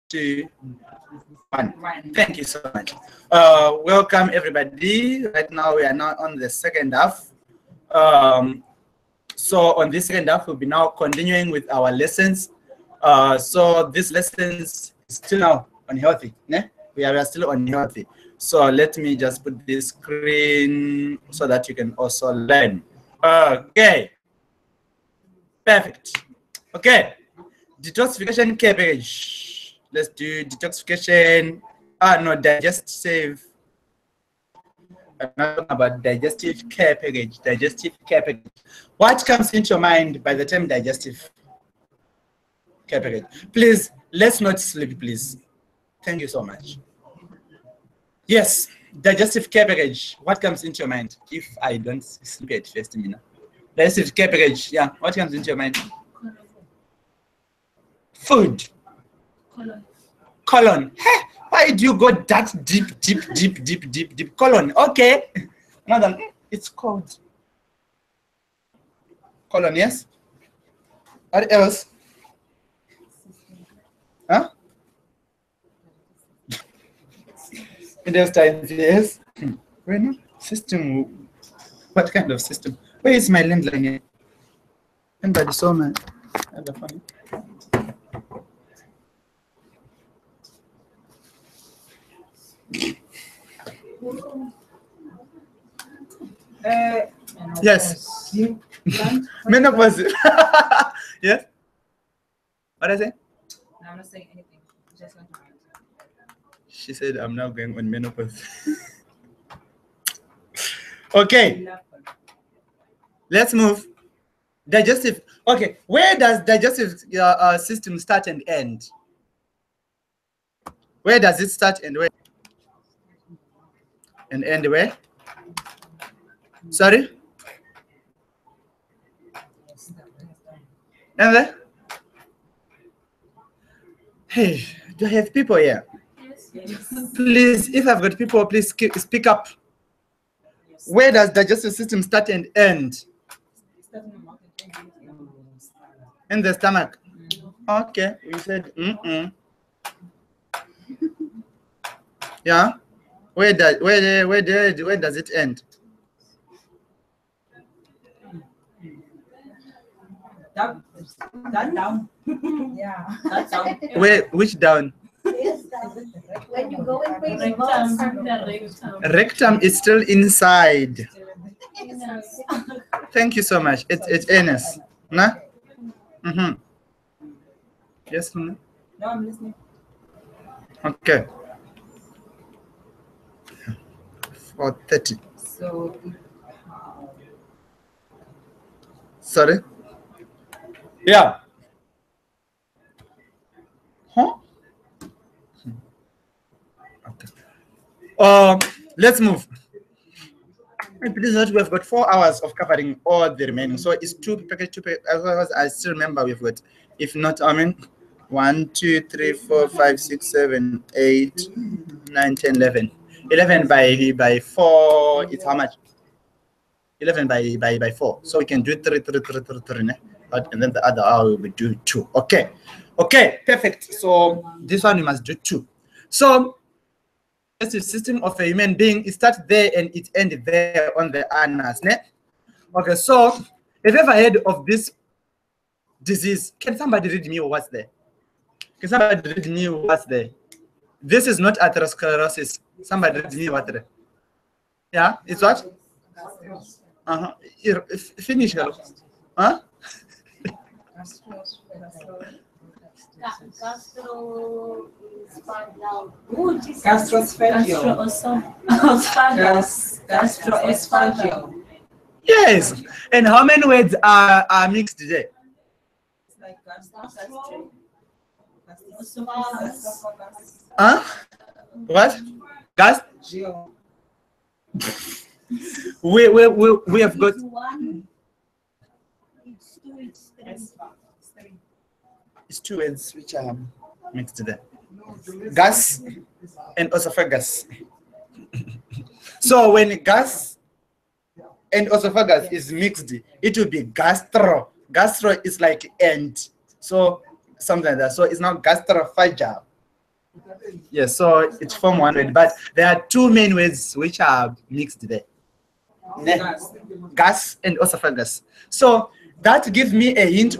2, 1. Thank you so much. Welcome everybody. Right now we are now on the second half. So on this second half, we'll be now continuing with our lessons. So these lessons is still now on healthy. Ne? We are still on healthy. So let me just put this screen so that you can also learn. Okay. Perfect. Okay. Detoxification care package. Let's do detoxification. No, digestive. I'm not talking about digestive care package. Digestive care package. What comes into your mind by the term digestive care package? Please, let's not sleep, please. Thank you so much. Yes, digestive care package. What comes into your mind? If I don't sleep at first minute. Digestive care package. Yeah, what comes into your mind? Food. Colon. Hey, why do you go that deep? Colon. Okay. Another. It's called colon. Yes. What else? Huh? Intestine. Yes. Where no system? What kind of system? Where is my landline here? Anybody saw my other phone? Yes. Menopause. Yes. What I say? I'm not saying anything. Just like she said, I'm now going on menopause. Okay. Let's move. Digestive. Okay. Where does digestive system start and end? Where does it start and where? And end where? Sorry? And there? Hey, do I have people here? yes. Please, if I've got people, please speak up. Where does digestive system start and end? In the stomach. Okay, you said Yeah. Where does it end? That down. Yeah. That down. Which down? When you go in Rectum. Rectum is still inside. Thank you so much. It's anus. Nah? Yes. No, I'm listening. Okay. 4:30. So. Sorry. Yeah. Huh? Okay. Let's move. And please note we've got 4 hours of covering all the remaining. So it's two package. As I still remember we've got, if not, 1, 2, 3, 4, 5, 6, 7, 8, 9, 10, 11. 11 by 4, it's how much? 11 by 4. So we can do 3, and then the other hour we do 2. Okay. Okay, perfect. So this one we must do 2. So the system of a human being, it starts there and it ends there on the anus. Ne? Okay, so have you ever heard of this disease? Can somebody read me what's there? Can somebody read me what's there? This is not atherosclerosis. Somebody read me what's there. Yeah, it's what? Finish. Huh? Gastroesophageal. Yes. And how many words are mixed today? It's like gastro. Huh? What? Gas? We have got. It's 2 words which are mixed there. Gas and esophagus. So when gas and esophagus is mixed, it will be gastro. Gastro is like end. So something like that. So it's not gastrophageal. Yes, so it form one word, but there are two main words which are mixed there. Ne? Gas. Gas and esophagus. So that gives me a hint.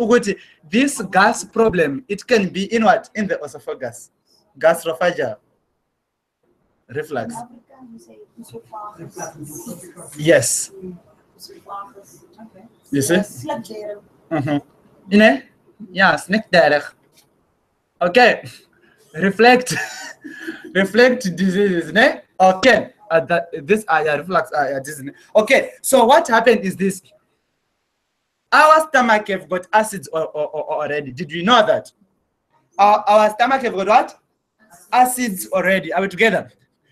This gas problem, it can be in what? In the esophagus. Gastrophageal reflux. In Afrikaans you say esophagus. Yes. Esophagus. Okay. You see? Slapdare. You know? Yeah, snake direct. Okay. Reflect. Reflect diseases, ne? Okay. This reflux disease. Okay. So what happened is this. Our stomach have got acids already. Did we know that? Our stomach have got what? Acids already. Are we together?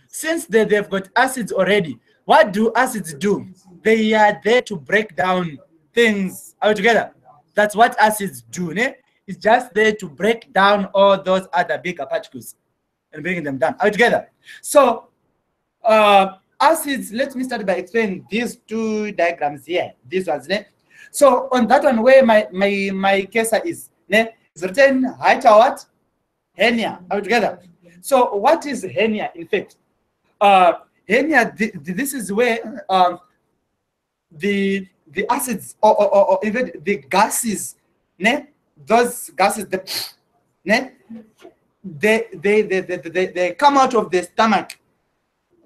Since they've got acids already, what do acids do? They are there to break down things. Are we together? That's what acids do. Ne? It's just there to break down all those other bigger particles and bring them down. Are we together? So acids, let me start by explaining these two diagrams here. These ones. Ne? So on that one where my cursor is, ne, it's written height or what? Hernia. Are we together? So what is hernia in fact? Hernia, this is where the acids or even the gases, ne, those gases, they come out of the stomach.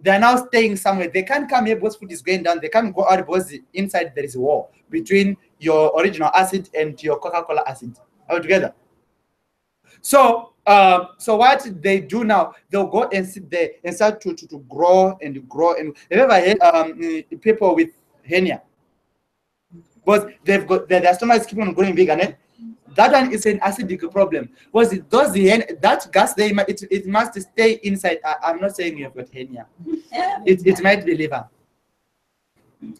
They are now staying somewhere. They can't come here because food is going down. They can't go out because inside there is a war between your original acid and your Coca-Cola acid. Are we together? So so what they do now, they'll go and sit there and start to grow and grow. And have you ever had people with hernia? Because they've got their stomachs keep on growing bigger. And that one is an acidic problem. Was it does that gas it must stay inside. I'm not saying you've got hernia. It might be liver.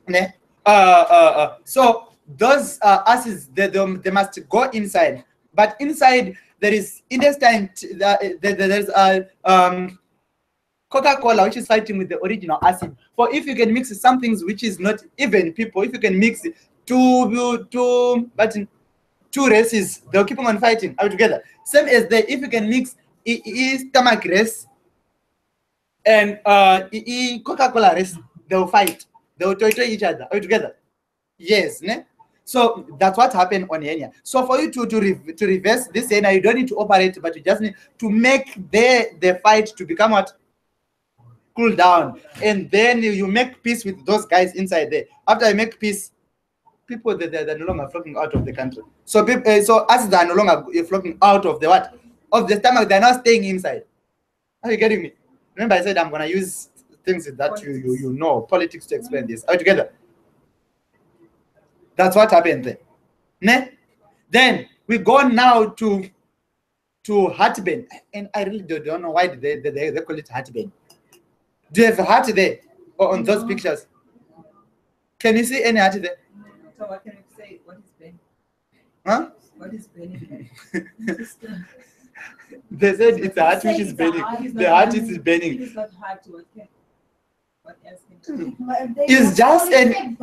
Ne? So those acids they must go inside, but inside there is intestine. There's Coca-Cola which is fighting with the original acid. For if you can mix some things which is not even people, if you can mix two races, they'll keep on fighting. Are we together? Same as if you can mix stomach race and Coca-Cola race, they'll fight. They'll toy each other. Are we together? Yes. Ne? So that's what happened on hernia. So for you to reverse this hernia, you don't need to operate, but you just need to make the fight to become what? Cool down. And then you make peace with those guys inside there. After you make peace, people they're no longer flocking out of the country. So so acids are no longer flocking out of the what? Of the stomach. They're not staying inside. Are you getting me? Remember I said I'm gonna use things that you know, politics to explain this. Are you together? That's what happened there. Ne? Then we go now to heartburn. And I really don't know why they call it heartburn. Do you have a heart there on those pictures? Can you see any heart there? So what can you say? What is burning? Huh? What is burning? They said it's a heart which is burning. The heart is burning. It is not hard to what else can It's just an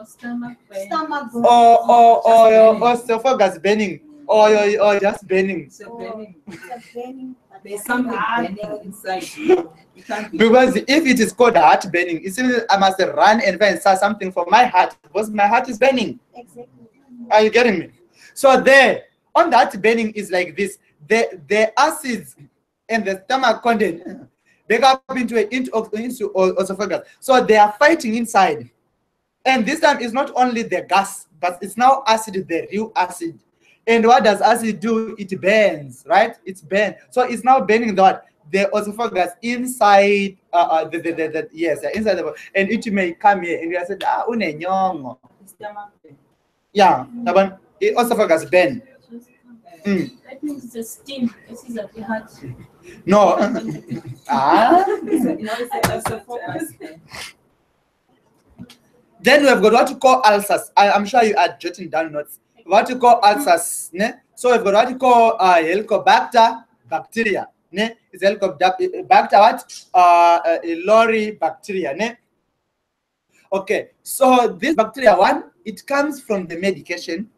stomach pain. Stomach burn. or your esophagus burning or just burning. So burning. It's burning. There's something burning inside. You can't be Because if it is called heart burning, it seems I must run and find something for my heart because my heart is burning. Exactly. Are you getting me? So there, on that burning is like this. The acids and the stomach content they go up into esophagus. So they are fighting inside. And this time it's not only the gas, but it's now acid, the real acid. And what does acid do? It burns, right? It's burn. So it's now burning the esophagus inside inside the body. And it may come here and we are saying, unenyongo. stomach pain. Yeah, esophagus burn. That means it's a steam. This is at the heart. No. It's a focus. Then we have got what you call ulcers. I'm sure you are jotting down notes. What you call ulcers. Ne? So we've got what you call Helicobacter bacteria. Ne? It's Helicobacter what? Lori bacteria. Ne? Okay. So this bacteria one, it comes from the medication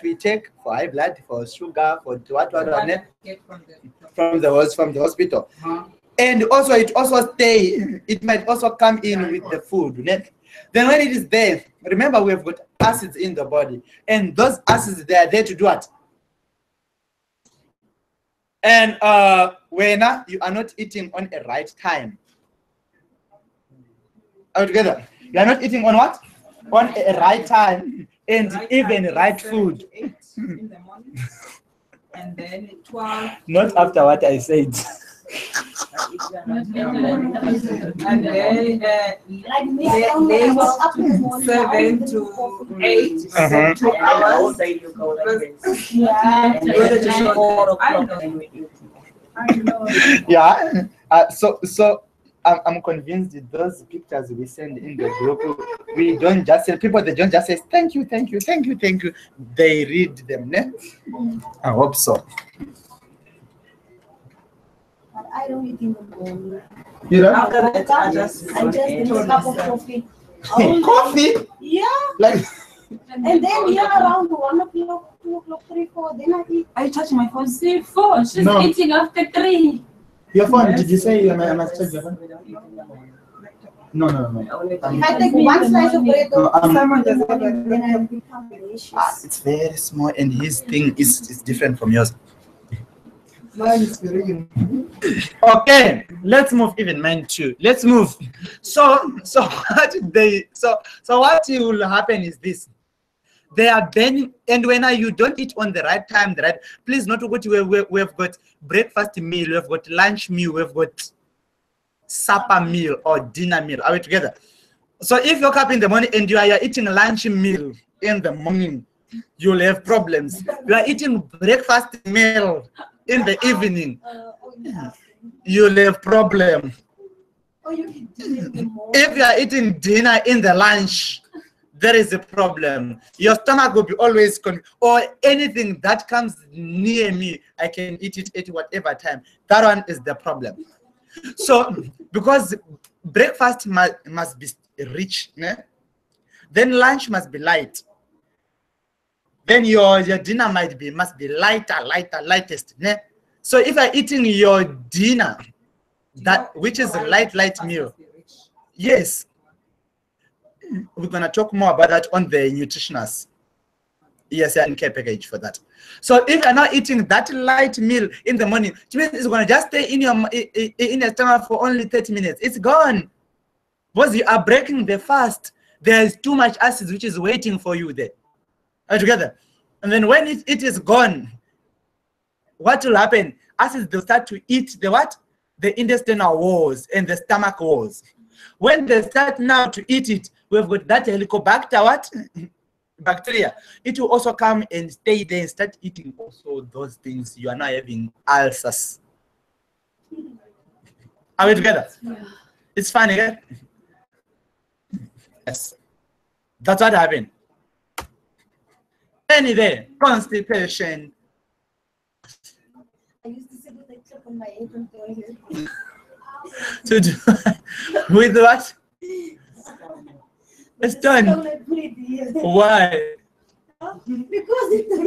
we take for high blood, for sugar, for what, ne? Get From the hospital. And also it also stay, it might also come in with the food, ne? Then when it is there, remember we have got acids in the body, and those acids, they are there to do what? And when you are not eating on a right time, are we together? You are not eating on what? On a right time, and even right food. 8 in the morning, and then 12. Not after what I said. And then Like me, They- I don't they know, I was was up in the morning, I 7 always to do 8, Uh-huh. 2 hours. Yeah. Whether to show 4 o'clock. I know. Yeah. So I'm convinced that those pictures we send in the group, we don't just send people. They don't just say thank you, thank you, thank you, thank you. They read them. Ne? I hope so. But I don't eat in the morning. You know, After that, I just drink a cup of coffee. coffee Yeah, like. and then around 1 o'clock, 2 o'clock, 3, 4, then I eat. I touch my phone. See, 4. She's No. eating after 3. Your phone? Did you say I must check your phone? No. If I take one slice of bread, Someone does have then I become delicious. It's very small, and his thing is different from yours. Mine is very. Okay, let's move even mine too. Let's move. So what will happen is this. They are burning, and when you don't eat on the right time, please not to go to where we've got breakfast meal, we've got lunch meal, we've got supper meal or dinner meal. Are we together? So if you wake up in the morning and you are eating a lunch meal in the morning, you'll have problems. You are eating breakfast meal in the evening, you'll have problem. Or you can do it in the morning. If you are eating dinner in the lunch, there is a problem. Your stomach will be always or anything that comes near me, I can eat it at whatever time. That one is the problem. So because breakfast must be rich, né? Then lunch must be light. Then your dinner must be lightest. Né? So if you're eating your dinner, which is a light meal, yes, we're gonna talk more about that on the nutritionals. Yes, in care package for that. So if you're not eating that light meal in the morning, it means it's gonna just stay in your stomach for only 30 minutes. It's gone. Because you are breaking the fast. There is too much acid which is waiting for you there. Are you together? And then when it is gone, what will happen? Acids, they'll start to eat the what? The intestinal walls and the stomach walls. When they start now to eat it, we've got that helicobacter what? Bacteria. It will also come and stay there and start eating also those things. You are now having ulcers. Are we together? Yeah. It's funny, eh? Yes. That's what happened. Anyway, constipation. I used to sit with a clip on my apron toilet. To do with what? It's done. So I put it here. Why? Because it a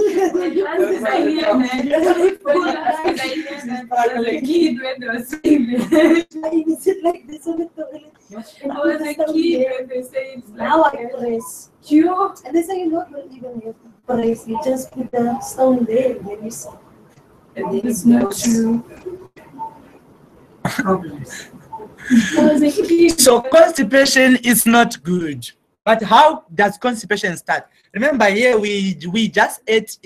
kid when they were saying I even sit like this on the toilet. And I was put the a stuff kid there. when they say it's Now I like press. cute. And they say you don't even have to press. You just put the stone there and then you sit. And then It's not true. Problems. I was a kid. So constipation is not good. But how does constipation start? Remember here we just ate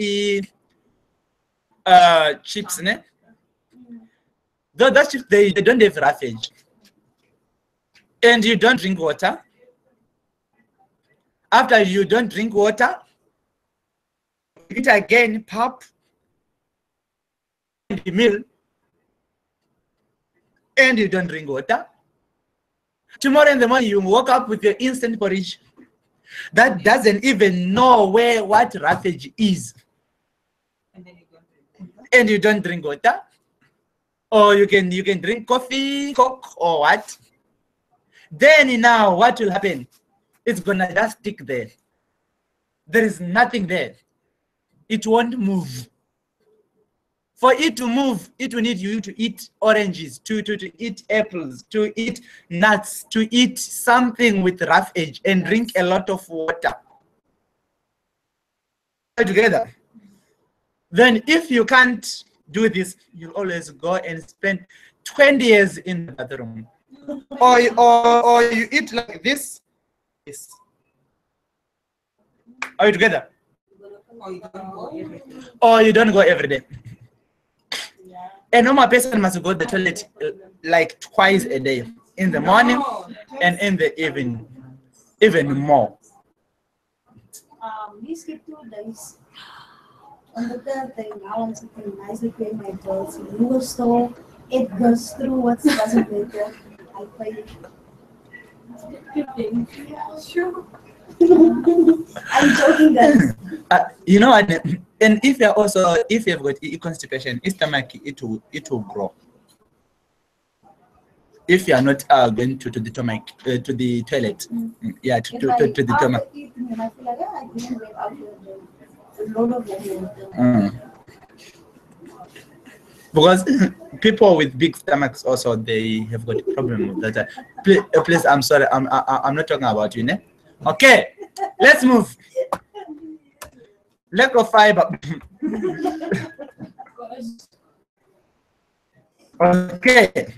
chips, né? Those chips they don't have roughage. And you don't drink water. After you don't drink water, eat again pap and meal, and you don't drink water. Tomorrow in the morning you woke up with your instant porridge that doesn't even know what roughage is, And then you go to and you don't drink water, or you can drink coffee, Coke, or what. Then now what will happen? It's gonna just stick there. There is nothing there. it won't move. For it to move, it will need you to eat oranges, to eat apples, to eat nuts, to eat something with rough edge, and drink a lot of water. Together. Then if you can't do this, you'll always go and spend 20 years in the bathroom. Or you eat like this. Are you together? Or you don't go every day. A normal person must go to the toilet like twice a day, in the morning and in the evening, even more. We skip 2 days. On the third day, I want to nicely pay my bills. You store, it goes through what doesn't matter. I pay it. Yeah, sure. I'm joking, guys. You know what? And if you've got constipation, stomach, it will grow. If you are not going to the stomach, to the toilet, yeah, to the stomach. I feel like I didn't wait out a lot of water. Because people with big stomachs also, they have got a problem with that. Please, I'm sorry, I'm not talking about you, ne? Okay, let's move. Lack of fiber. Okay.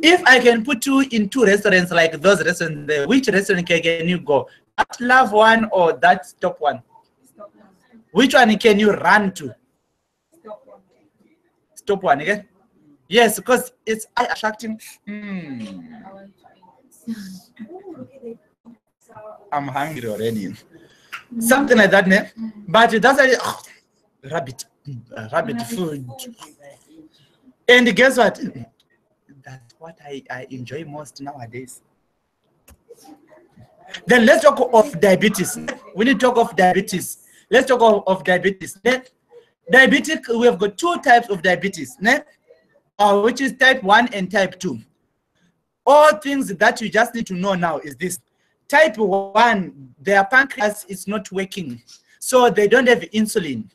If I can put you in 2 restaurants like those restaurants there, which restaurant can you go? That love one or that top one? Which one can you run to? Stop one again? Yes, because it's eye attracting. I'm hungry already. Something like that, ne? But it doesn't. Rabbit food. And guess what? That's what I enjoy most nowadays. Then let's talk of diabetes. We need to talk of diabetes. Let's talk of diabetes. Diabetic, we have got 2 types of diabetes, which is type 1 and type 2. All things that you just need to know now is this. Type 1, their pancreas is not working, so they don't have insulin.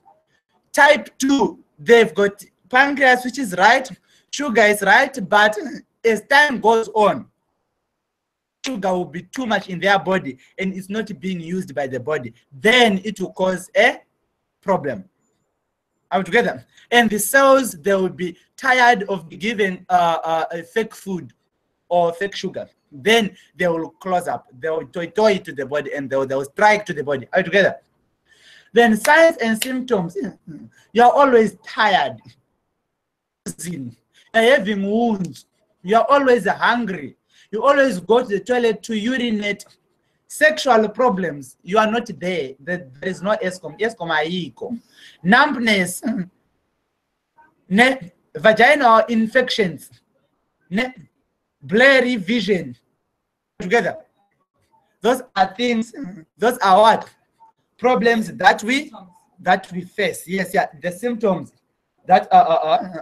Type 2, they've got pancreas which is right, sugar is right, but as time goes on, sugar will be too much in their body and it's not being used by the body. Then it will cause a problem. Are we together? And the cells, they will be tired of giving a fake food or fake sugar. Then they will close up. They will toy to the body and they will strike to the body. Are we together? Then signs and symptoms. You are always tired. You're having wounds. You are always hungry. You always go to the toilet to urinate. Sexual problems, you are not there. There is no ESCOM. ESCOM aiko. Numbness, vaginal infections, blurry vision. Together, those are things. Those are what problems that we face. Yes, yeah, the symptoms that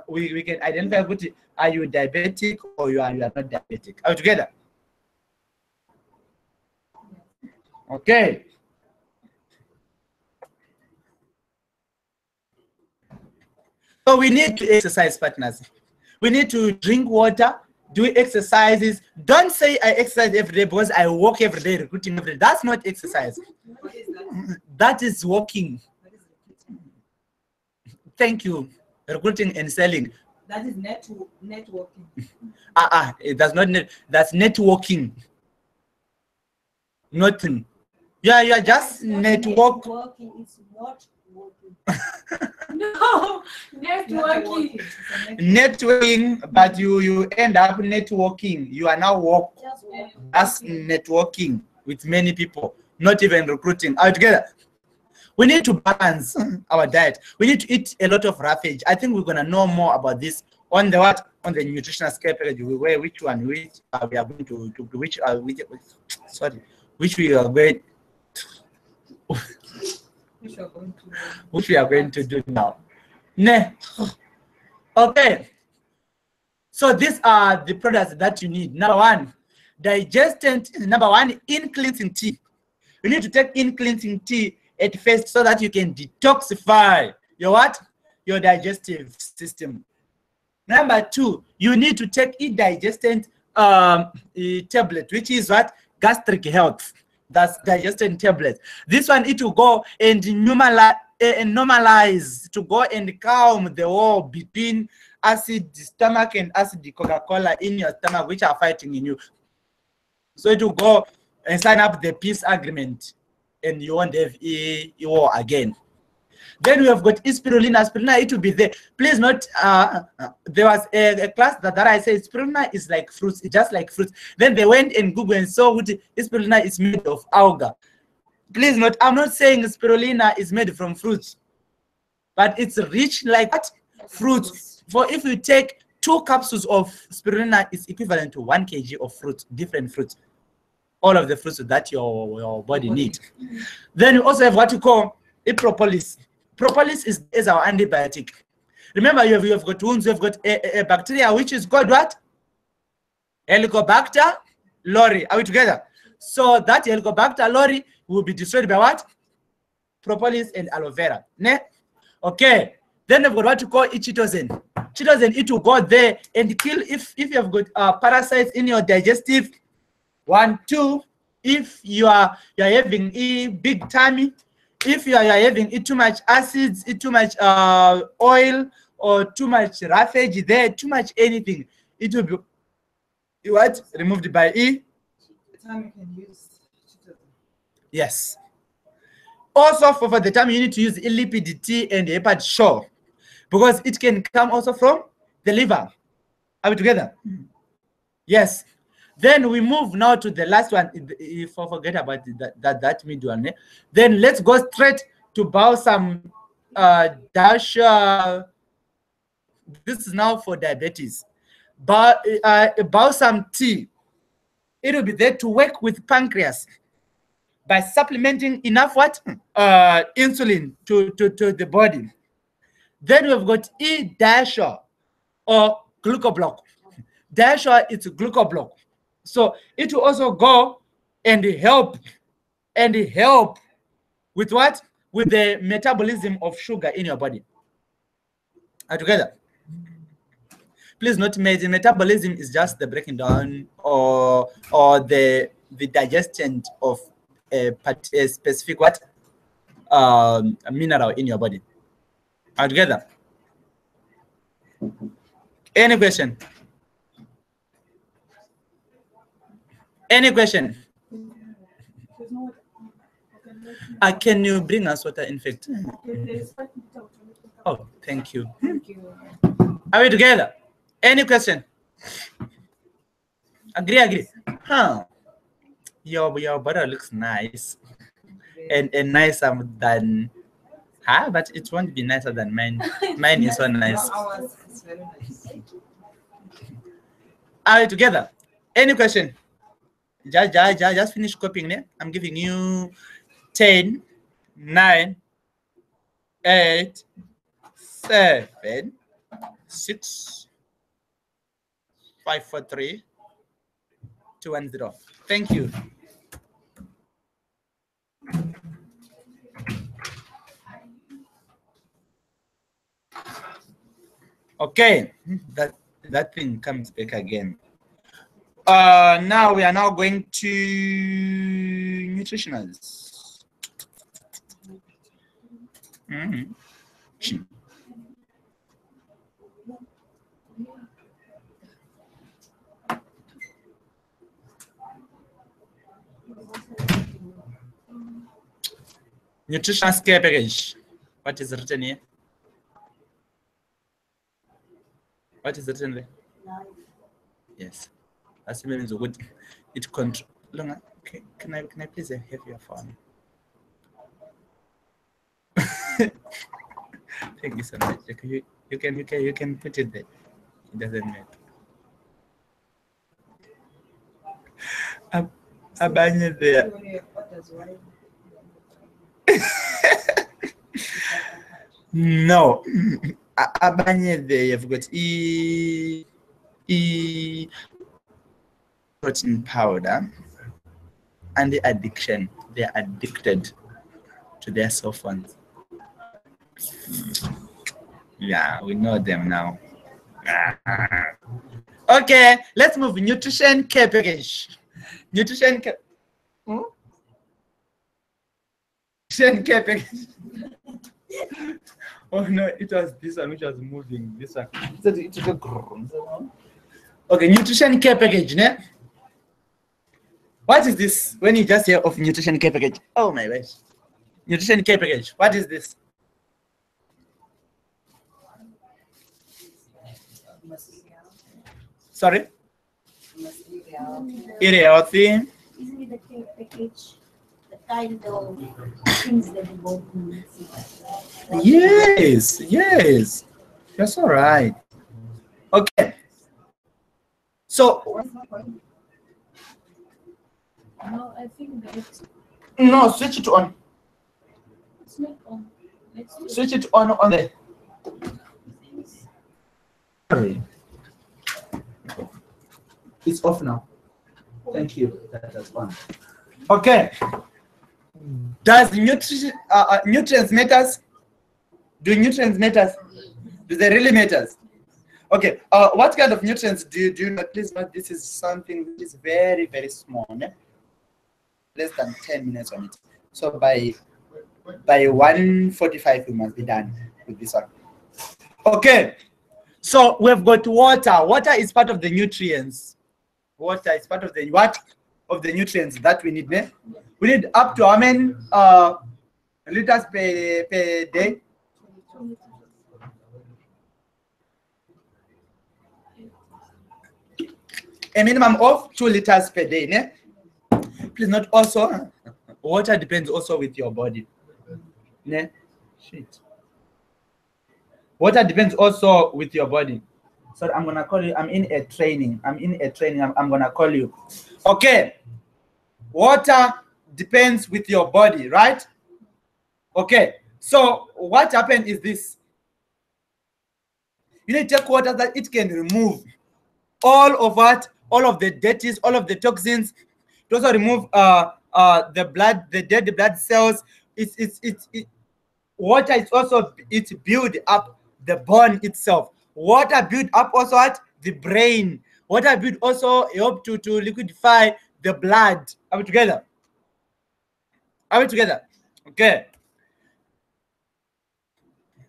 we can identify. Are you diabetic or you are not diabetic? Are we together? Okay. So we need to exercise, partners. We need to drink water, do exercises. Don't say I exercise every day because I walk every day, recruiting every day. That's not exercise. That is walking. Thank you. Recruiting and selling. That is networking. It does not net. That's networking. Nothing. Yeah, you are just network. Working is not working. No, networking. Networking, but you end up networking. You are now work. Just working. That's networking with many people, not even recruiting. Are we together? We need to balance our diet. We need to eat a lot of roughage. I think we're gonna know more about this on the what? On the nutritional scale package. Which one? Which we are going to which sorry, which we are going. Which we are going to do now. Okay. So these are the products that you need. Number 1, digestant. Number 1, in cleansing tea. You need to take in cleansing tea at first so that you can detoxify your what? Your digestive system. Number 2, you need to take a digestant tablet, which is what? Gastric health. That's digestant tablet. This one, it will go and normalize, to go and calm the war between acid stomach and acid Coca-Cola in your stomach, which are fighting in you. So it will go and sign up the peace agreement, and you won't have a war again. Then we have got spirulina. Spirulina, it will be there. Please note, there was a class that I said spirulina is like fruits, it's just like fruits. Then they went and Google and saw what spirulina is made of alga. Please note, I'm not saying spirulina is made from fruits, but it's rich like what? Fruits. For if you take 2 capsules of spirulina, is equivalent to 1 kg of fruit, different fruits. All of the fruits that your body needs. Then you also have what you call propolis. Propolis is our antibiotic. Remember, you have got wounds, you have got a bacteria which is called what? Helicobacter pylori. Are we together? So that Helicobacter pylori will be destroyed by what? Propolis and aloe vera. Ne? Okay. Then we've got what you call chitosan. Chitosan, it will go there and kill if you have got parasites in your digestive. 1, 2. If you are having a big tummy, if you are having too much acids, too much oil, or too much roughage there, too much anything, it will be what? Removed by E. The time you can use chitosan. Yes. Also, for the time you need to use lipid T and hepat show, because it can come also from the liver. Are we together? Yes. Then we move now to the last one. If I forget about that middle one, then let's go straight to balsam dash. This is now for diabetes. But balsam tea, it will be there to work with pancreas by supplementing enough what? Insulin to the body. Then we've got E-Dasher or glucoblock. Dasher, it's a glucoblock. So it will also go and help with what? With the metabolism of sugar in your body. Are together? Please note, the metabolism is just the breaking down or the digestion of a specific what? A mineral in your body. Are together? Any question? Any question? Can you bring us water, in fact? Oh, thank you. Thank you. Are we together? Any question? Agree. Huh? Your butter looks nice, and nicer than but it won't be nicer than mine. Mine is so nice. Ours is very nice. Are we together? Any question? Just finish copying there. I'm giving you 10, 9, 8, 7, 6, 5, 4, 3, 2, 1, 0. Thank you. Okay, that thing comes back again. Now we are now going to nutritionals. Nutritional care package. What is written here? What is written there? Yes. That's means good. It control. Okay. Can I please have your phone? Thank you so much. You can put it there. It doesn't matter. Abanye there. No. Abanye there. You've got protein powder and the addiction. They are addicted to their cell phones. Yeah, we know them now. Okay, let's move. Nutrition care package. Nutrition care. Nutrition care package. Oh no, it was this one which was moving. This one. Okay, nutrition care package, ne? What is this? When you just hear of nutrition care package, oh my gosh, nutrition care package. What is this? Sorry. Eat healthy. Isn't it the care package? The kind of things that the body needs. Yes, yes. That's all right. Okay. So No, I think that it's no, switch it on. not on. Let's do it. Switch it on the. Sorry. It's off now. Thank you. That's fine. Okay. Does nutrition nutrients matters? Do nutrients matters? Do they really matters? Okay. What kind of nutrients do you know? Please note this is something which is very, very small. Ne? Less than 10 minutes on it. So by 1:45 we must be done with this one. Okay. So we've got water. Water is part of the nutrients. Water is part of the what? Of the nutrients that we need. Ne? We need up to how many liters per day? A minimum of 2 liters per day. Ne? Please note also, water depends also with your body. Ne? Shit. Water depends also with your body. So I'm gonna call you. I'm in a training. I'm gonna call you. Okay. Water depends with your body, right? Okay. So what happened is this. You need to take water that it can remove all of what, all of the dirties, all of the toxins. It also remove the blood, the dead blood cells. Water is also it build up the bone itself. Water build up also what? The brain. Water build also help to liquidify the blood. Are we together? Are we together? Okay.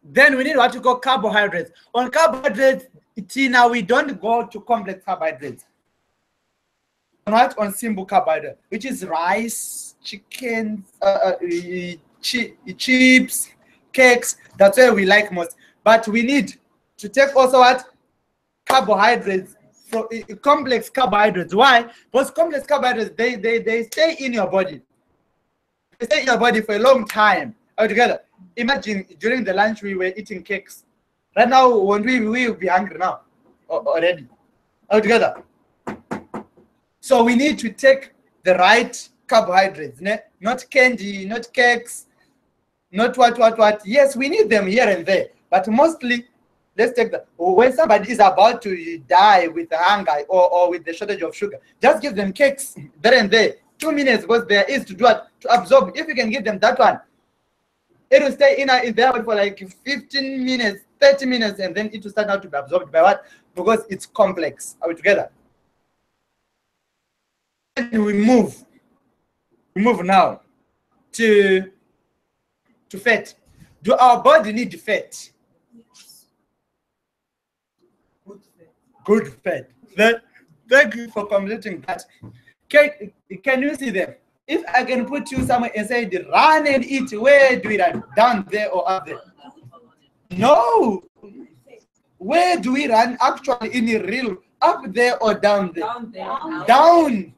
Then we need what you call carbohydrates. On carbohydrates, now we don't go to complex carbohydrates. On what? On simple carbohydrate, which is rice, chicken, chips, cakes. That's where we like most. But we need to take also what? Carbohydrates, from complex carbohydrates. Why? Because complex carbohydrates, they stay in your body. They stay in your body for a long time. All together. Imagine during the lunch we were eating cakes. Right now, when we will be hungry now already. All together. So we need to take the right carbohydrates, not candy, not cakes, not what. Yes, we need them here and there, but mostly, let's take the when somebody is about to die with hunger or with the shortage of sugar, just give them cakes there and there. 2 minutes, because there is to do it, to absorb. If you can give them that one, it will stay in there for like 15 minutes, 30 minutes, and then it will start now to be absorbed by what? Because it's complex. Are we together? And we move now to fat. Do our body need fat? Good fat. Thank you for completing that. Can you see them? If I can put you somewhere and say, run and eat, where do we run? Down there or up there? No. Where do we run actually in the real? Up there or down there? Down there. Down.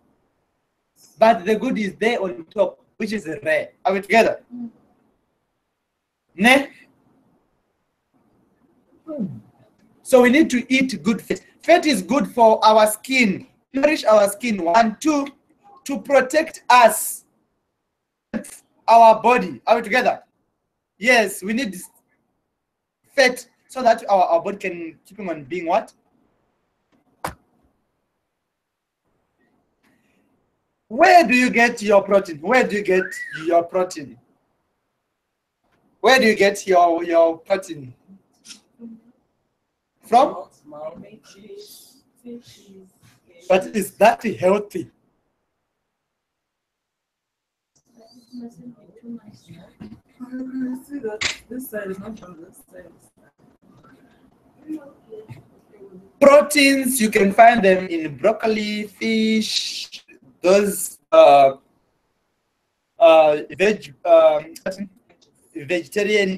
But the good is there on top, which is rare. Are we together? Ne? So we need to eat good fat. Fat is good for our skin. Nourish our skin. 1, 2, to protect us, our body. Are we together? Yes, we need fat so that our body can keep on being what? Where do you get your protein? Where do you get your protein? Where do you get your protein from? But is that healthy? Mustn't be too much. See that this side is not from this side. Proteins, you can find them in broccoli, fish, those vegetarian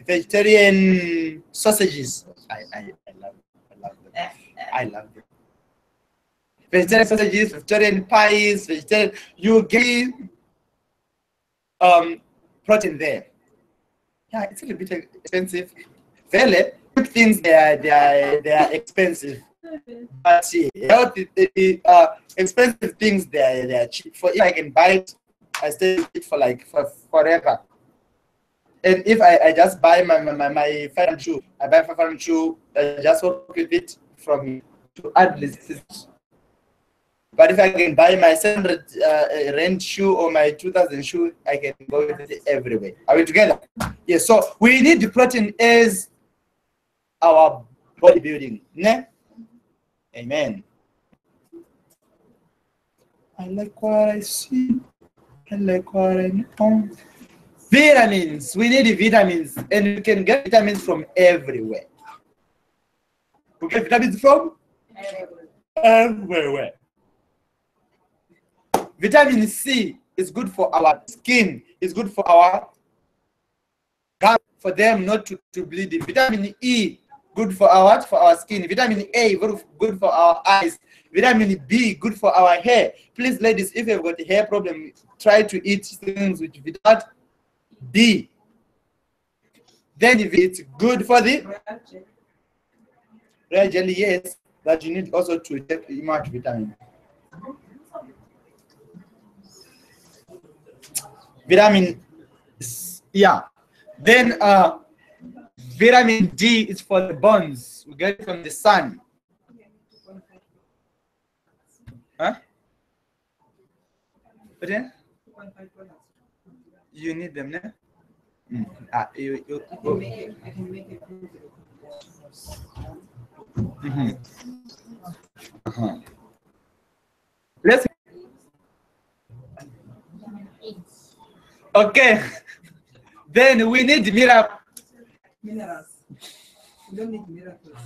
vegetarian sausages. I love them. I love them. Vegetarian sausages, vegetarian pies, vegetarian. You get protein there. Yeah, it's a little bit expensive. Fairly, good things they are expensive. But health, expensive things they are cheap. For if I can buy it, I stay with it for forever. And if I just buy my 500 shoe, I buy 500 shoe, I just work with it from to add this. But if I can buy my 700 rent shoe or my 2000 shoe, I can go with it everywhere. Are we together? Yes. So we need the protein as our bodybuilding. Ne? Amen. I like what I see. I like what I know. Vitamins. We need the vitamins, and we can get vitamins from everywhere. We get vitamins from everywhere. Vitamin C is good for our skin. It's good for our gut, for them not to bleed. Vitamin E, good for our skin. Vitamin A, good for our eyes. Vitamin B, good for our hair. Please, ladies, if you've got a hair problem, try to eat things with vitamin D. Then if it's good for the red jelly, yes, but you need also to take much vitamin. Vitamin, yeah. Then vitamin D is for the bones. We get it from the sun. Huh? But then you need them, ne? I can make it. Let's. Okay. Then we need minerals. We don't need miracles.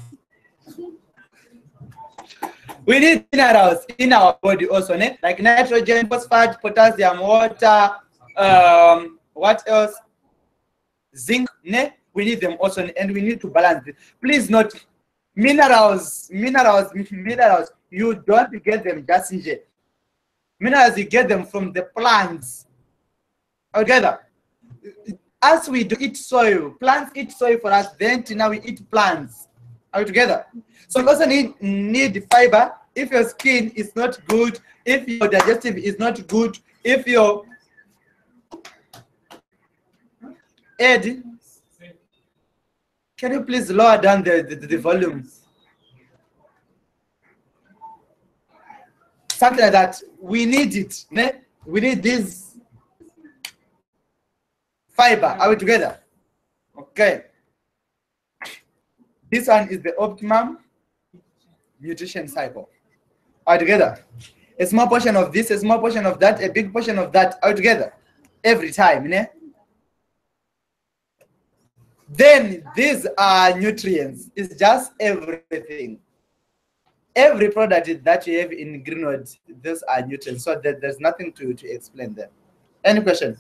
We need minerals in our body also, ne? Like nitrogen, phosphate, potassium, water, what else? Zinc, ne? We need them also, and we need to balance it. Please note, minerals. You don't get them just in here. Minerals, you get them from the plants. Together. As we do eat soil, plants eat soil for us, then now we eat plants. Are we together? So we also need fiber. If your skin is not good, if your digestive is not good, if your Ed, can you please lower down the volume? Something like that. We need it. Ne? We need this fiber. Are we together? Okay. This one is the optimum nutrition cycle. Are we together? A small portion of this, a small portion of that, a big portion of that. Are we together? Every time. Ne? Then these are nutrients. It's just everything. Every product that you have in Greenwood, these are nutrients. So there's nothing to explain there. Any question?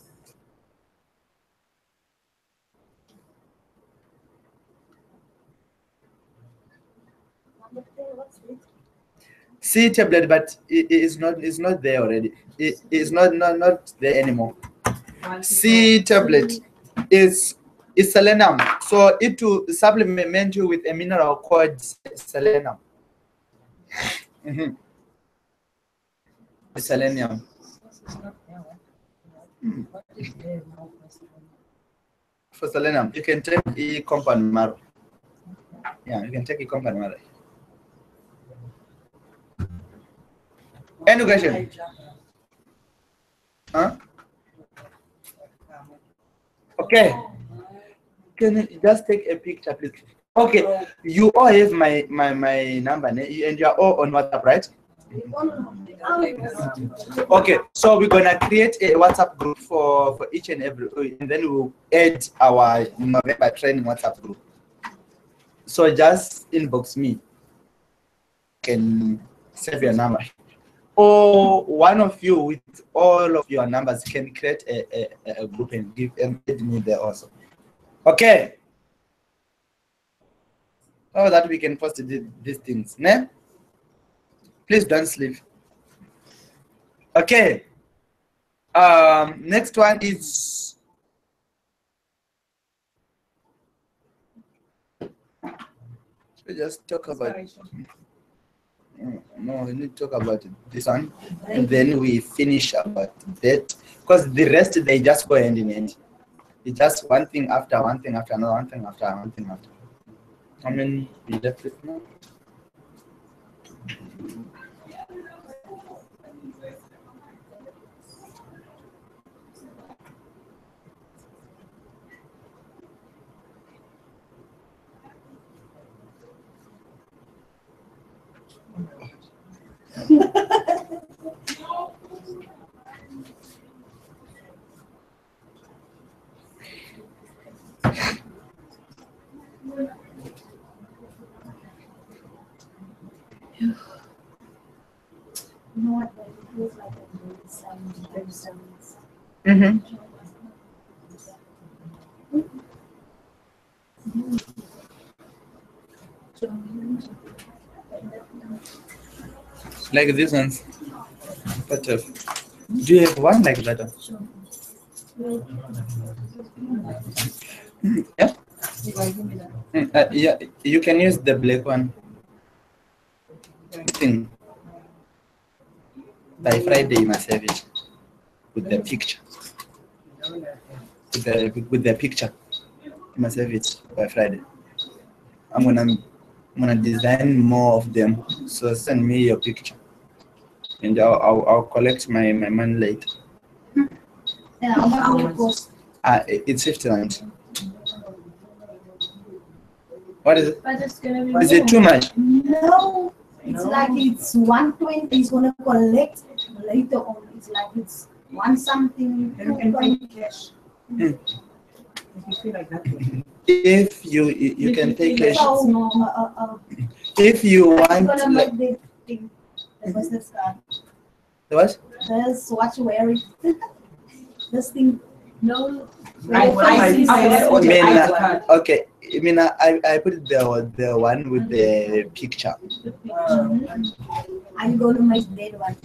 C tablet, but it is not there already. It is not there anymore. C tablet is selenium, so it will supplement you with a mineral called selenium. Selenium. For selenium, you can take a compound marrow. Yeah, you can take a compound marrow. Any question? Huh? Okay. Can you just take a picture, please? Okay. You all have my number, and you are all on WhatsApp, right? Okay, so we're gonna create a WhatsApp group for each and every, and then we'll add our November training WhatsApp group. So just inbox me, can save your number, or one of you with all of your numbers can create a group and add me there also. Okay. Oh, that we can post these things, ne? Please don't sleep. Okay. Next one is we just talk about no, we need to talk about this one, and then we finish about that, because the rest they just go hand in hand. It's just one thing after one thing after another, one thing after one thing after. I mean, we left it now. You know what? It feels like a great sound. Great sounds. Like this one. But do you have one like that one? Yeah. Yeah, you can use the black one. Thing. By Friday, you must have it with the picture. With the picture, you must have it by Friday. I'm gonna design more of them. So send me your picture, and I'll collect my money later. Yeah, how much will it cost? It's 50 rand. What is it? But it's gonna be Is it too much? No, it's like it's 120. He's gonna collect later on. It's like it's one something. And you can pay cash. If you feel like that. If you can pay cash. So, If you I'm want, gonna make the thing. The business card. what? This what you wear it. This thing. no. Okay. I mean, I put the one with the picture. Are you going to make that one?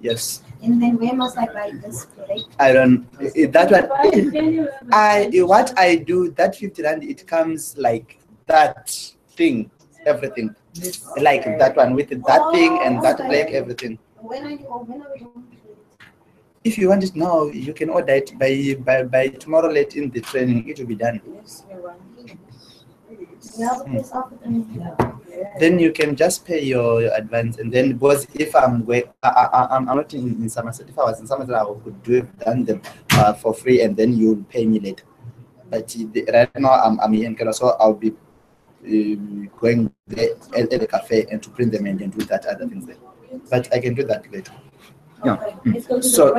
Yes. And then where must I buy this plate? I don't. That one. What I do, that 50 rand, it comes like that thing, everything, like that one with that thing and that okay. like everything. When are we going to do it? If you want it now, you can order it by tomorrow late in the training. It will be done. Yeah, because after Then you can just pay your advance, and then because if I'm going, I'm not in Somerset. If I was in Somerset, I could done them for free, and then you'll pay me later. But right now I'm here in Canada, so I'll be going there at the cafe and to print them and then do that other things there. But I can do that later. Yeah. So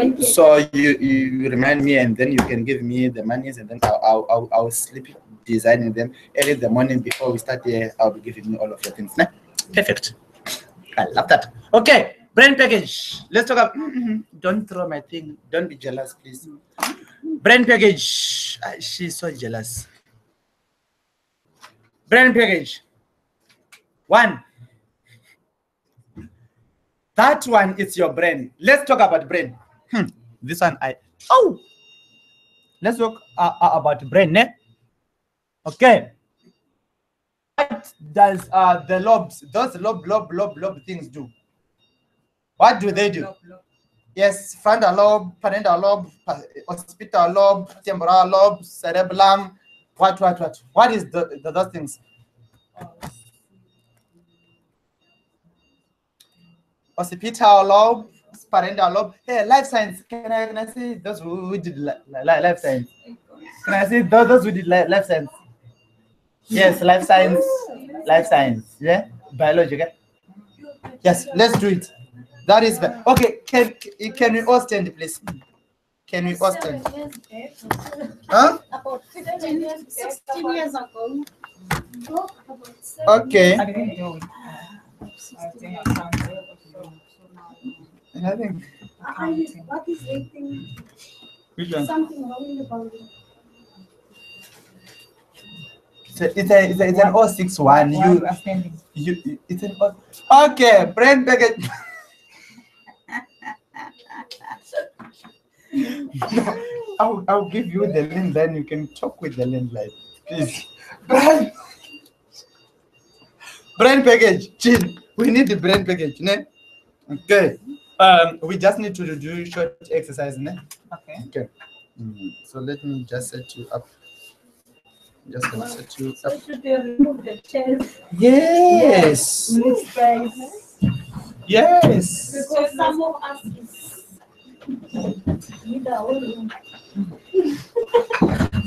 you remind me, and then you can give me the monies, and then I'll sleep designing them early in the morning before we start here. I'll be giving you all of your things. Nah? Perfect. I love that. Okay, brand package. Let's talk about. Don't throw my thing. Don't be jealous, please. Brand package. She's so jealous. Brand package. One. That one is your brain. Let's talk about brain. This one let's talk about brain, ne? Okay. What does the lobes, those lobe things do? What do they do? Yes, frontal lobe, parental lobe, occipital lobe, temporal lobe, cerebellum. What is those things? Occipital lobe, parental lobe. Hey, life science. Can I see those who did life science? Can I see those who did life science? Yes, life science. Life science. Yeah, biology. Okay? Yes, let's do it. That is okay. Can we all stand, please? Can we all stand? Huh? About 15 years, 16 years ago. Okay. I didn't do it. I think I can't do it. I think What is eating? which one? Something wrong in the body. It's an 061. You are standing. It's an okay. Brain package. I'll give you the link, then you can talk with the link, like please. Brain package. Chill. We need the brain package, ne? Okay. We just need to do short exercise, ne? Okay. Okay. So let me just set you up. Just gonna set you up. So should they remove the chest? Yes. With space? Yes. Because some of us is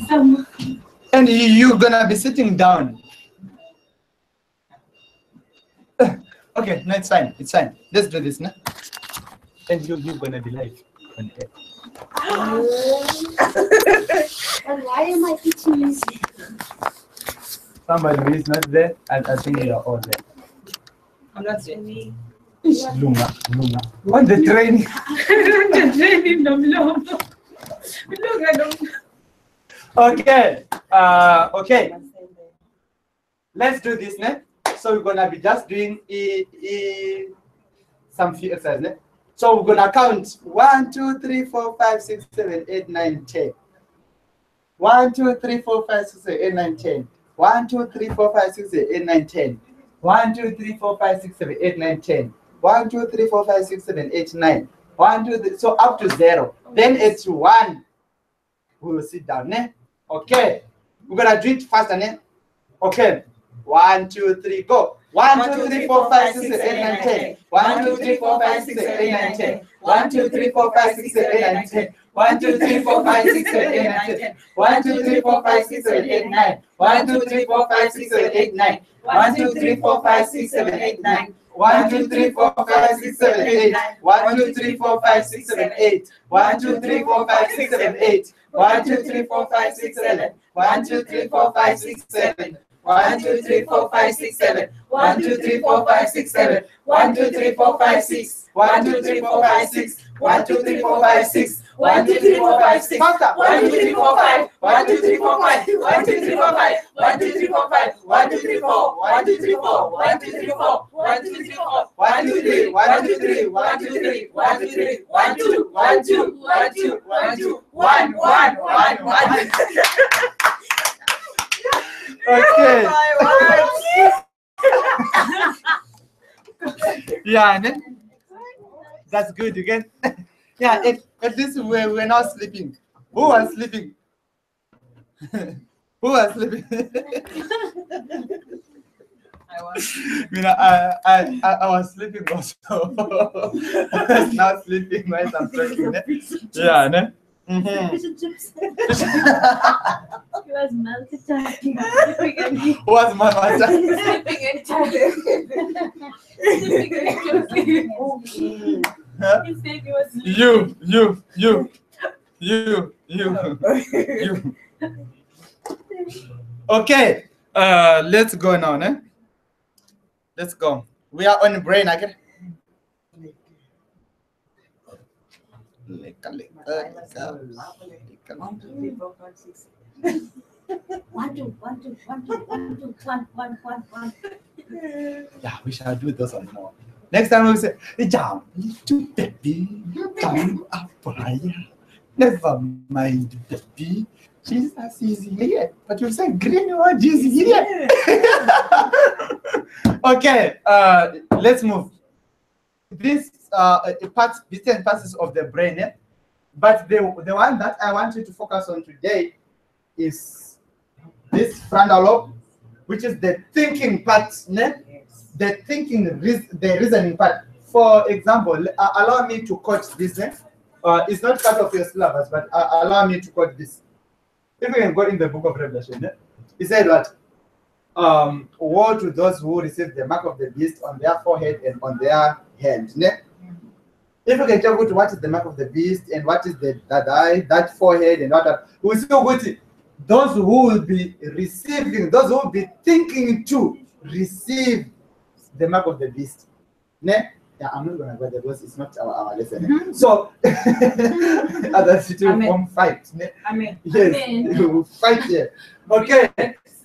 some And you're gonna be sitting down. Okay, no, it's fine. It's fine. Let's do this, no? And you're gonna be live on air. And why am I eating this? Somebody who is not there, I think you are all there. I'm not saying. Lunga. On the train. Okay. Okay. Let's do this, ne? So we're gonna be just doing some few exercises, ne? So we're gonna count 1, 2, 3, 4, 5, 6, 7, 8, 9, 10. 1, 2, 3, 4, 5, 6, 7, 8, 9, 10. 1, 2, 3, 4, 5, 6, 7, 8, 9, 10. 1, 2, 3, 4, 5, 6, 7, 8, 9, 10. 1, 2, 3, 4, 5, 6, 7, 8, 9. 1, 2, 3, so up to 0. Then it's 1. We will sit down, ne? Okay. We're gonna do it faster, ne? Okay. 1, 2, 3, go. 1, 2, 3, 4, 5, 6, 7, 8, 9, 10. 1, 2, 3, 4, 5, 6, 7, 8, 9, 10. 1, 2, 3, 4, 5, 6, 7, 8, 9, 10. 1, 2, 3, 4, 5, 6, 7, 8, 9, 10. 1, 2, 3, 4, 5, 6, 7, 8, 9. 1, 2, 3, 4, 5, 6, 7, 8, 9. 1, 2, 3, 4, 5, 6, 7, 8, 9. 1, 2, 3, 4, 5, 6, 7, 8. 1, 2, 3, 4, 5, 6, 7, 8. 1, 2, 3, 4, 5, 6, 7, 8. 1, 2, 3, 4, 5, 6, 7. 1, 2, 3, 4, 5, 6, 7. 1, 2, 3, 4, 5, 6, 7. 1, 2, 3, 4, 5, 6, 7. 1, 2, 3, 4, 5, 6. 1, 2, 3, 4, 5, 6. 1, 2, 3, 4, 5, 6. 1, 2, 3, 4, 5, 6. 1, 2, 3, 4, 5. 1, 2, 3, 4, 5. 1, 2, 3, 4, 5. 1, 2, 3, 4, 5. 1, 2, 3, 4. 1, 2, 3, 4. 1, 2, 3, 4. 1, 2, 3, 4. 1, 2, 3. 1, 2, 3. 1, 2, 3. 1, 2, 3. 1, 2. 1, 2. 1, 2. 1, 2. 1, 1, 1, 1. Okay. Yeah, ne? That's good again. Yeah, at least we're not sleeping. Who was sleeping? Who was sleeping? I was. I was sleeping also. I was not sleeping while I'm talking. Ne? Yeah, ne? He was multitasking. Who was my mother? Sleeping and talking. Sleeping and talking. Huh? He said he was You. Okay, let's go now, ne? Let's go. We are on the brain, okay? Yeah, we shall do those one more. Next time we'll say, jump to baby, jump up higher. Never mind, baby. Jesus is here. But you say green one, Jesus is here. Okay, let's move. This different parts of the brain, eh? But the one that I want you to focus on today is this frontal lobe, which is the thinking part, ne? The thinking, the reasoning part. For example, allow me to quote this. It's not part of your syllabus, but allow me to quote this. If we can go in the book of Revelation, eh, he said what? Woe to those who receive the mark of the beast on their forehead and on their hand. Ne? If we can talk about what is the mark of the beast and what is that forehead and what, we see what those who will be receiving, those who will be thinking to receive the mark of the beast. Ne? Yeah, I'm not going to go there because it's not our lesson. Ne? So, others it will form fight. Ne? Amen. Yes, Amen. you will fight here. Okay.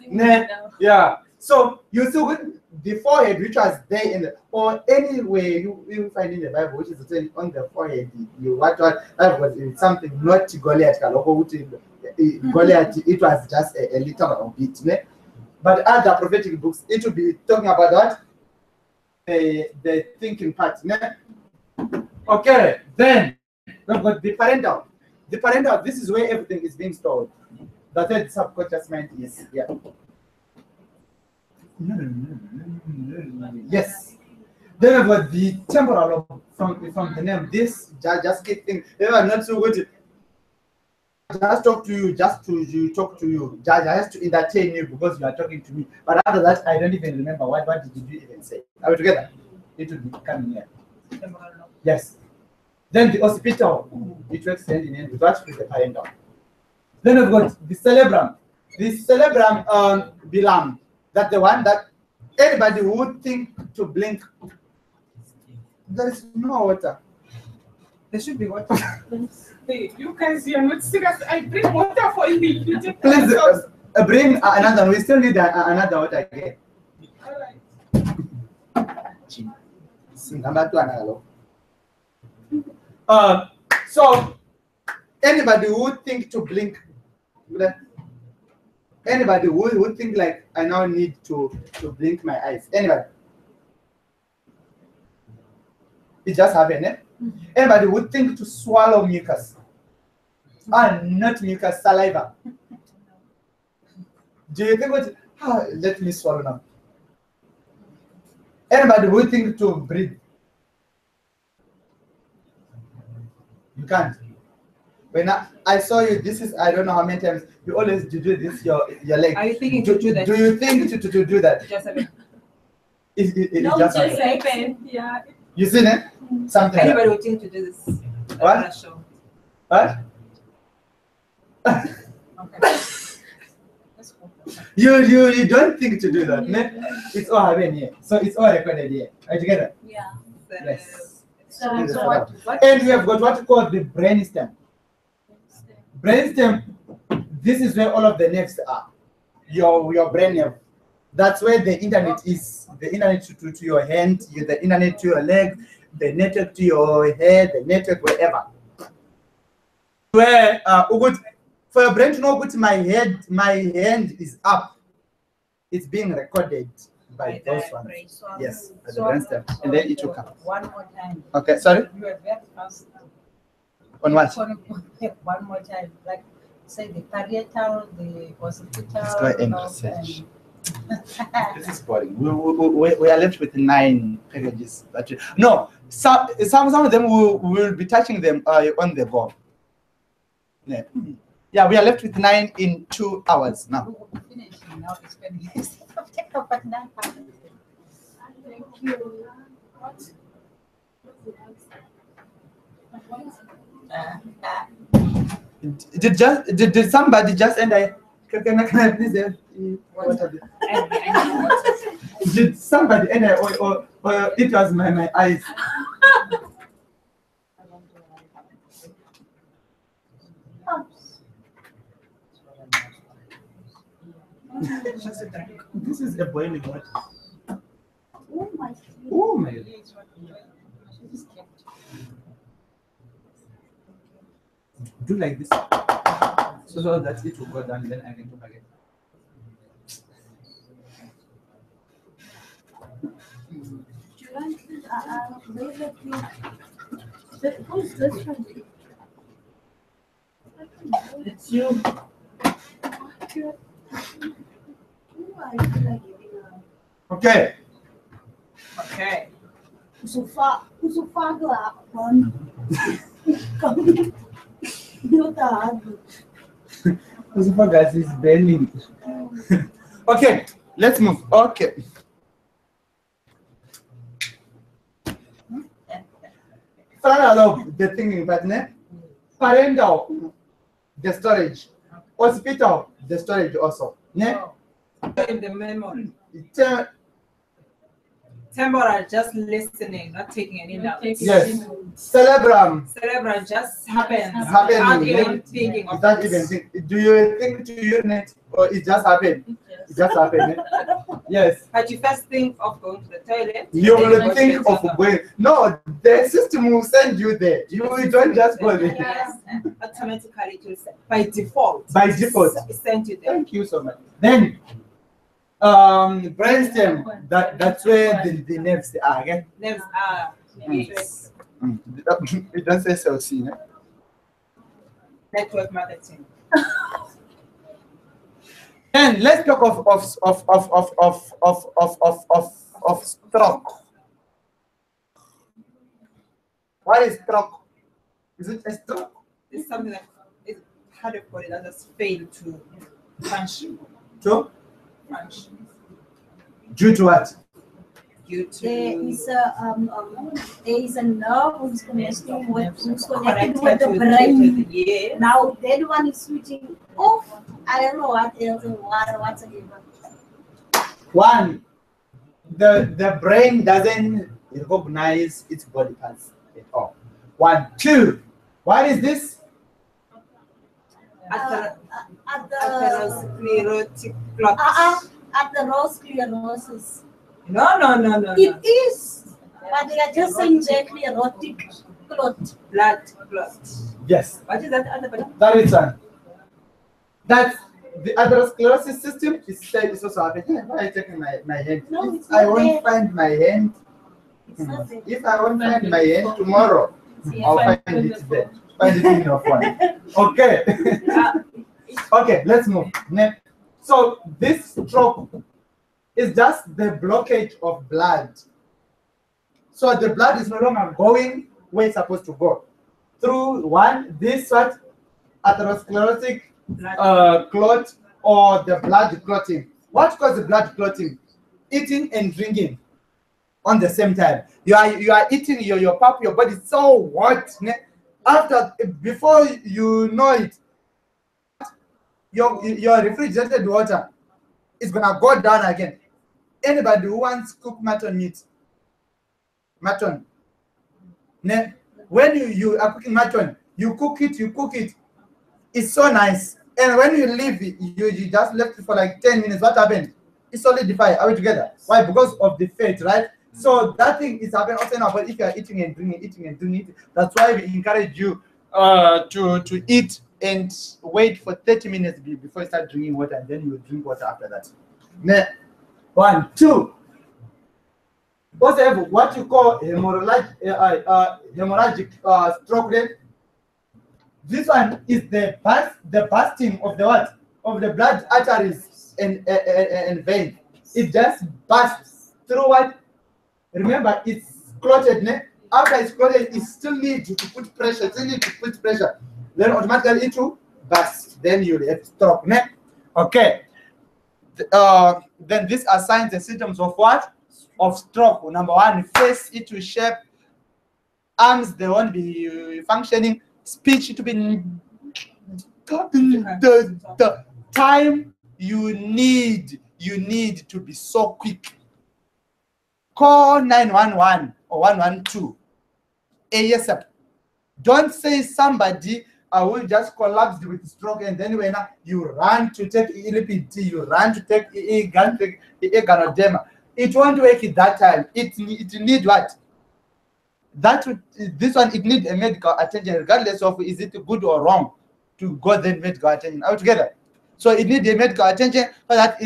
Ne? Yeah. So you see with the forehead, which was there in the, or anywhere you find in the Bible, which is written on the forehead, you what that was something not Goliath. Goliath, it was just a little bit. Ne? But other prophetic books, it will be talking about what the thinking part. Ne? Okay, then we've got the parental. The parental, this is where everything is being stored. The third subconscious mind is here. Yes. Then we've got the temporal from the name. This just keep things. They are not so good. Just talk to you, just to talk to you. Just to entertain you because you are talking to me. But after that, I don't even remember what did you even say. Are we together? It will be coming here. Yes. Then the hospital, it works hand in hand with what with the parental. Then we've got the cerebrum. The cerebrum belong. That's the one that anybody would think to blink. There is no water. There should be water. Hey, you guys, you're not serious. I bring water for you. You take Please yourselves. bring another. We still need another water again. All right. So anybody who would think to blink, anybody who would think like I now need to blink my eyes. Anybody? It just happened, eh? Anybody would think to swallow mucus. Not mucus, saliva. Do you think what? Let me swallow now. Anybody would think to breathe. You can't. When I saw you, this is, I don't know how many times, you always do this, your leg. Are you thinking to do that? Do you think to do that? Just a bit. It No, just just happened. open. Yeah. You seen it? Something like Anybody would think to do this? What? Show. what? Okay. Let's go. You don't think to do that, ne? It's all happening here. So it's all recorded here. Are you together? Yeah. Yes. So What? And we have got what we call the brainstem. Brainstem, this is where all of the nerves are. Your brain nerve. That's where the internet is. The internet to your hand, the internet to your leg, the network to your head, the network wherever. Where for your brain to know what my hand is up, it's being recorded by those ones. Yes, at the brainstem, and then it will come. One more time. Okay, sorry. You are very fast. On what? One more time. Like say the parietal, the occipital. Let's go and lobe, research. This is boring. We are left with 9 pages. No, some of them will be touching them on the go. Yeah. Yeah, we are left with 9 in 2 hours now. We'll finish now. It's spending this. Thank you. Did somebody just end? Can I please have water? Did somebody end or it was my eyes? This is a boiling water. Oh my. Oh my. Do like this so that it will go down, then I can talk again. Who's this from? It's you. Okay. Okay. Kusufagla on. Dotado. Esophagus is burning. Okay, let's move. Okay. Final the thinking partner. Parental, the storage. Hospital, the storage also. Yeah. In the memory. It's, Temporal, just listening, not taking any notes. yes. Cerebrum. Cerebral just happens. Happening, Without even thinking of Without it. even think. Do you think to urinate or it just happened? It just happened. Yes. But you first think of going to the toilet. You then will go to think the of toilet. going. No, the system will send you there. You don't just go there. Yes, and automatically it will send, by default. By default. It sends you there. Thank you so much. Then, brainstem. That's where the nerves are. Okay? Nerves are. Yes. It doesn't say cell C. No? Network marketing. Then let's talk of stroke. What is stroke? Is it a stroke? It's something that is part of body that has failed to function. So, Function. due to what? Due to There is a nerve who's connecting who's connected connected with the to brain. yeah. Now that one is switching off. I don't know what else and what's again. One, the brain doesn't recognize its body parts at all. 1, 2. What is this? Atherosclerotic clot. Atherosclerosis. No. It is, but they are just saying the sclerotic clot. Blood clot. Yes, What is that other body? that is one. That's the atherosclerosis system is said is also happening. Why are you taking my hand? No, If it's I not won't there. find my hand. It's not there. If I won't find my hand tomorrow, I'll find it there. Find it in your phone. Okay. Okay, let's move. Next. So this stroke is just the blockage of blood. So the blood is no longer going where it's supposed to go. Through this what? Atherosclerotic clot or the blood clotting. What causes the blood clotting? Eating and drinking on the same time. You are eating your pap, your body is so hot. Before you know it, your refrigerated water is gonna go down again. Anybody who wants cooked mutton meat, when you are cooking mutton, you cook it. It's so nice. And when you leave it, you just left it for like 10 minutes. What happened? It solidified. Are we together? Why? Because of the fat, right? So that thing is happening also now. But if you are eating and drinking it, that's why we encourage you to eat and wait for 30 minutes before you start drinking water, and then you drink water after that. 1, 2. Also have what you call hemorrhagic stroke. This one is the bursting of the what? Of the blood arteries and vein. It just bursts through what? Remember, it's clotted. After it's clotted, it still needs to put pressure. Then automatically it will burst. Then you have stroke. Okay. Then these are signs and symptoms of what? Of stroke. Number 1, face it will shape. Arms, they won't be functioning. Speech, it will be the time you need to be so quick. Call 911 or 112 ASAP. Don't say somebody will just collapse with stroke and then when you run to take ELPT, you run to take ganoderma. It won't work at that time. It need what? This one, it needs a medical attention, regardless of is it good or wrong to go then medical attention altogether. So it needs a medical attention so that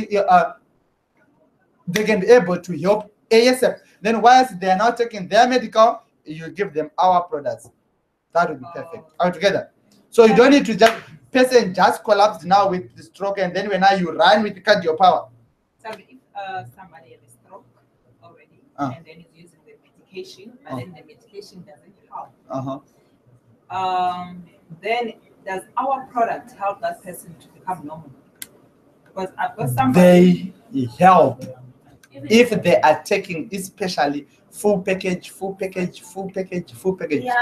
they can be able to help ASAP. Then whilst they are now taking their medical, you give them our products. That would be perfect altogether. So you don't need to person just collapsed now with the stroke and then when now you run with cardio power. So if somebody has a stroke already and then is using the medication, but then the medication doesn't help, then does our product help that person to become normal? Because I've got somebody. They help Even if they are taking especially full package. Yeah.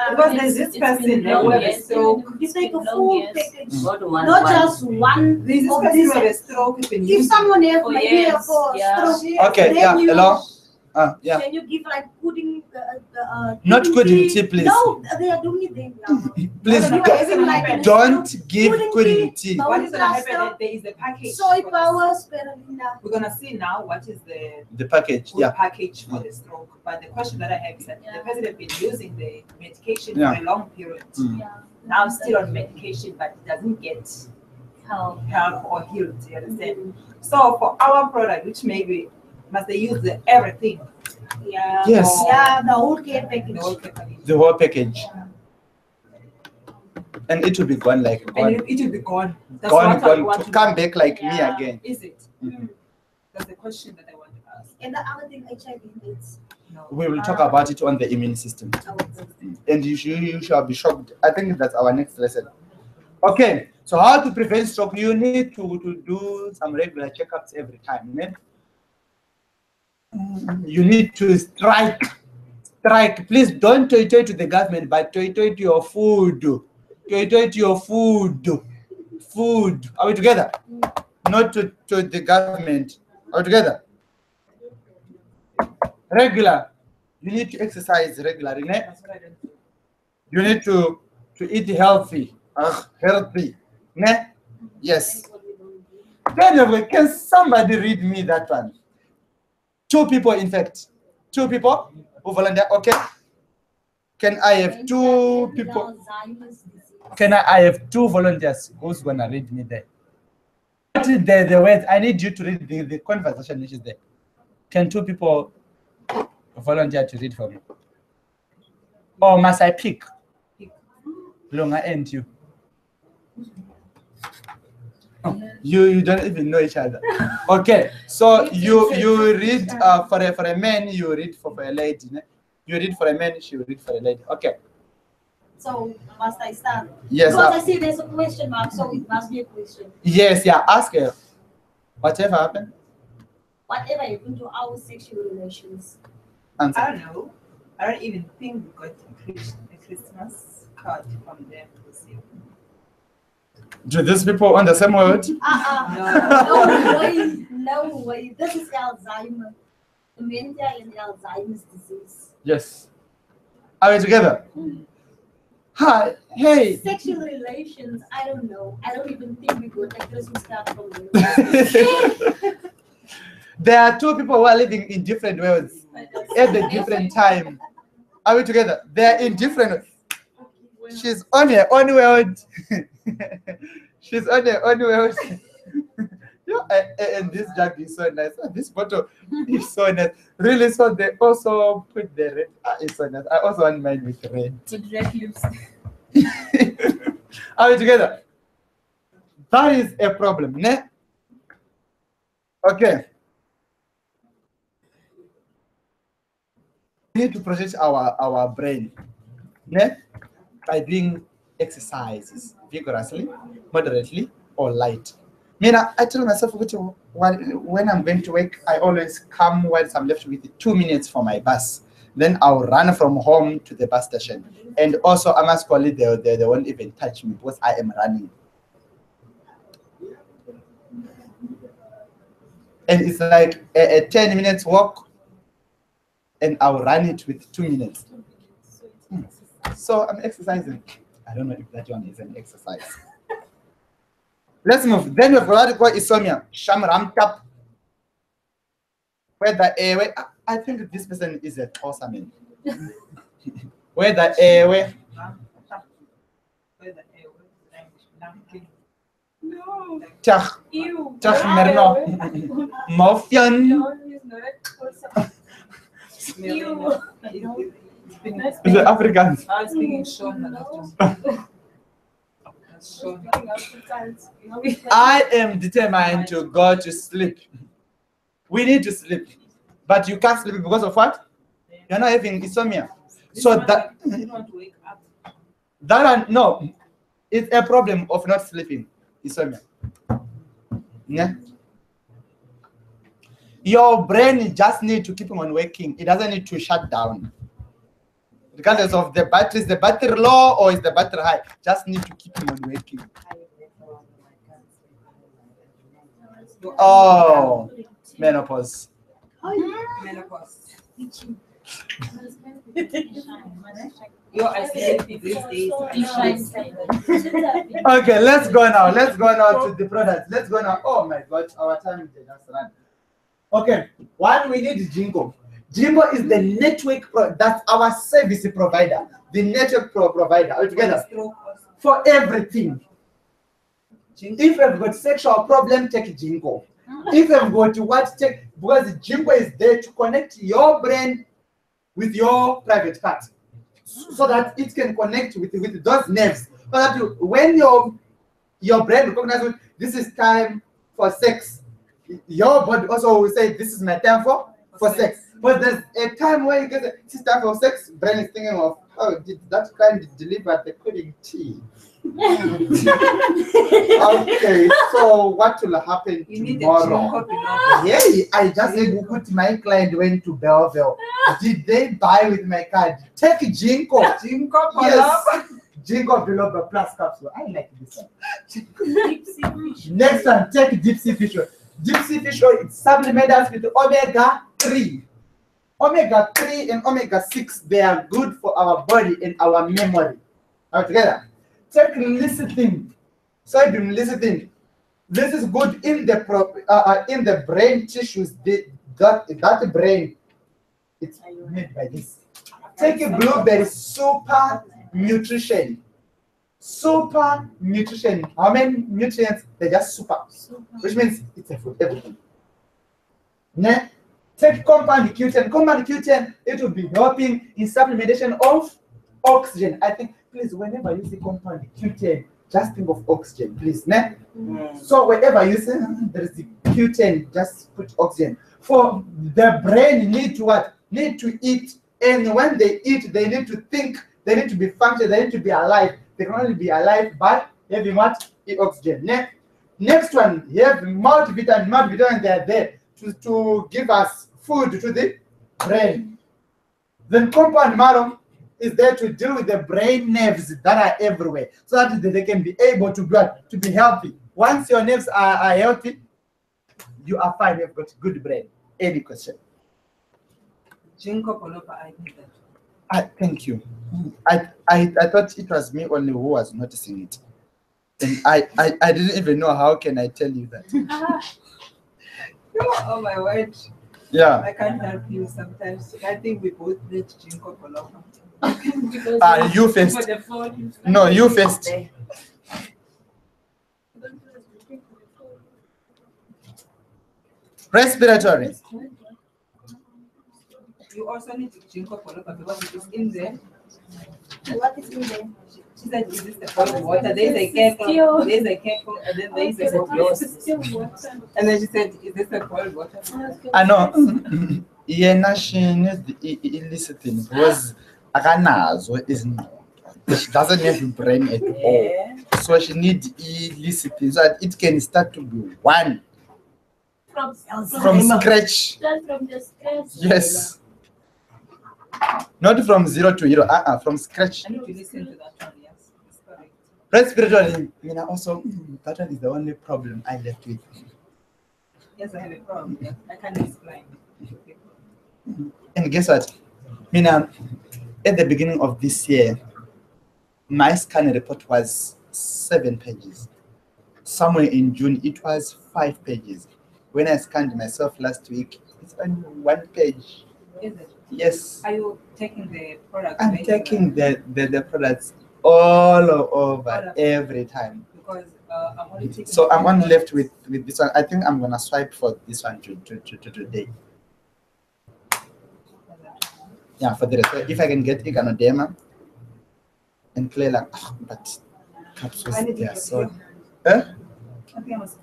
Because there's this it's person been who long, have a yes, stroke. You take a long full years. package, Go to one not one. just one There's this of person these. who have a stroke. Who's been If using someone have For maybe years, for yeah. stroke, Okay, then yeah, you, hello. Yeah. Can you give like pudding? Not pudding pudding tea, please. No, they are doing it then. Please No, no, no, don't, it's gonna happen. don't give Pudding pudding tea. tea. What is going to happen? Plaster, There is a package. soy for power, spirulina. We're going to see now what is the The package, full yeah. package for the stroke. But the question that I have is that Yeah. the person has been using the medication Yeah. for a long period. Mm. Yeah. Now still on medication, but it doesn't get Help. help or healed. You understand? So for our product, which maybe must they use everything? Yeah. Yes. Yeah, the whole care package. The whole package. The whole package. And it will be gone like And gone. it will be gone. That's Gone, what I gone, want to to come know. back like me Yeah. again. Is it? Mhm. That's the question that I want to ask. And the other thing, HIV AIDS. No. We will talk about it on the immune system. And you shall be shocked. I think that's our next lesson. Okay, so how to prevent stroke? You need to do some regular checkups every time. Ne? You need to strike. Please don't toy to the government, but toy to your food. Toy to your food. Food. Are we together? Not to the government. Are we together? Regular. You need to exercise regularly. Ne? That's what I don't do. You need to eat healthy. Healthy. Ne? Yes. Then can somebody read me that one? 2 people, in fact. 2 people who volunteer. Okay. Can I have 2 people? Can I have 2 volunteers who's gonna read me there? What is the words? I need you to read the conversation which is there. Can 2 people volunteer to read for me? Or must I pick? Longer and you. Oh, you don't even know each other. Okay, so you read for a man, you read for a lady. Ne? You read for a man, she will read for a lady. Okay. So must I start? Yes. Because I see there's a question mark, so it must be a question. Yes, yeah. Ask her. Whatever happened. Whatever happened to our sexual relations? Answer. I don't know. I don't even think we got a Christmas card from them this year. Do these people on the same word? No way. This is Alzheimer. Dementia and Alzheimer's disease. Yes. Are we together? Hi. Hey. Sexual relations, I don't know. I don't even think we got a Christmas card from them. There are 2 people who are living in different worlds at a different time. Are we together? They are in different. She's on her own world. She's on her own world. And this jug is so nice. This bottle is so nice. Really, so they also put the red. It's so nice. I also want mine with red. With red lips. Are we together? That is a problem, ne? Okay. We need to protect our brain, ne? By doing exercises vigorously, moderately, or light. I tell myself when I'm going to work, I always come once I'm left with 2 minutes for my bus. Then I'll run from home to the bus station. And also, I must call it, they won't even touch me because I am running. And it's like a 10 minutes walk, and I'll run it with 2 minutes. So I'm exercising. I don't know if that one is an exercise. Let's move. Then we've got to call Isomia. Shamram tap. I think this person is a Tosaman. Where the airway. No. Tach. Ew. Tach merno. Mofian. Ew. It's Is it Afrikaans? I was speaking Sean. I am determined to go to sleep. We need to sleep. But you can't sleep because of what? You're not having insomnia. So that you want to wake up. no. It's a problem of not sleeping. Insomnia. Yeah. Your brain just need to keep on working. It doesn't need to shut down. Regardless of the battery, is the battery low or is the battery high? Just need to keep him on working. Oh, menopause. Menopause. Your acidity these days. Okay, let's go now. Let's go now to the product. Let's go now. Oh my God, our time is just run. Okay, one, we need Jinko. Jinko is the network, that's our service provider, the network provider altogether for everything. If you've got sexual problem, take Jinko. If you've got what, take, because Jinko is there to connect your brain with your private part, so that it can connect with those nerves. So that when your brain recognizes this is time for sex, your body also will say this is my time for sex. But there's a time where you get this time for sex, brain is thinking of how did that client deliver the pudding tea. Okay, so what will happen tomorrow? Yeah, I just said put my client went to Belleville. Did they buy with my card? Take Jinko. Jinko, Yes. Jinko Biloba plus capsule. I like this one. Next one, take deep sea fish oil. Deep sea fish oil, it's supplemented with omega-3. Omega-3 and omega-6, they are good for our body and our memory. All together. Take lecithin. Soybean lecithin. This is good in the brain tissues. That brain, it's made by this. Take a blueberry, super nutrition. Super nutrition. How many nutrients? They're just super. Which means it's a food, everything. Next, take compound Q10. Compound Q10, it will be helping in supplementation of oxygen. I think, please, whenever you see compound Q10, just think of oxygen, please. Ne? So whenever you see there is the Q10, just put oxygen. For the brain need to what? Need to eat. And when they eat, they need to think, they need to be functional, they need to be alive. They can only be alive by having what? Oxygen. Next one, you have multivitamin. Multivitamin, they are there to give us food to the brain. Then compound marrow is there to deal with the brain nerves that are everywhere, so that they can be able to be healthy. Once your nerves are healthy, you are fine. You've got good brain. Any question? Jinko Polopa, I think that. Thank you. I thought it was me only who was noticing it. And I didn't even know how can I tell you that. Oh my word. Yeah. I can't help you sometimes. I think we both need Jinko Polopa. You first. No, you first. Respiratory. You also need Jinko Polopa because it is in there. What is in there? She said, is this the cold water? There's a kettle, and then there's a water. And then she said, is this the cold water? I know. Yena she needs the lecithin because akanazo isn't. She doesn't have a brain at all. So she needs lecithin so that it can start to be one from scratch. From the scratch. Yes. Not from 0 to hero, from scratch. I need to listen to that one, yes. It's correct. Respiratory, also, that one is the only problem I left with. Yes, I have a problem. Yes. I can't explain. And guess what? At the beginning of this year, my scan report was 7 pages. Somewhere in June, it was 5 pages. When I scanned myself last week, it's only 1 page. Is it? Yes. Are you taking the product? I'm taking the products all over every time. Because I'm only taking. So I'm only left with this one. I think I'm gonna swipe for this one today. Yeah, for the rest. If I can get Echinodema and play like, but capsules they are so. I think I must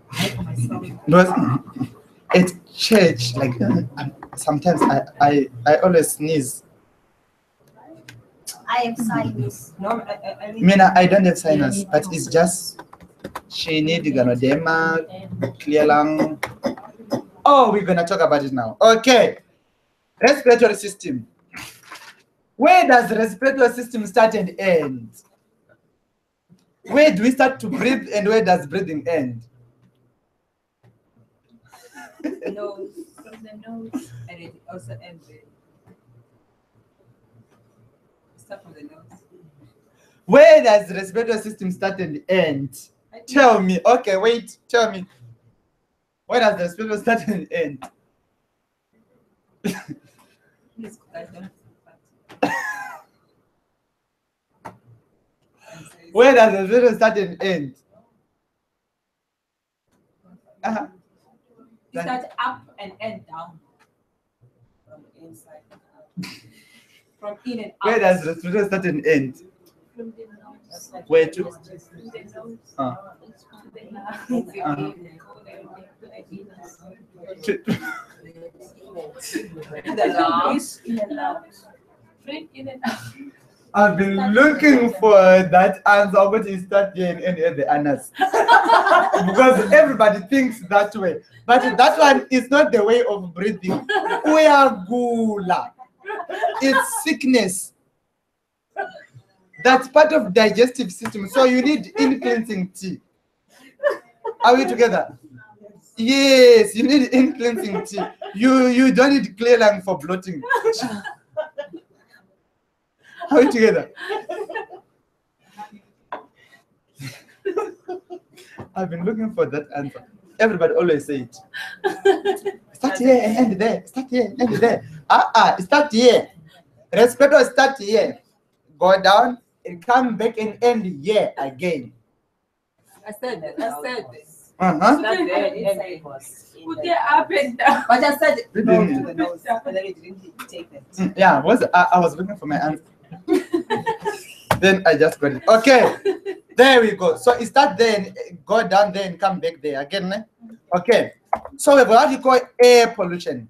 hide for myself. Because at church, like sometimes I always sneeze. I have sinus. No, I Mina, I don't have sinus, but it's just she need ganoderma, clear lung. Oh, we're gonna talk about it now. Okay, respiratory system. Where does the respiratory system start and end? Where do we start to breathe and where does breathing end? nose, From the nose. and it also ends with stuff from the nose. Where does the respiratory system start and end? Tell me. Okay, wait. Tell me. Where does the respiratory start and end? Please, guys, don't. Where does the respiratory start and end? Uh-huh. You start up and end down. From inside and out. From in and out. Where does the respiratory start and end? From the nose. Where to? From the nose. Uh. To the lungs. Uh-huh. To The lungs. in and out. Breathe in and out. I've been looking for that answer, but you start here and end at the anus. Because everybody thinks that way. But that one is not the way of breathing. Uyagula. It's sickness. That's part of digestive system. So you need in-cleansing tea. Are we together? Yes, you need in-cleansing tea. You don't need clear lung for bloating. Are we together? I've been looking for that answer. Everybody always say it. Start here and end there. Start here and end there. Start here. Respirator start here. Go down and come back and end here again. I said that. I said this. Uh-huh. Start there and end it. Put it up and down. But I said You no didn't. to the nose, and then you didn't take that. Yeah, I was looking for my answer. Then I just got it. Okay, there we go. So it start there and go down there and come back there again. Eh? Okay, so we have what you call air pollution.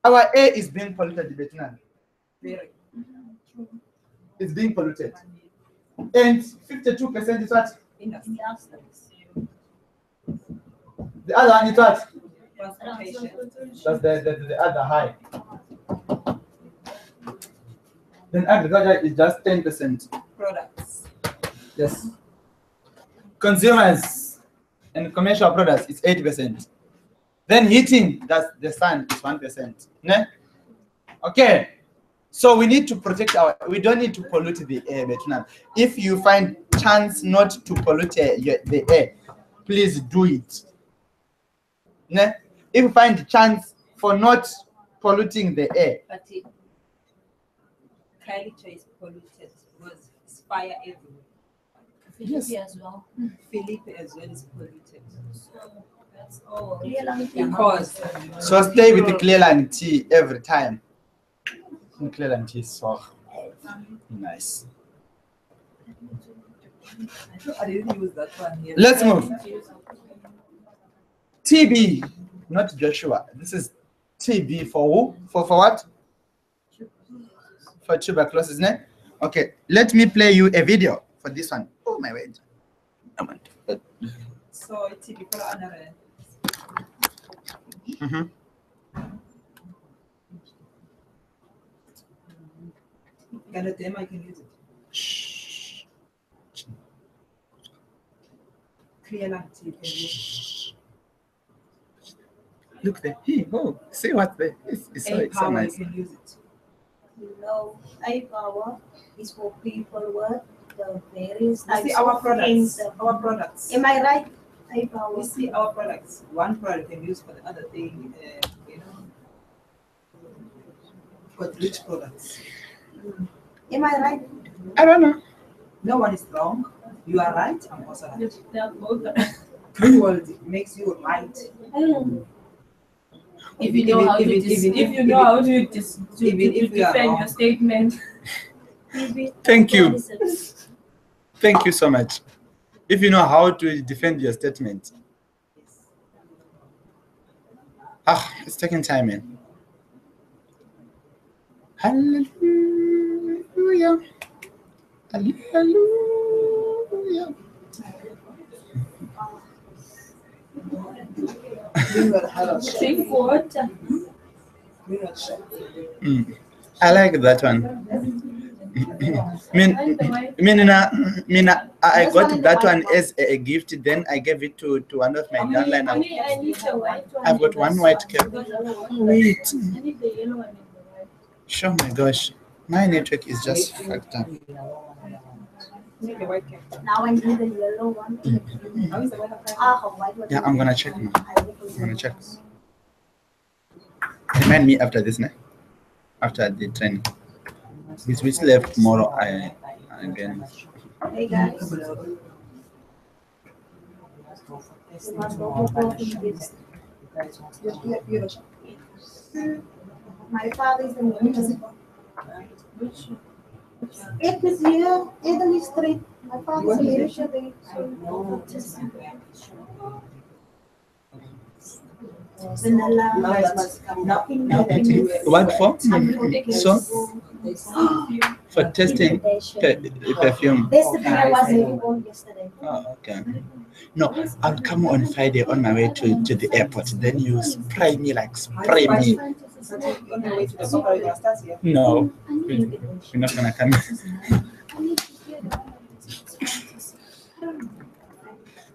Our air is being polluted, Vietnam. Very. It's being polluted. And 52% is what? Industry. The other one is what? Transportation. That's the other high. Then agriculture is just 10%. Products. Yes. Consumers and commercial products is 8%. Then heating, that's the sun, is 1%. Ne? Okay. So we need to protect we don't need to pollute the air, Vietnam. If you find chance not to pollute the air, please do it. Ne? If you find chance for not polluting the air, But Kailicha is polluted because it's fire everywhere. Yes. Philippe as well. Philippe as well is polluted. That's all. Because so stay with the clear line tea every time. Clear line tea is so nice. I didn't use that one here. Let's move. TB, not Joshua. This is TB for who? For what? For tuberculosis, isn't it? Okay, let me play you a video for this one. Oh my word. So it's typical another. Mhm. Ganoderma, I can use it. Shh. Clear lung tea, you can use Look there. Hey, oh, see what's there. It's it. so, A it's so power, nice. you can use it. No, eye power is for people with the various You types see our of products. cancer. Our products. Am I right? Eye power. We see our products. One product can use for the other thing, you know. But which products? Am I right? I don't know. No one is wrong. You are right. I'm also right. They're both. The world makes you right. If you know how to defend wrong. your statement. Thank you. Thank you so much. If you know how to defend your statement. It's taking time, man. Hallelujah. Hallelujah. Drink water. I like that one. I got that one as a gift. Then I gave it to one of my downline. I need the white one. I've got one white cap. Because I Wait. need the yellow one and the white. Sure, my gosh. My network is just fucked up. Now I need the yellow one. White one. Yeah, I'm gonna check now. I'm gonna check. Remind me after this, after the training. We still have tomorrow. Again. Hey guys. My father is the minister. It is here, Italy Street. My father is the minister. Vanilla. What for? So, for testing perfume. This is the thing I was able to yesterday. Oh, okay. No, I'll come on Friday on my way to the airport. Then you spray me like spray me. No, we're not gonna come.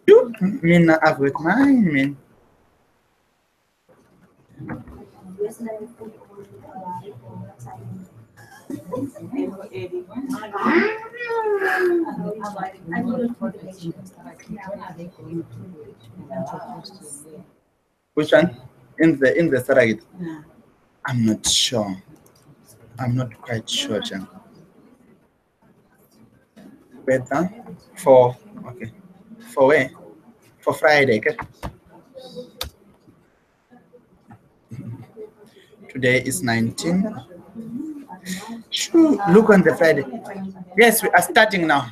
You mean I've got mine, Which one? In the Saragit? I'm not sure. I'm not quite sure, Jan. Better for okay. For where? For Friday, okay? Today is 19. Sure. Look on the Friday. Yes, we are starting now.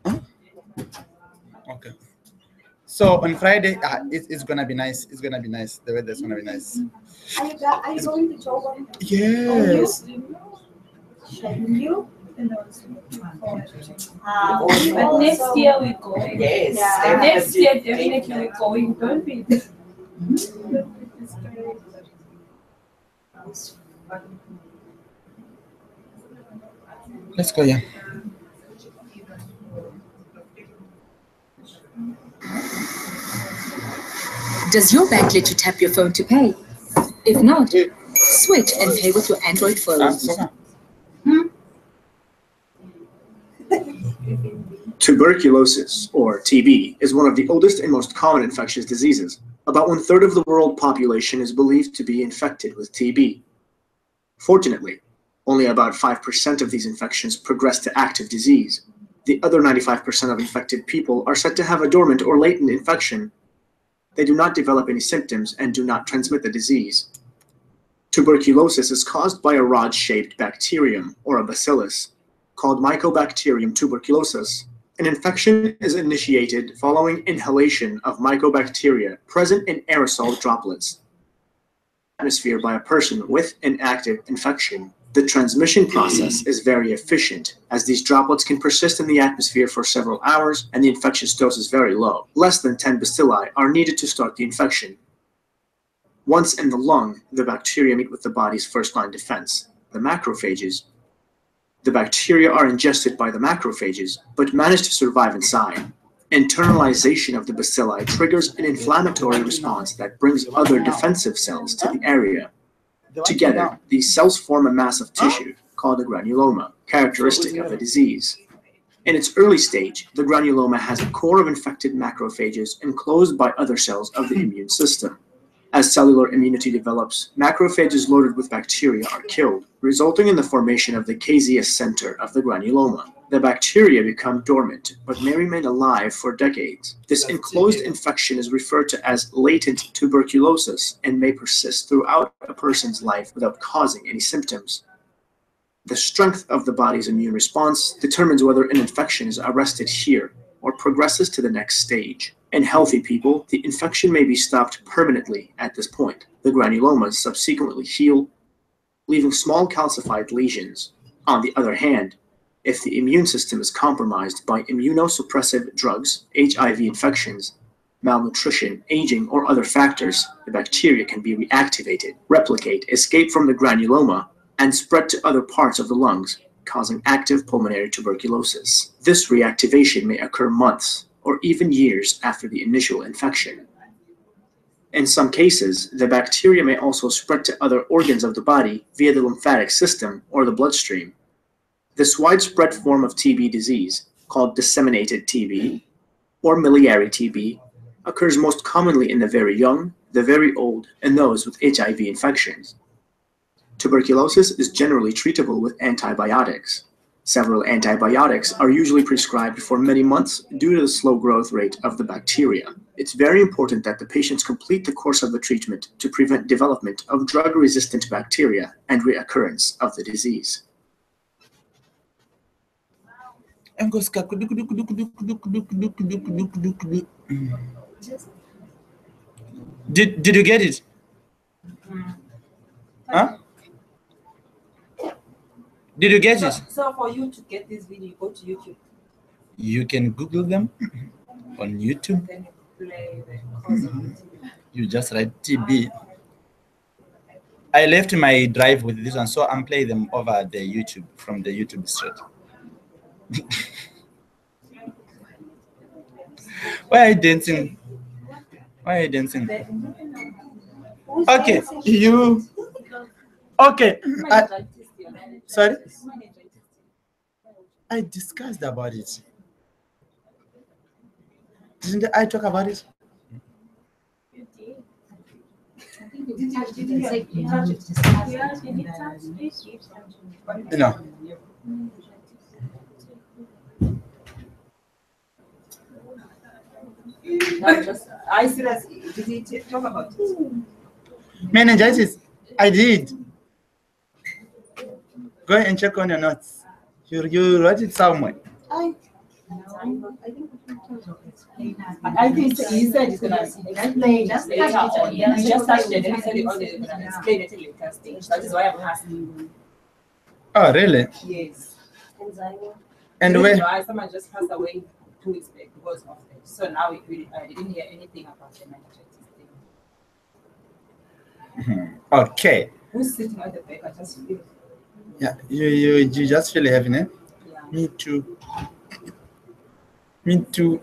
Huh? Okay. So on Friday, it's gonna be nice. It's gonna be nice. The weather's gonna be nice. Are you going to Joburg? Yes. You? But next year we go. Yes. Yeah. Next year definitely we're going. Don't be. Let's go, yeah. Does your bank let you tap your phone to pay? If not, switch and pay with your Android phone. Tuberculosis, or TB, is one of the oldest and most common infectious diseases. About 1/3 of the world population is believed to be infected with TB. Fortunately, only about 5% of these infections progress to active disease. The other 95% of infected people are said to have a dormant or latent infection. They do not develop any symptoms and do not transmit the disease. Tuberculosis is caused by a rod-shaped bacterium, or a bacillus, called Mycobacterium tuberculosis. An infection is initiated following inhalation of mycobacteria present in aerosol droplets in the atmosphere by a person with an active infection. The transmission process is very efficient, as these droplets can persist in the atmosphere for several hours and the infectious dose is very low. Less than 10 bacilli are needed to start the infection. Once in the lung, the bacteria meet with the body's first-line defense, the macrophages. The bacteria are ingested by the macrophages, but manage to survive inside. Internalization of the bacilli triggers an inflammatory response that brings other defensive cells to the area. Together, these cells form a mass of tissue called a granuloma, characteristic of the disease. In its early stage, the granuloma has a core of infected macrophages enclosed by other cells of the immune system. As cellular immunity develops, macrophages loaded with bacteria are killed, resulting in the formation of the caseous center of the granuloma. The bacteria become dormant, but may remain alive for decades. This enclosed infection is referred to as latent tuberculosis and may persist throughout a person's life without causing any symptoms. The strength of the body's immune response determines whether an infection is arrested here or progresses to the next stage. In healthy people, the infection may be stopped permanently at this point. The granulomas subsequently heal, leaving small calcified lesions. On the other hand, if the immune system is compromised by immunosuppressive drugs, HIV infections, malnutrition, aging, or other factors, the bacteria can be reactivated, replicate, escape from the granuloma, and spread to other parts of the lungs, causing active pulmonary tuberculosis. This reactivation may occur months or even years after the initial infection. In some cases, the bacteria may also spread to other organs of the body via the lymphatic system or the bloodstream. This widespread form of TB disease, called disseminated TB or miliary TB, occurs most commonly in the very young, the very old, and those with HIV infections. Tuberculosis is generally treatable with antibiotics. Several antibiotics are usually prescribed for many months due to the slow growth rate of the bacteria. It's very important that the patients complete the course of the treatment to prevent development of drug-resistant bacteria and reoccurrence of the disease. Did you get it? Huh? Did you get it? So for you to get this video, you go to YouTube. You can Google them on YouTube. Then you play the course on YouTube. You just write TB. I left my drive with this one, so I'm playing them over the YouTube, from the YouTube straight. Why are you dancing? Why are you dancing? Okay, you. Okay. Sorry? I discussed about it. Didn't I talk about it? No. I see that. Did he talk about it? Meningitis. I did. Go and check on your notes. You wrote it somewhere. I think he said he's gonna explain just later on. He just touched it and he said he's gonna explain it later stage. That is why I'm asking. Oh, really? Yes. And This where? is why someone just passed away 2 weeks back because of it. So now I didn't hear anything about the meningitis thing. Okay. Who's sitting at the back? I just feel. Yeah, you just feel heavy, eh? Yeah. Me too. Me too.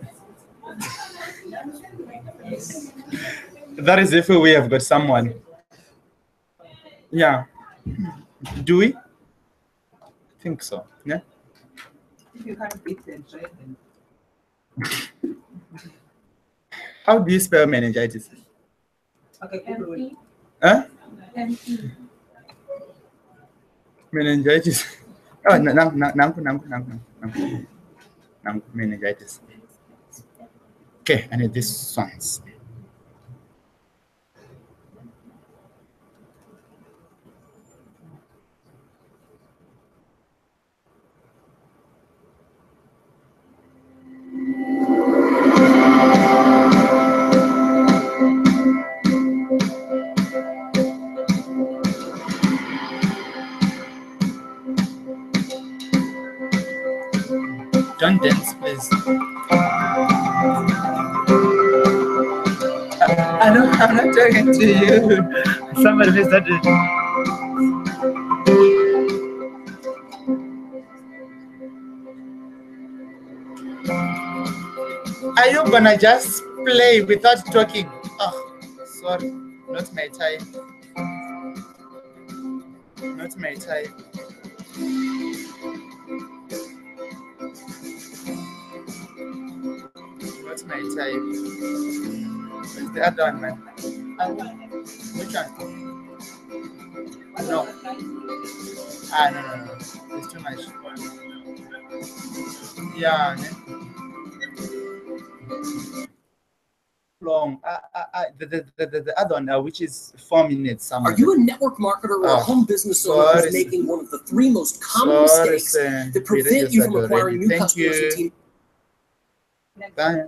That is if we have got someone. Yeah. Do we? I think so. Yeah. If you can't beat them, try them. How do you spell meningitis? Okay, everyone. Huh? Meningitis. Oh, meningitis. Okay, I need these ones. Don't dance, please. I'm not talking to you. Somebody please that. Are you gonna just play without talking? Oh, sorry, not my type. Not my type. What's my type? What's the other one, man? Which one? No. No. It's too much. Yeah. Long. The other one, which is 4 minutes. Somewhere. Are you a network marketer or a home business owner who's making one of the 3 most common mistakes that prevent you from acquiring new customers and team? Bye.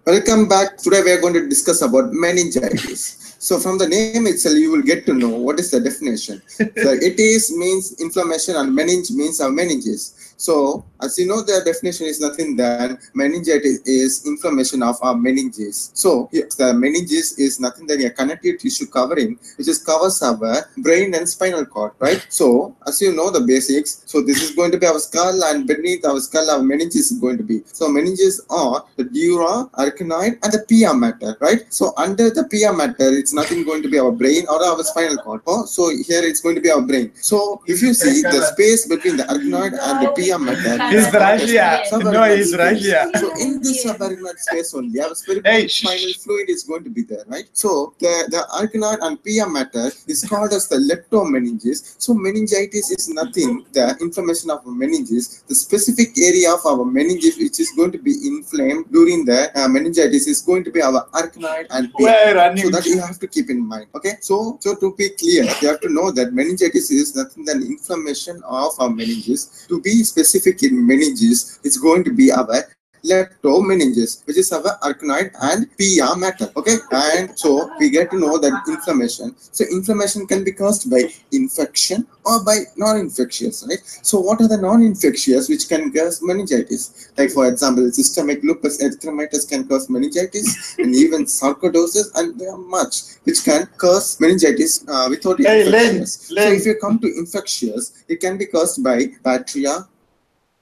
Welcome back. Today we are going to discuss about meningitis. So from the name itself, you will get to know what is the definition. So itis means inflammation and meninge means a meninges. So as you know, the definition is nothing than meningitis is inflammation of our meninges. So the meninges is nothing than a connective tissue covering which is covers our brain and spinal cord, right? So as you know the basics, so this is going to be our skull, and beneath our skull our meninges is going to be. So meninges are the dura, arachnoid and the pia mater, right? So under the pia mater, it's nothing going to be our brain or our spinal cord. Oh, so here it's going to be our brain. So if you see the space between the arachnoid and the pia mater, He's Russia. No, he's Russia. so in this subarachnoid space only, our spinal fluid is going to be there, right? So the arachnoid and pia mater is called as the leptomeninges. So meningitis is nothing, the inflammation of meninges. The specific area of our meninges which is going to be inflamed during the meningitis is going to be our arachnoid and pia. So that you have to keep in mind. Okay, so to be clear, you have to know that meningitis is nothing than inflammation of our meninges. To be specific in meninges, it's going to be our leptomeninges, which is our arachnoid and pia mater. Okay, and so we get to know that inflammation. So inflammation can be caused by infection or by non-infectious, right? So what are the non-infectious which can cause meningitis? Like for example, systemic lupus erythematosus can cause meningitis, and even sarcoidosis, and there are much which can cause meningitis without infectious. So if you come to infectious, it can be caused by bacteria,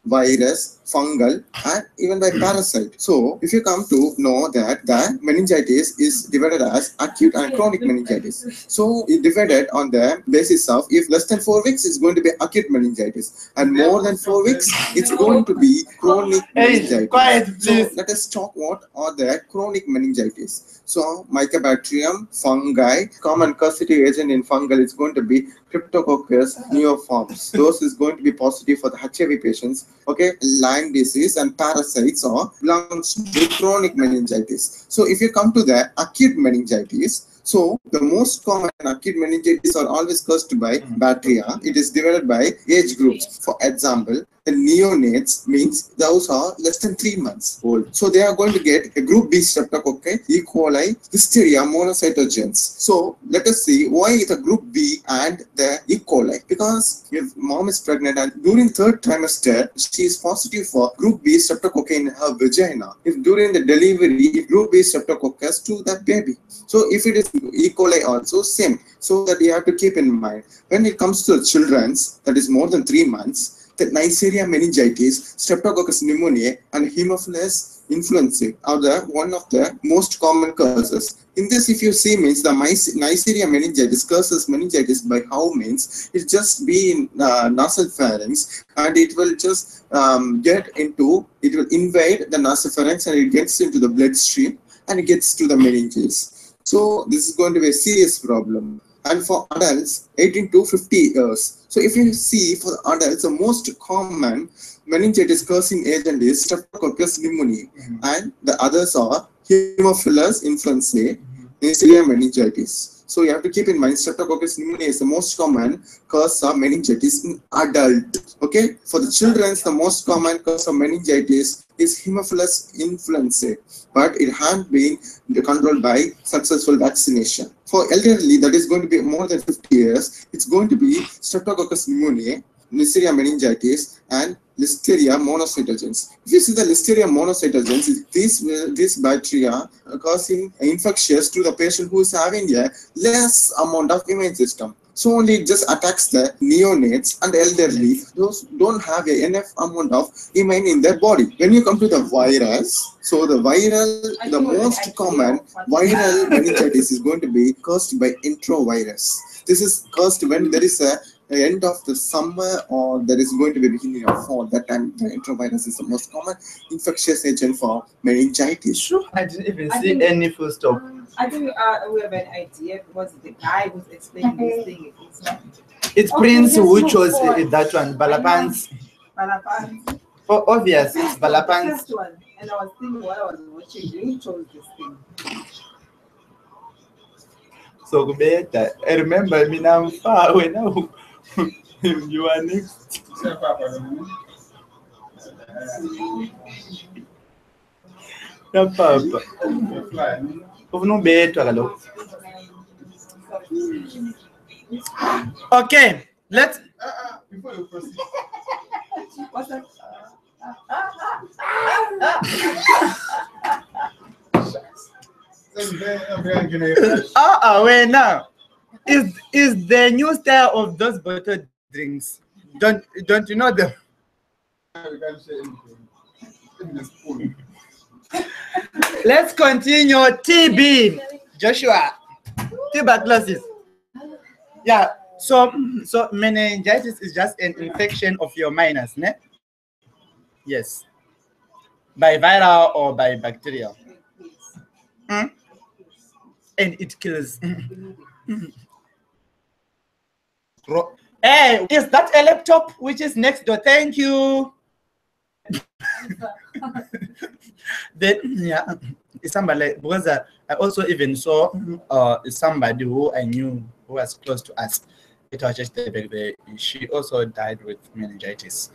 virus, fungal, and even by parasite. So if you come to know that the meningitis is divided as acute and chronic meningitis. So it divided on the basis of if less than 4 weeks it's going to be acute meningitis, and more than 4 weeks it's going to be chronic meningitis. So let us talk what are the chronic meningitis. So mycobacterium, fungi, common causative agent in fungal is going to be Cryptococcus neoforms. Those is going to be positive for the HIV patients. Okay, Lyme disease and parasites or belongs to chronic meningitis. So if you come to the acute meningitis, so the most common acute meningitis are always caused by bacteria. It is divided by age groups. For example, the neonates means those are less than 3 months old. So they are going to get a group B streptococci, E. coli, Listeria monocytogenes. So let us see why the group B and the E. coli. Because if mom is pregnant and during 3rd trimester, she is positive for group B streptococci in her vagina. If during the delivery, group B streptococcus to the baby. So if it is E. coli also, same. So that you have to keep in mind. When it comes to children's, that is more than 3 months, the Neisseria meningitis, Streptococcus pneumoniae, and Haemophilus influenzae are one of the most common causes. In this, if you see, means the Neisseria meningitis causes meningitis by how means it just be in nasal pharynx, and it will just it will invade the nasal pharynx, and it gets into the bloodstream and it gets to the meninges. So this is going to be a serious problem. And for adults, 18 to 50 years. So if you see for the adults, the most common meningitis causing agent is Streptococcus pneumoniae, and the others are Haemophilus influenzae, Neisseria meningitis. So you have to keep in mind Streptococcus pneumoniae is the most common cause of meningitis in adult. Okay, for the children, the most common cause of meningitis is Haemophilus influenzae, but it had been controlled by successful vaccination. For elderly, that is going to be more than 50 years, it's going to be Streptococcus pneumoniae, Neisseria meningitis, and Listeria monocytogenes. If you see the Listeria monocytogenes, these bacteria are causing infectious to the patient who is having a less amount of immune system. So only it just attacks the neonates and elderly. Those don't have enough amount of immune in their body. When you come to the virus, so the most common viral meningitis is going to be caused by enterovirus. This is caused when there is a end of the summer or there is going to be beginning of fall. That time the enterovirus is the most common infectious agent for meningitis. I didn't even see any full stop. I think we have an idea because the guy who's explaining this thing. It's not. It's Prince who chose that one, Balapans. Balapans. For obvious, it's Balapans. First one, and I was thinking while I was watching, he chose this thing. So better. I remember me now far away now. You are next. Papa. Okay, let's. Before you proceed. What's that? Wait now. Is the new style of those bottled drinks? Don't you know them? Let's continue. TB, Joshua. Tuberculosis. Yeah. So meningitis is just an infection of your minors, ne? Yes. By viral or by bacterial. And it kills. Hey, is that a laptop which is next door? Thank you. Then yeah, it's somebody because I also even saw somebody who I knew who was close to us. It was just she also died with meningitis.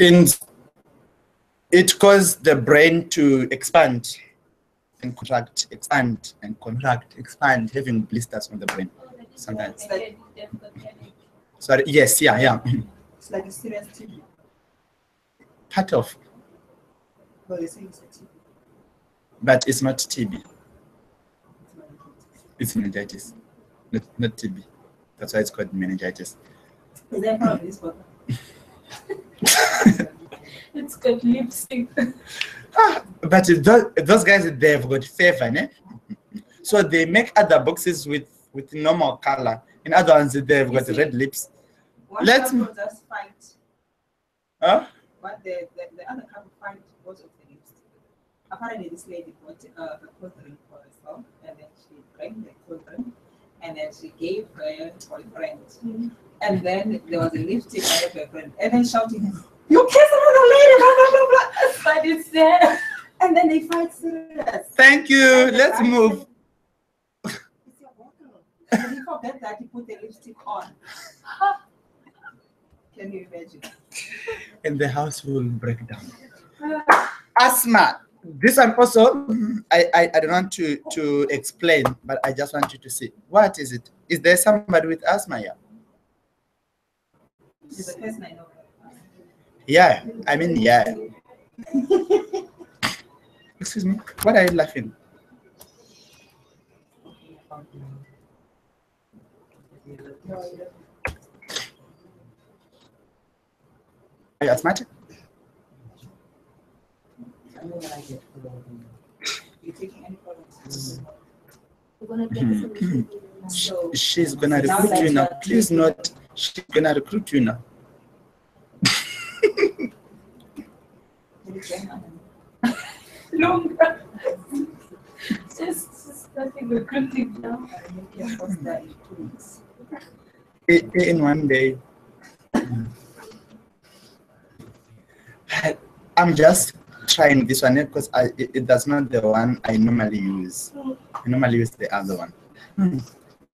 And it caused the brain to expand and contract, expand and contract, expand, having blisters on the brain sometimes. Sorry, yes, yeah. It's like a serious TB. Part of. Well, they say it's a TB. But it's not TB. It's meningitis, not TB. That's why it's called meningitis. Is that part of this bottle? It's got lipstick. But those guys, they've got fever, ne? So they make other boxes with normal color. In other ones, they've got red lips. Let's just fight. Huh? But the other couple fight because of the lipstick. Apparently, this lady bought a clothing for herself, and then she drank the clothing, and then she gave her boyfriend. And then there was a lipstick on her boyfriend, and then shouting, "You kiss another lady!" Blah blah blah blah. But it's there, and then they fight serious. Thank you. Let's move. It's your bottle. And then he forget that he put the lipstick on. Can you imagine? And the house will break down. Asthma. This one also, I don't want to explain, but I just want you to see. What is it? Is there somebody with asthma here? She's the person I know. Yeah, I mean, yeah. Excuse me, what are you laughing? Are you asthmatic? She's gonna recruit you now. Please not. She's gonna recruit you now. Longer. Just nothing recruiting now. In one day. I'm just trying this one because that's not the one I normally use. I normally use the other one.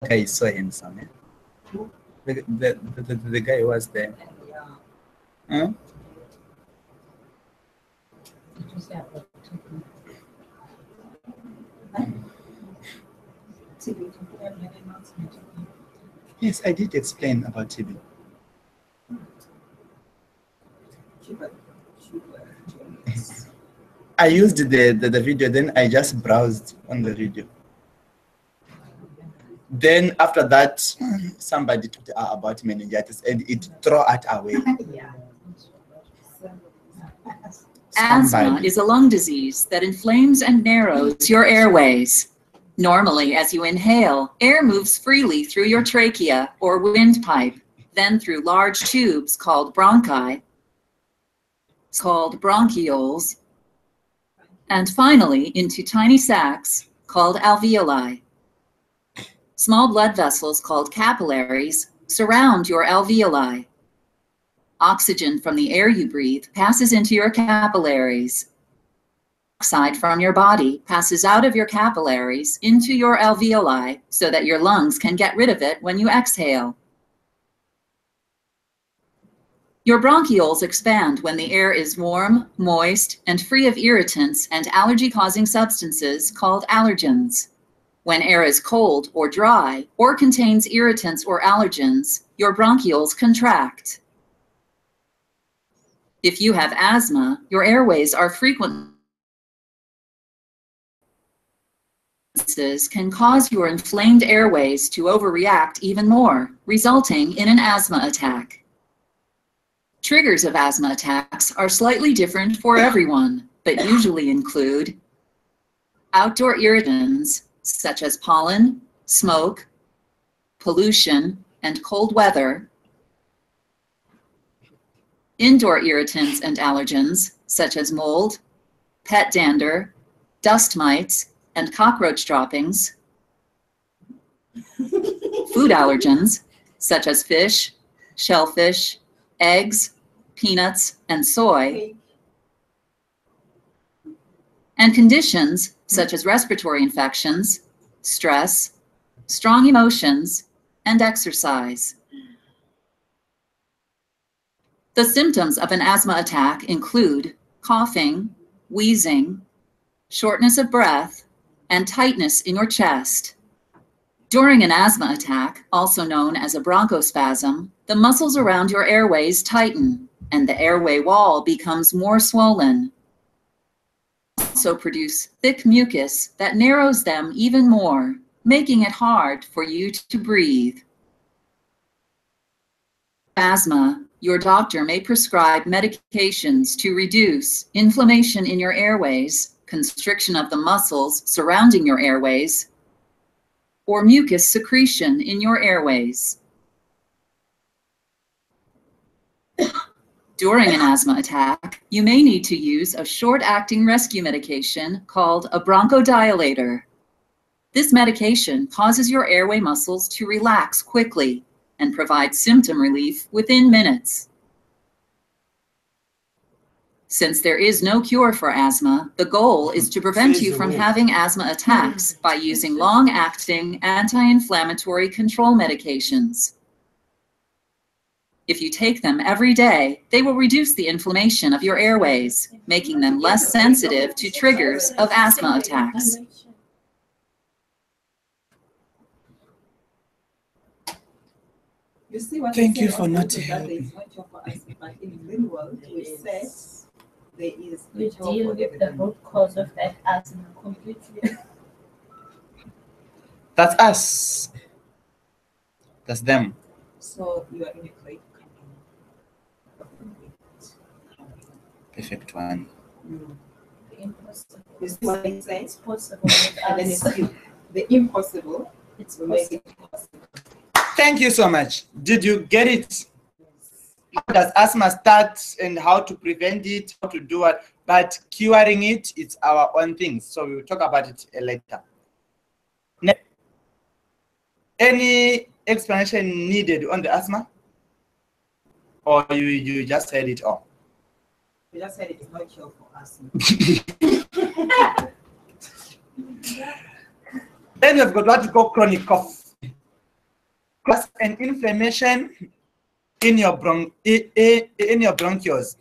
Guy is so handsome. Eh? The guy was there. Huh? Yes, I did explain about TB. I used the video, then I just browsed on the video. Then after that, somebody talked about meningitis and it threw it away. Asthma is a lung disease that inflames and narrows your airways. Normally, as you inhale, air moves freely through your trachea or windpipe, then through large tubes called bronchi, called bronchioles, and finally into tiny sacs called alveoli. Small blood vessels called capillaries surround your alveoli. Oxygen from the air you breathe passes into your capillaries. Oxide from your body passes out of your capillaries into your alveoli so that your lungs can get rid of it when you exhale. Your bronchioles expand when the air is warm, moist, and free of irritants and allergy-causing substances called allergens. When air is cold or dry or contains irritants or allergens, your bronchioles contract. If you have asthma, your airways are frequently can cause your inflamed airways to overreact even more, resulting in an asthma attack. Triggers of asthma attacks are slightly different for everyone, but usually include outdoor irritants such as pollen, smoke, pollution, and cold weather, indoor irritants and allergens such as mold, pet dander, dust mites, and cockroach droppings, food allergens such as fish, shellfish, eggs, peanuts, and soy, and conditions such as respiratory infections, stress, strong emotions, and exercise. The symptoms of an asthma attack include coughing, wheezing, shortness of breath, and tightness in your chest. During an asthma attack, also known as a bronchospasm, the muscles around your airways tighten, and the airway wall becomes more swollen. Also produce thick mucus that narrows them even more, making it hard for you to breathe. Asthma, your doctor may prescribe medications to reduce inflammation in your airways, constriction of the muscles surrounding your airways, or mucus secretion in your airways. During an asthma attack, you may need to use a short-acting rescue medication called a bronchodilator. This medication causes your airway muscles to relax quickly and provides symptom relief within minutes. Since there is no cure for asthma, the goal is to prevent you from having asthma attacks by using long-acting anti-inflammatory control medications. If you take them every day, they will reduce the inflammation of your airways, making them less sensitive to triggers of asthma attacks. You see what Thank you for not helping. But in real world, we said there is We deal with the root cause of that asthma completely. That's us. That's them. So you are in a great company. Perfect one. The impossible. You see what I say? It's possible with And then us. it's you. The impossible, It's will make possible. it possible. Thank you so much. Did you get it? How does asthma start and how to prevent it, how to do it, but curing it, it's our own thing. So we will talk about it later. Any explanation needed on the asthma? Or you just said it all? We just said it is not cure for asthma. Then we've got what we call chronic cough. Plus an inflammation in your bronchioles,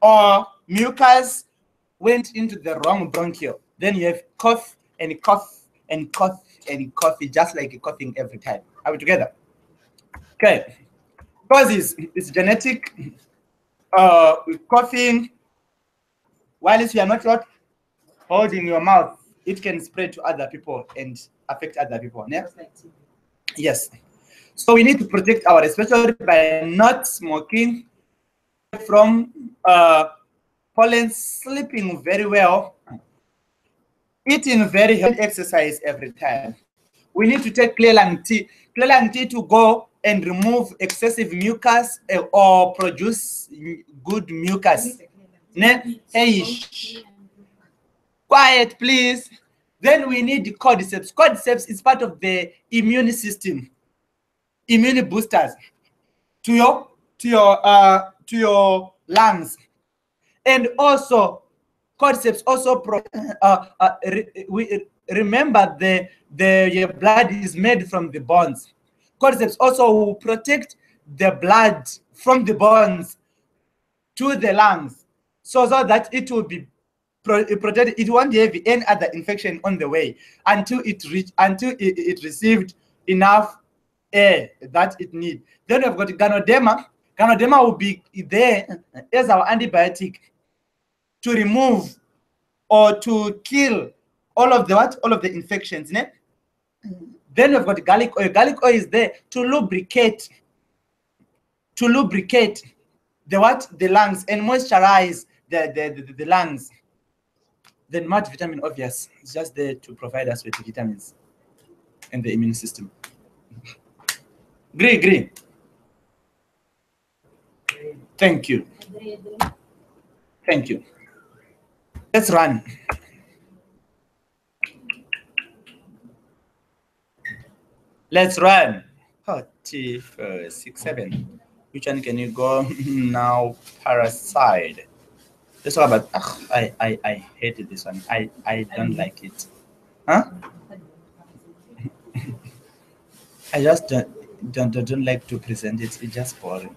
or mucus went into the wrong bronchiole. Then you have cough and cough and cough and cough, just like coughing every time. Are we together? Okay. Causes is genetic. With coughing, while you are not holding your mouth, it can spread to other people and affect other people. Yeah? Yes. So we need to protect our respiratory by not smoking, from pollen, sleeping very well, eating very healthy, exercise every time. We need to take Clearlang tea. Clearlang tea to go and remove excessive mucus or produce good mucus. Hey, quiet, please. Then we need the cordyceps. Cordyceps is part of the immune system, immune boosters to your lungs, and also cordyceps also remember your blood is made from the bones. Cordyceps also will protect the blood from the bones to the lungs, so that it will be protected. It won't have any other infection on the way until it received enough air that it needs. Then we've got Ganoderma. Ganoderma will be there as our antibiotic to remove or to kill all of the infections. Ne? Then we've got garlic oil. Garlic oil is there to lubricate the lungs and moisturize the lungs. Then multivitamin, obvious, it's just there to provide us with the vitamins and the immune system. Agree. Thank you. Thank you. Let's run. Let's run. 6, 7. Which one can you go now? Parasite. Let's talk about. I hated this one. I don't like it. Huh? I just don't like to present it. It's just boring.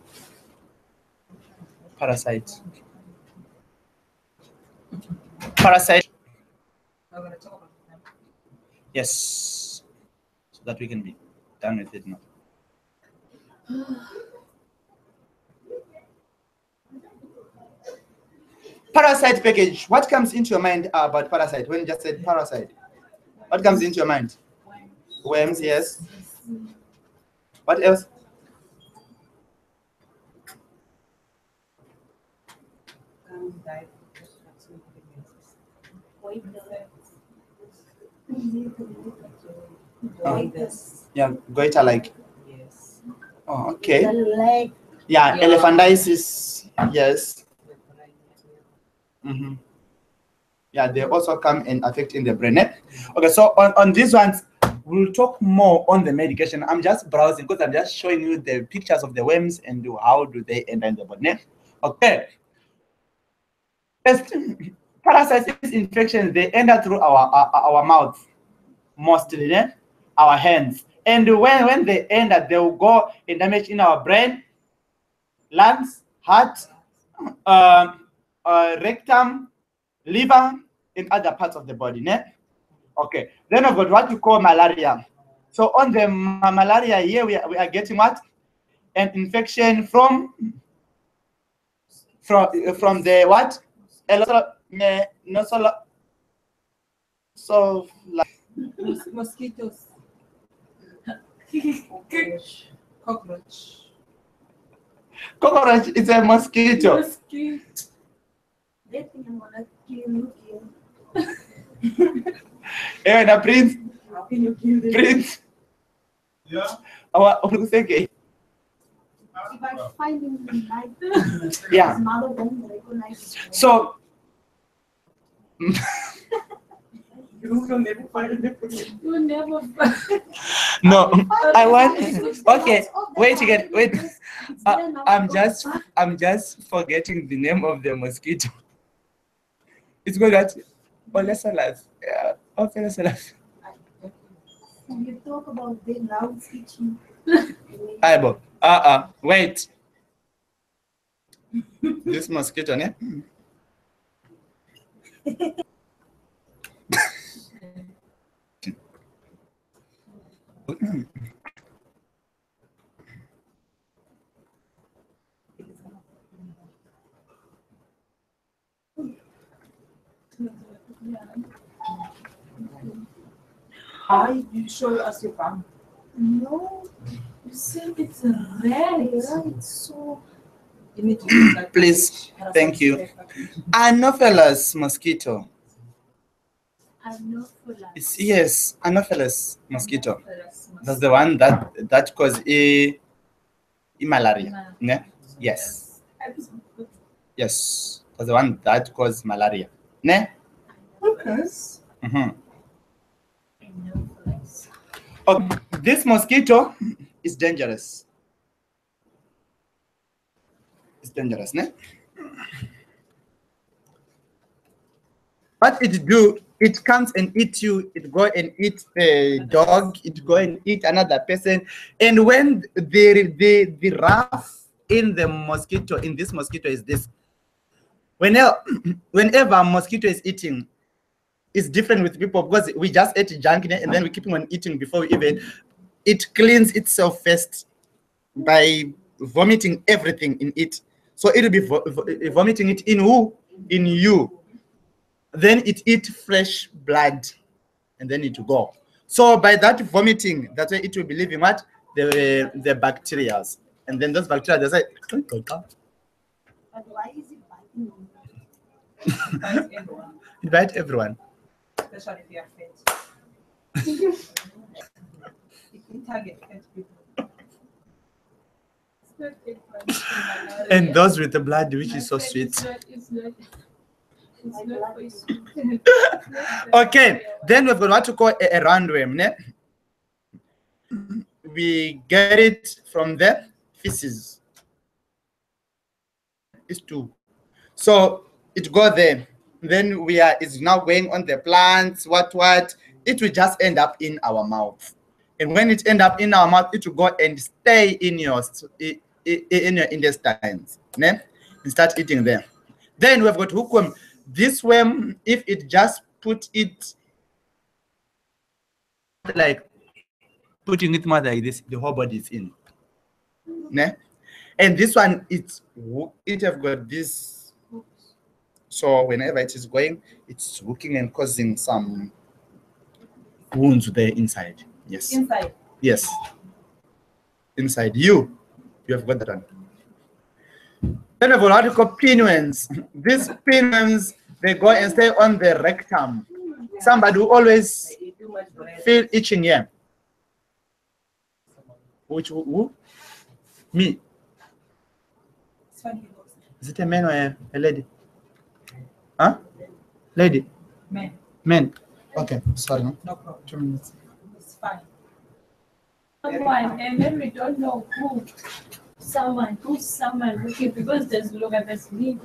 Parasite. Yes, so that we can be done with it now. Parasite package. What comes into your mind about parasite when you just said parasite? What comes into your mind? Worms, yes. What else? Yeah, goiter like. Yes. Oh, okay. The leg. Yeah, elephantiasis. Yes. Mm-hmm. Yeah, they also come and affect in the brain. Okay, so on these ones, we'll talk more on the medication. I'm just browsing because I'm just showing you the pictures of the worms and how do they enter in the body. Okay. Parasites infections, they enter through our mouth, mostly, our hands. And when they enter, they will go and damage in our brain, lungs, heart, rectum, liver, and other parts of the body. Okay. Then I've got what you call malaria. So on the malaria here, we are getting what? An infection from the what? So like Mosquitoes. Cockroach is a mosquito. They think I'm gonna kill you. Hey, now, Prince. How can you kill them? Prince. Yeah. If I find him in the night, Yeah. his mother won't recognize him. So You will never find them. You will never find. no, I want. Okay, wait again. Wait. I'm just forgetting the name of the mosquito. It's good at Olesalas. Yeah, Olesalas. When you talk about the loud speaking, Aibo. Wait. This mosquito, ne? You show us your palm. no, You said it's a red. it's so. You need to do that. Please, thank you. Anopheles mosquito. Anopheles. Yes, Anopheles mosquito. That's the one that causes malaria. Ne? Yes. Yes. That's the one that causes malaria. Ne? Okay. Mm-hmm. Okay. This mosquito is dangerous. It's dangerous, ne? what it do, it comes and eat you, it go and eat the dog, it go and eat another person. And when the rough in the mosquito, in this mosquito is this. Whenever a mosquito is eating, it's different with people because we just ate junk and then we keep on eating before we even. It cleans itself first by vomiting everything in it. So it'll be vomiting it in who? In you. Then it eat fresh blood and then it will go. So by that vomiting, that's why it will be leaving what? The bacteria. And then those bacteria, they say, But why is it biting me? it bites everyone. Especially if you are fat. It can target fat people. It's not good for malaria. And those with the blood, which is so My friend, sweet. It's not for sweet. Okay, then we've got what to call a roundworm. Ne? We get it from the feces. It's two. So it go there. Then it's now going on the plants, what. It will just end up in our mouth. And when it end up in our mouth, it will go and stay in your intestines. Ne? And start eating them. Then we've got hookworm. This worm, if it just put it like putting it more like this, the whole body is in. Ne? And this one, it have got this. So whenever it is going, it's hooking and causing some wounds there inside. Yes. Inside. Yes. Inside you have got that one. Then we've got what we call pinworms. These pinworms, they go and stay on the rectum. Somebody who always feel itching here. Which who? Me. Is it a man or a lady? Huh? Lady? Men. Men. Okay, sorry. No problem. 2 minutes. It's fine. Someone, and then we don't know who's someone looking because there's look at this need.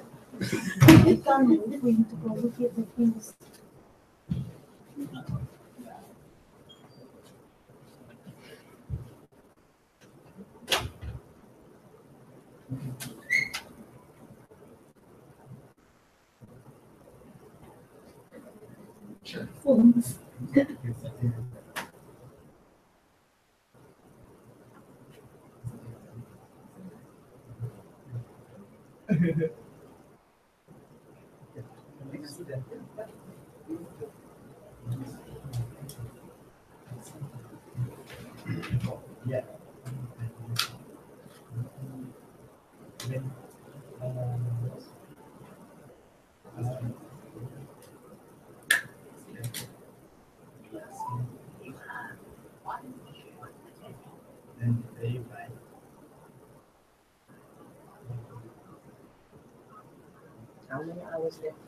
We can't move for him to go look at the things. Phones. Yeah. How many hours left?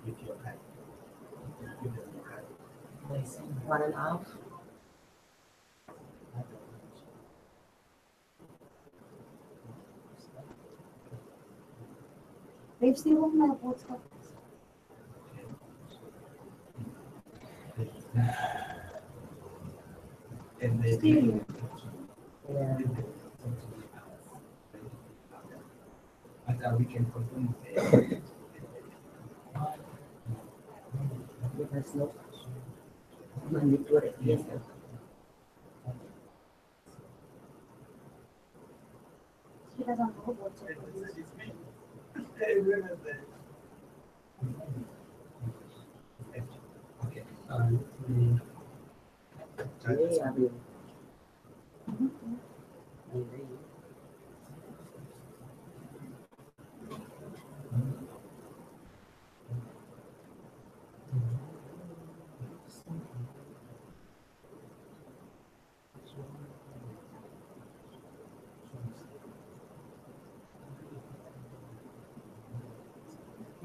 With your hand. 1.5. Babe, still on my WhatsApp. Still. Yeah. We can confirm. Because no mandatory. Yes, sir. He doesn't know WhatsApp. Okay. Yeah, I mean.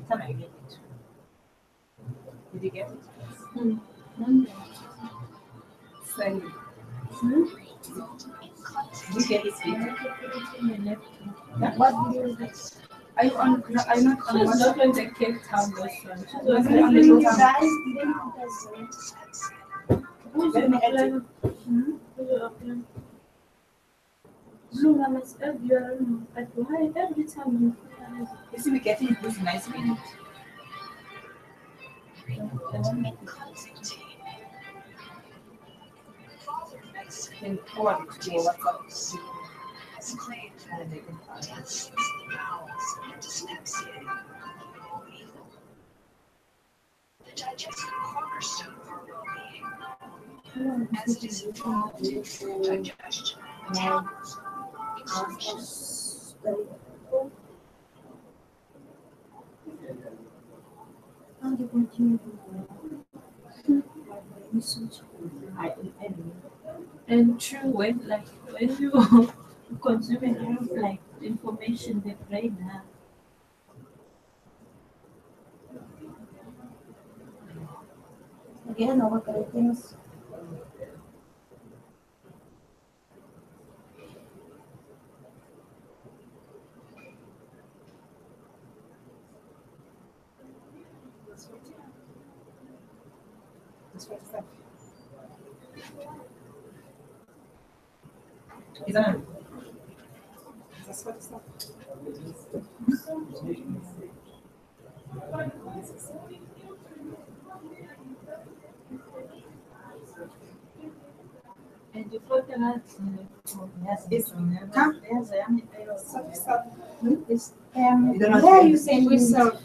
Can I get it? Did you get it? Send it. Did you get it? What video is this? Are you on? Are you not on She's WhatsApp? not on the Cape Town restaurant. She's on Maybe the on the You Cape Town. guys didn't put us on. Who's Let me on edit. Who's on Blue Mama said you are on, but why every time you You see, we're getting this nice video. Then forward it to your WhatsApp. And they can find it. The digestive cornerstone for well-being, as it is involved in digestion. and true when you consume enough like information the brain has. Again, over things. Is that on? That's what it's like. And you put that It's come. It's You don't know. where you say we serve.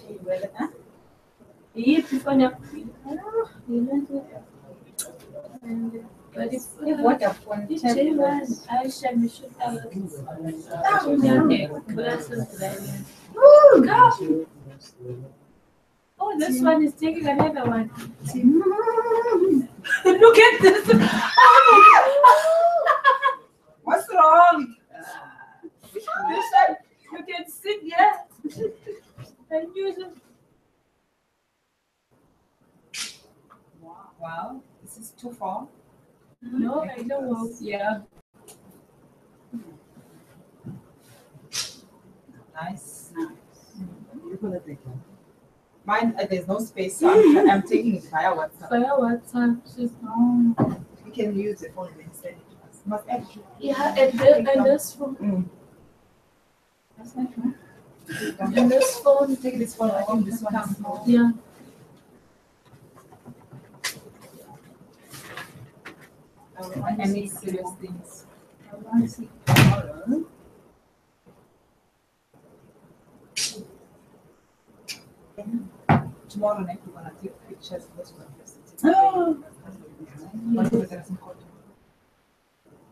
if you can and but if What a fun you change one, I shall be shoot out. Oh, this one is taking another one. Look at this. What's wrong? This one, you can sit here and use it. Wow, this is too far. No, I don't know. Yeah. Nice. You're gonna take one. Mine, there's no space, so I'm taking it via WhatsApp. Via WhatsApp. You can use the phone and send it to us. Must add. Yeah, and this phone. That's not true. And this phone. Take this phone. I think this one is small. Yeah. Any serious things. I want to see tomorrow. Tomorrow night we're gonna take pictures of this university. Oh.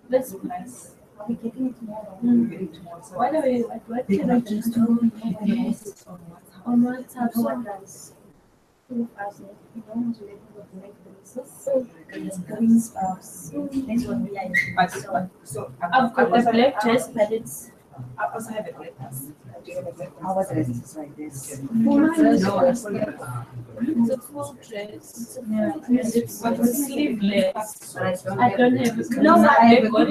That's nice. Are we getting it tomorrow? By the way, what can I just do? On WhatsApp. So guys, two of us, we don't do it with make the green spouse. Next one we are. So I've got a black dress, but it's. I also have a black dress. Do you have a black dress? Our dress is like this. No, it's a full dress. It's but it's sleeveless. I don't have it. No, but I I got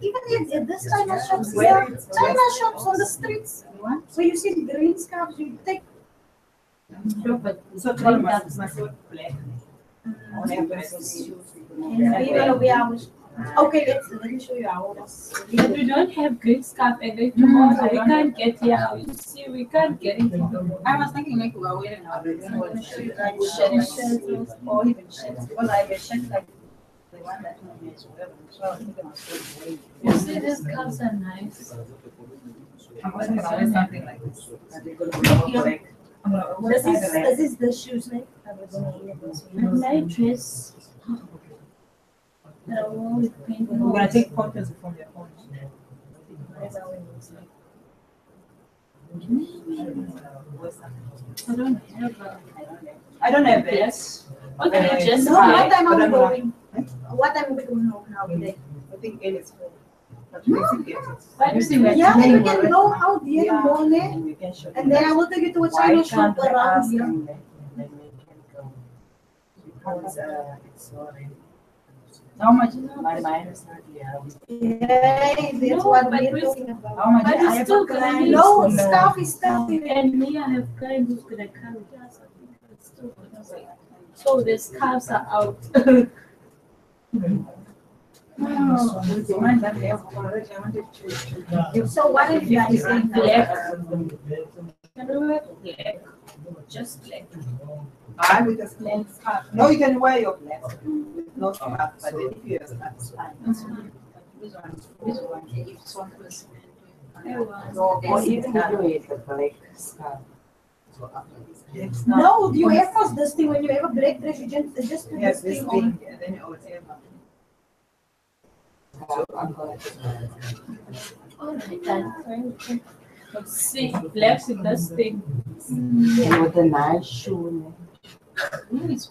even if this China shops, China shops on the streets. So you see the green scarves, you take. So tomorrow must wear black. Okay, let me show you ours. But we don't have green scarf and then tomorrow we can't get here. You see, we can't get it. I was thinking like we are wearing our Shirts or even shirts. Because I have a shirt like the one that we made. So I was thinking of You see, these scarves are nice. I was thinking of something like this. This is the shoes, like. My dress. We're gonna take photos from your phone. I don't have it. Okay, just No, what time are we going? What time are we going home now today? I think it is full. But you can get it. Yeah, we can go out here in the morning, and then I will take you to a China shop around here. Because it's already. How much? My mind is not clear. Yeah, that's No, what but we're we- talking about. How much? But I it's have still a gonna client. be- No, stuff is stuff. And me, I have client who's gonna come with us. I think it's still gonna wait. So the scarves are out. So what if you are saying Black. Can we wear black? Just black. I with a plain scarf. No, you can wear your black. No scarf, but then if you have a scarf, it's fine. This one, if someone was. Or even if you hate the black scarf. no, you have first this thing when you have a black dress, you just put Yes, this this thing on. thing, and then you always have a- See, black with this thing. And with a nice shoe. Is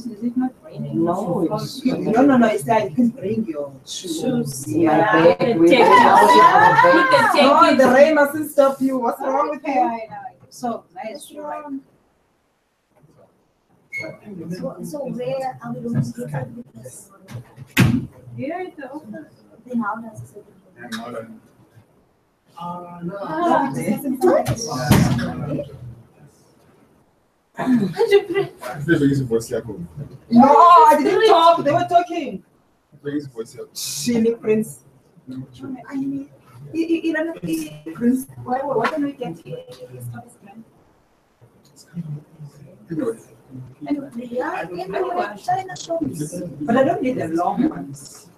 it not raining? No, it's No, it's like you can bring your shoes. my Yeah, bag. We take don't it. have it You can take No, it. the rain mustn't stop you. What's wrong with Okay, you? I know. So nice. So where are we going to get out with this? Here it is. Then how does it? No, I didn't talk. They were talking. Chili Prince. I mean, Prince. Why don't we get here? Yeah, everywhere, China shops. But I don't need the long ones.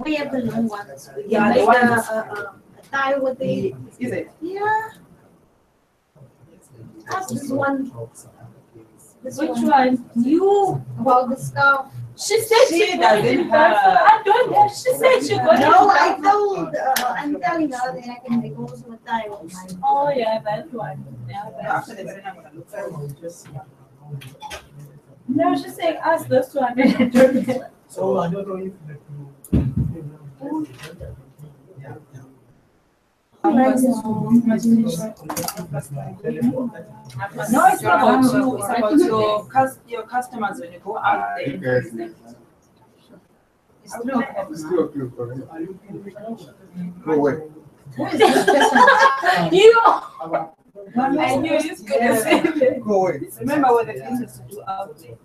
We have the long ones. We Yeah, can the make ones- a tie with the, Is it? yeah. Ask this one. This Which one. one? You, about the stuff. She said She she got it in doesn't person. have- I don't have. She said she got it. No, in I person. told, I'm telling her that I can make also a tie with mine. Oh yeah, that one. Yeah, that After the rain, I'm gonna look for it. No, she's saying ask this one. I don't have. So I don't know if No, it's not about you. It's about your customers when you go out there. It's 3 o'clock. it's 2 o'clock. Go away. You. I knew you was gonna say that. Go away. Remember what the things used to do out there.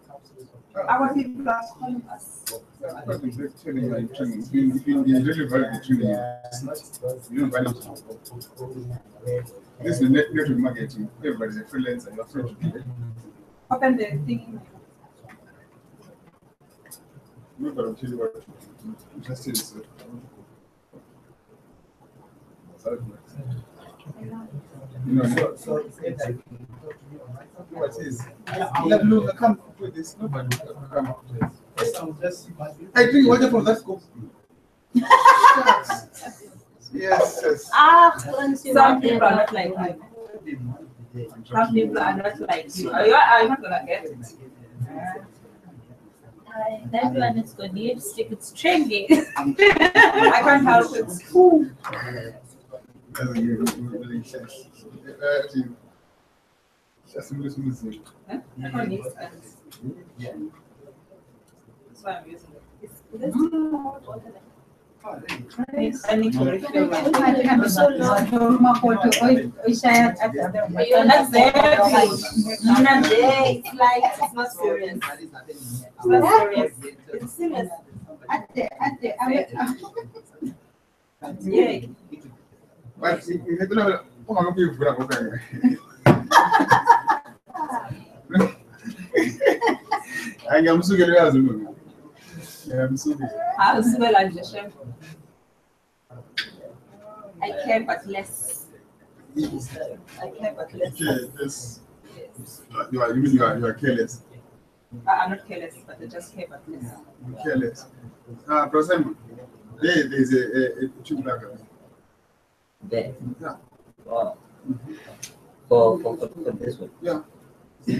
Our people are calling us. Because the black training you are training, if you really value the training, you don't value it. This is the network marketing. Everybody's a freelancer, you're free to do it. Open the thing. Remember, I'll tell you what, just is. You know, so what is? Look, I can't do this. Nobody will come up to this. I drink water from that scope. Yes. Some people are not like you. Some people are not like you. Are you not gonna get it? That one is got lipstick. It's trendy. I can't help it. Just music. I can't use pens. That's why I'm using it. I need to refill my It's like, it's not serious. It's not serious. It's serious. Yeah. But you know, I'm going to give you I am so good as you. I'm so good. I'll smell like the chef. I care but less. I care but less. Yes. You are careless. I'm not careless, but I just care but less. Careless. For example, there is a tube lager. There. Yeah. Wow. For this one. Yeah. No,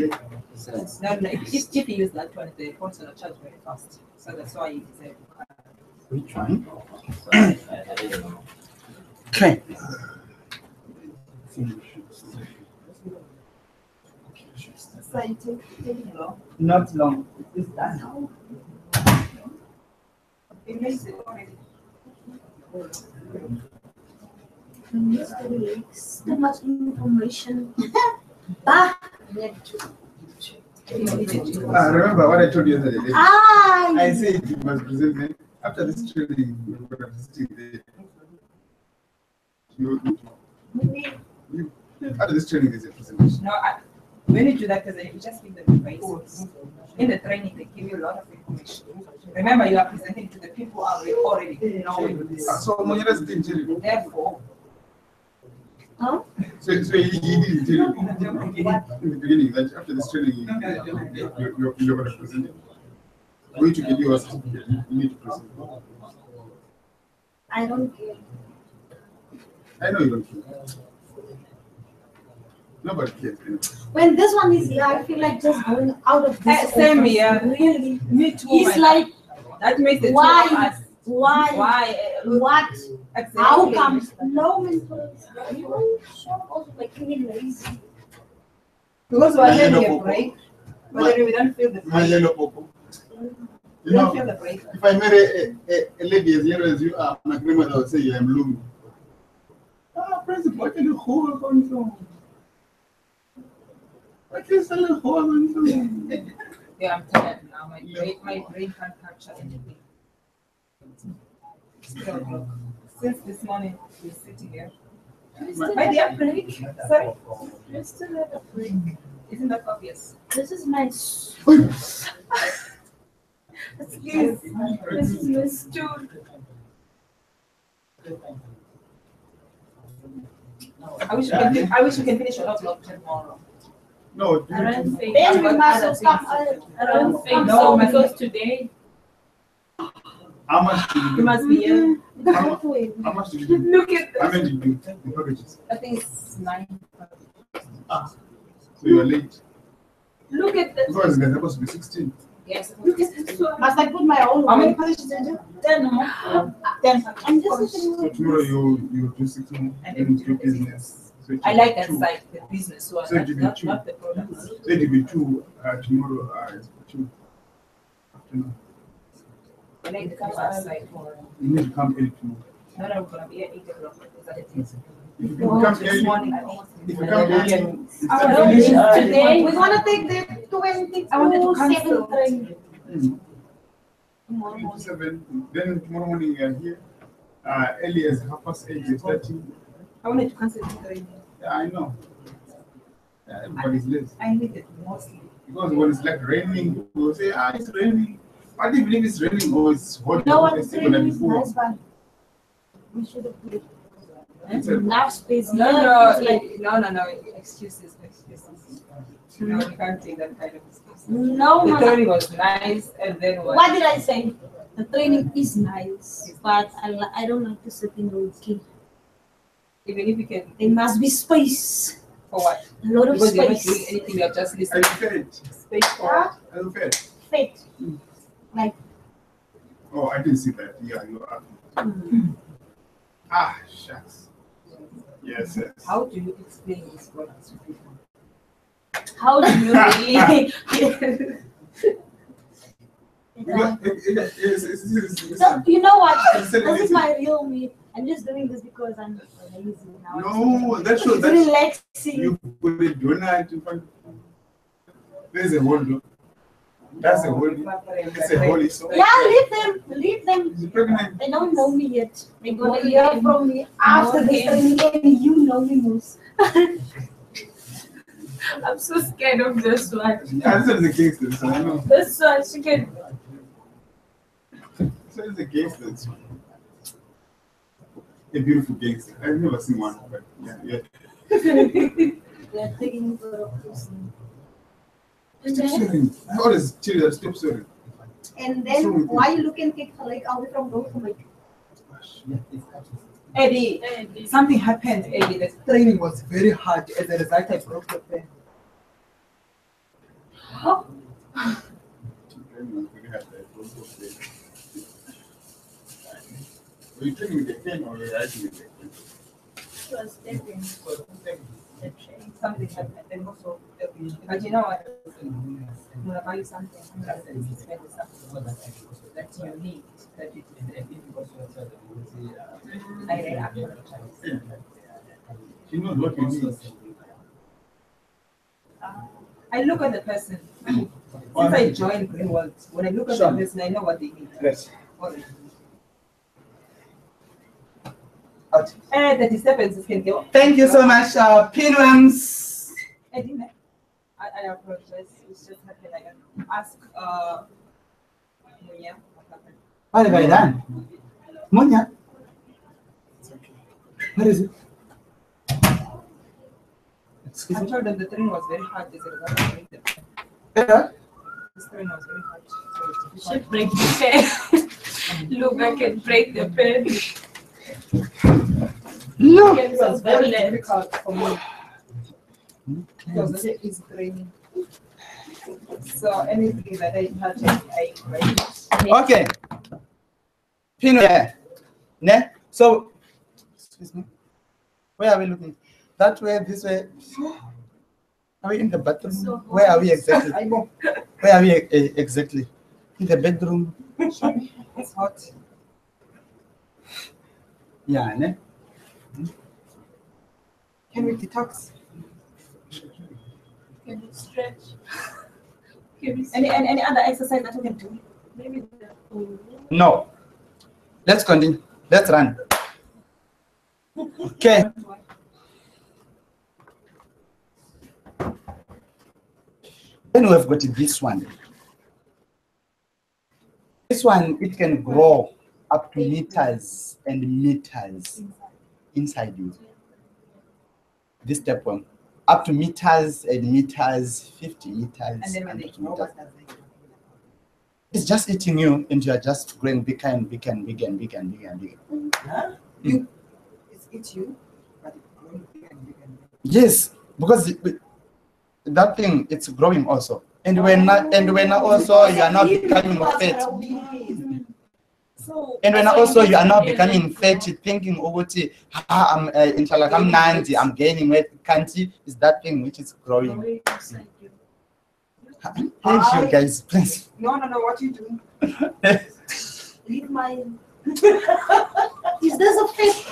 if you use that one, the phone's gonna charge very fast. So that's why you deserve. Which one? Okay. So you take long. Not long. It's done. It makes it already. Too much information. Ah. Remember what I told you yesterday? I said you must present me after this training. You're going to sit there. After this training, there's a presentation. No, when you do that presentation, you just give them the basics. In the training, they give you a lot of information. Remember, you are presenting to the people who are already knowing this. So, therefore, So he didn't tell you in the beginning that after this training, you're going to present it. For you to get your certificate, you need to present it. I don't care. I know you don't care. Nobody cares. When this one is here, I feel like just going out of this. Same here. Really. Me too. It's like, that makes the why? two of us. Why? What? Exactly. How come? No mental. You should also making it lazy. Because we're having a break, but then we don't feel the break. My yellow popo. We don't feel the break. If I marry a lady as yellow as you are, my grandmother would say, I'm looming. Principal, what can you hold on to? What is a little hold on to? Yeah, I'm tired now. My brain can't capture anything. Since this morning, we're sitting here. My dear break. Sorry? We're still at a break. Isn't that obvious? This is my stool. Excuse me. This is my stool. I wish we can finish a lot of tomorrow. No, I don't think. Then we must come. I don't think No, so my because today. How much do You must be here. How much do you do? Look at this. How many do you do? The packages. I think it's 9. So you're late. Look at this. Because it's supposed to be 16. Yes. Look at this. Must I put my own? How many packages did you do? 10. No? 10. I'm just So tomorrow you do 16 and do business. So it I will like be that two. side, the business one, So it will be not two. the products. So it will be 2 tomorrow. It's 2 afternoon. I like the customer side more. You need to come early tomorrow. No, no, we're gonna be at 8 o'clock. Is that it? If you come This early, morning, I think. if you come early, today. We want to take the 22 I wanted to cancel. 7 train. Tomorrow morning. 7, then tomorrow morning you are here. Early as 8:30. I wanted to cancel the train. Yeah, I know. Everybody's late. I need it mostly. Because when it's like raining, we'll say, it's raining. But even if it's raining or it's hot, You know what? it's still gonna be full. Nice one. We should have put It's a- enough space. No, here. no, It's like, no. Excuses. No, we can't take that kind of excuse. no, The man. training was nice, and then what? What did I say? The training is nice, but I don't like to sit in the wiki. Even if you can, There must be space. for what? A lot of Because you're not doing space. anything, you're just Are listening. you fed? Space for Huh? Are you fed? Fit. Like, Oh, I didn't see that. Yeah, you are. Ah, shucks. Yes, yes. how do you explain these products to people? how do you really? So, you know what? This is my real me. I'm just doing this because I'm lazy now. No, that shows It's that relaxing. you put a donut in front. There's a whole. That's a holy. It's a holy song. Yeah, leave them. Leave them. Is it pregnant? They don't know me yet. They're gonna hear from me after this training, and you know me most. I'm so scared of this one. Yeah, this is the gangster, so I know. This one, she can. So it's a gangster. This one. A beautiful gangster. I've never seen one, but yeah. They're taking for a person. Stop swearing. I always tell you that stop swearing. And then why you looking like away from those like Eddie, something happened, Eddie. The training was very hard. As a result, I broke the pen. Were you training with the pen or were you writing with the pen? Something happened. And also, but you know what? I'm gonna buy you something. I'm gonna spend something that you need. that it is I read after. You know what you need. I look at the person. Since I joined Greenwald, when I look at the person, I know what they need. Yes. And the disturbances can go. Thank you so much, Pinwams. I apologize. It's just happened. I can ask Munya what happened. What have I done? Munya? What is it? I told them the train was very hard. As a result of the Yeah. This train was very hard. So Should break the pen. Look, I can break the pen. Look. it was very difficult for me. Because it is training. So anything that I had to I Okay. Pino, yeah. Ne? So, excuse me. Where are we looking? That way, this way. Are we in the bathroom? Where are we exactly? Where are we exactly? In the bedroom? It's hot. Yeah, ne? Can we detox? Can you stretch? Any other exercise that we can do? Maybe No. Let's continue. Let's run. Okay. Then we've got this one. This one, it can grow up to meters and meters inside you. This step one. Up to meters and meters, 50 meters. And then when they grow, what does it do? It's just eating you, and you are just growing bigger and bigger and bigger and bigger and bigger and bigger. Huh? It's you, but it's growing bigger and bigger and bigger. Yes, because that thing, it's growing also. And when also you are now becoming fat. So, and when also you are now becoming fat, thinking, oh, I'm 90, I'm gaining weight. Kanti is that thing which is growing. Thank you guys, please. No, what you doing? Leave my. Is this a fish?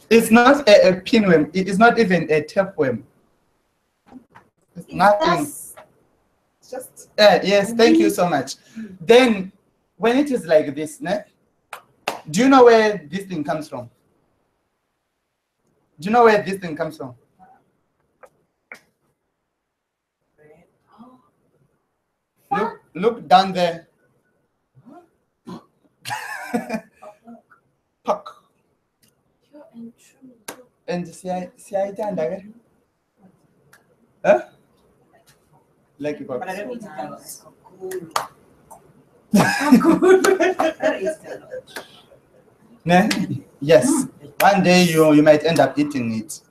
It's not a pinworm. It is not even a tapeworm. It's nothing. It's just. Yes, thank you so much. Then, when it is like this, ne? Do you know where this thing comes from? Do you know where this thing comes from? Look down there. Puck. And see I stand there. Huh? Like you got. But I don't need to tell us. Yes. One day you might end up eating it,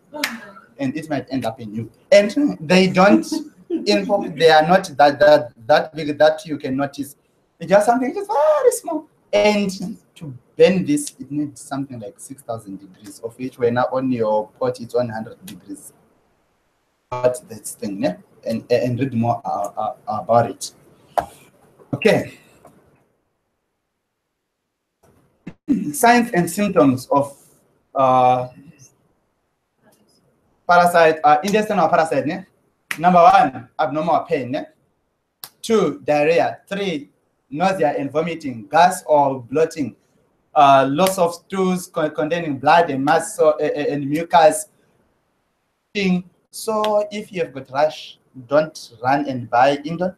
and it might end up in you. And they don't. In fact, they are not that big that you can notice. It's just something just very small. And to bend this, it needs something like 6,000 degrees, of which we're now on your pot, it's 100 degrees. But this thing, yeah? And read more about it. Okay. Signs and symptoms of parasite, intestinal parasite. Ne? Number 1, abnormal pain. Ne? 2, diarrhea. 3, nausea and vomiting, gas or bloating, loss of stools containing blood and mass and mucus. So if you have got rash, don't run and buy Indon.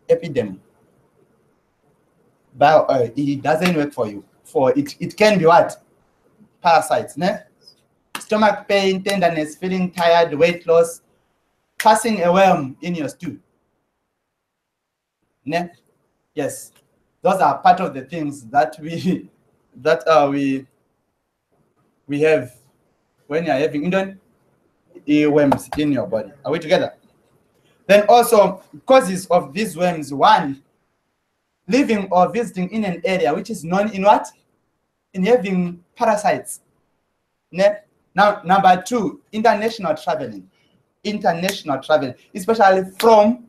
Epidem. But it doesn't work for you. For it can be what? Parasites. Ne? Stomach pain, tenderness, feeling tired, weight loss, passing a worm in your stew. Ne? Yes, those are part of the things that we have when you are having worms in your body. Are we together? Then also causes of these worms: 1, living or visiting in an area which is known in what? In having parasites. Ne? Now, number 2, international traveling. International travel, especially from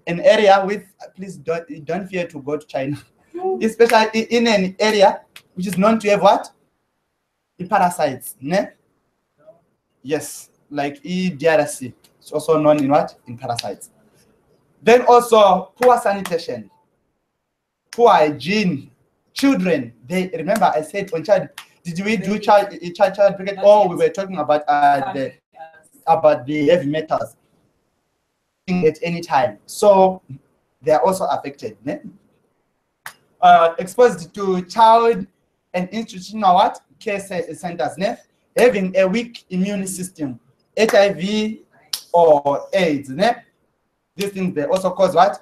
an area with, please don't fear to go to China, especially in an area which is known to have what? Parasites, ne? Yes, like EDRC. It's also known in what? In parasites. Then also poor sanitation, poor hygiene. Children, they remember I said on child. Did we do child cricket? Oh, we were talking about the heavy metals at any time. So they are also affected. Ne? Exposed to child and institutional what? Care centers. Ne? Having a weak immune system, HIV or AIDS. Ne? These things, they also cause what?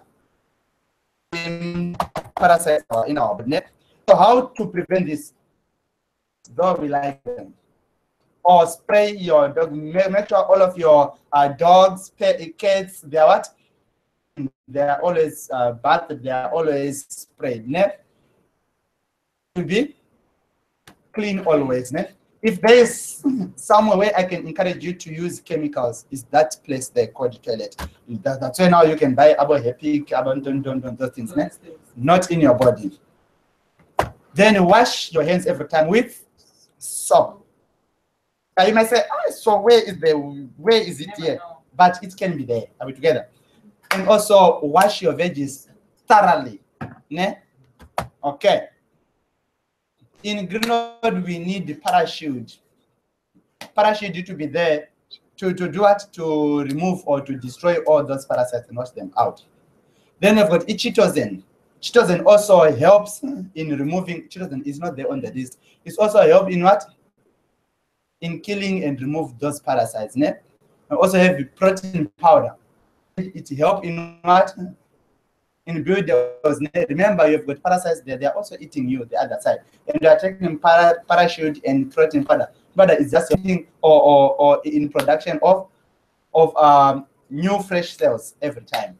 Parasites in our body. So how to prevent this? Don't be like them. Or spray your dog. Make sure all of your dogs, cats, they are what? They are always bathed, they are always sprayed. Ne? To be clean always. Ne? If there is somewhere where I can encourage you to use chemicals, is that place there called toilet. That's why now you can buy about happy, don't those things. Ne? Not in your body. Then wash your hands every time with soap. You might say, oh, so where is it here? But it can be there. Are we together? And also wash your veggies thoroughly. Ne? Okay. In Greenwood, we need the parachute. Parachute need to be there to do what? To remove or to destroy all those parasites and wash them out. Then we've got chitosan. Chitosan also helps in removing. Chitosan is not there on the list. It's also help in what? In killing and remove those parasites. Ne? We also have the protein powder. It helps in what? In build those. Remember, you've got parasites there. They are also eating you the other side, and they are taking parachute and protein powder. But it's just eating or in production of new fresh cells every time.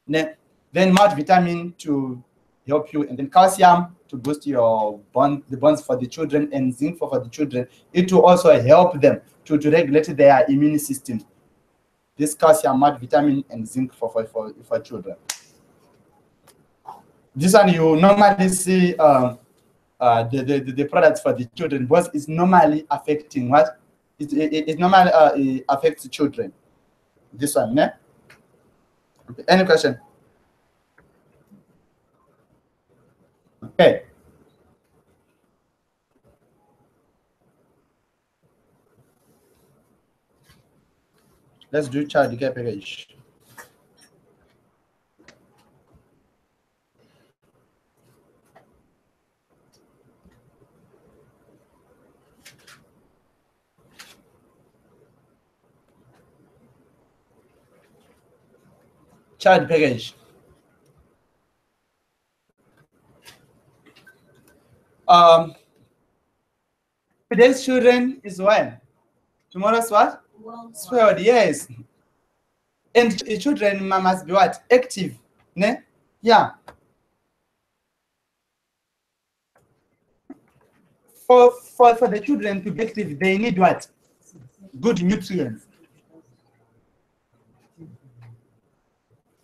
Then multivitamin to help you, and then calcium to boost your the bonds for the children, and zinc for the children. It will also help them to regulate their immune system. This calcium, multivitamin, and zinc for children. This one you normally see the products for the children, because it's normally affecting what? It normally affects children. This one, ne? Okay. Any question? Okay. Let's do child care package. Child package. Today's children is when? Tomorrow's what? World, yes. And children must be what? Active. Ne? Yeah. For the children to be active, they need what? Good nutrients.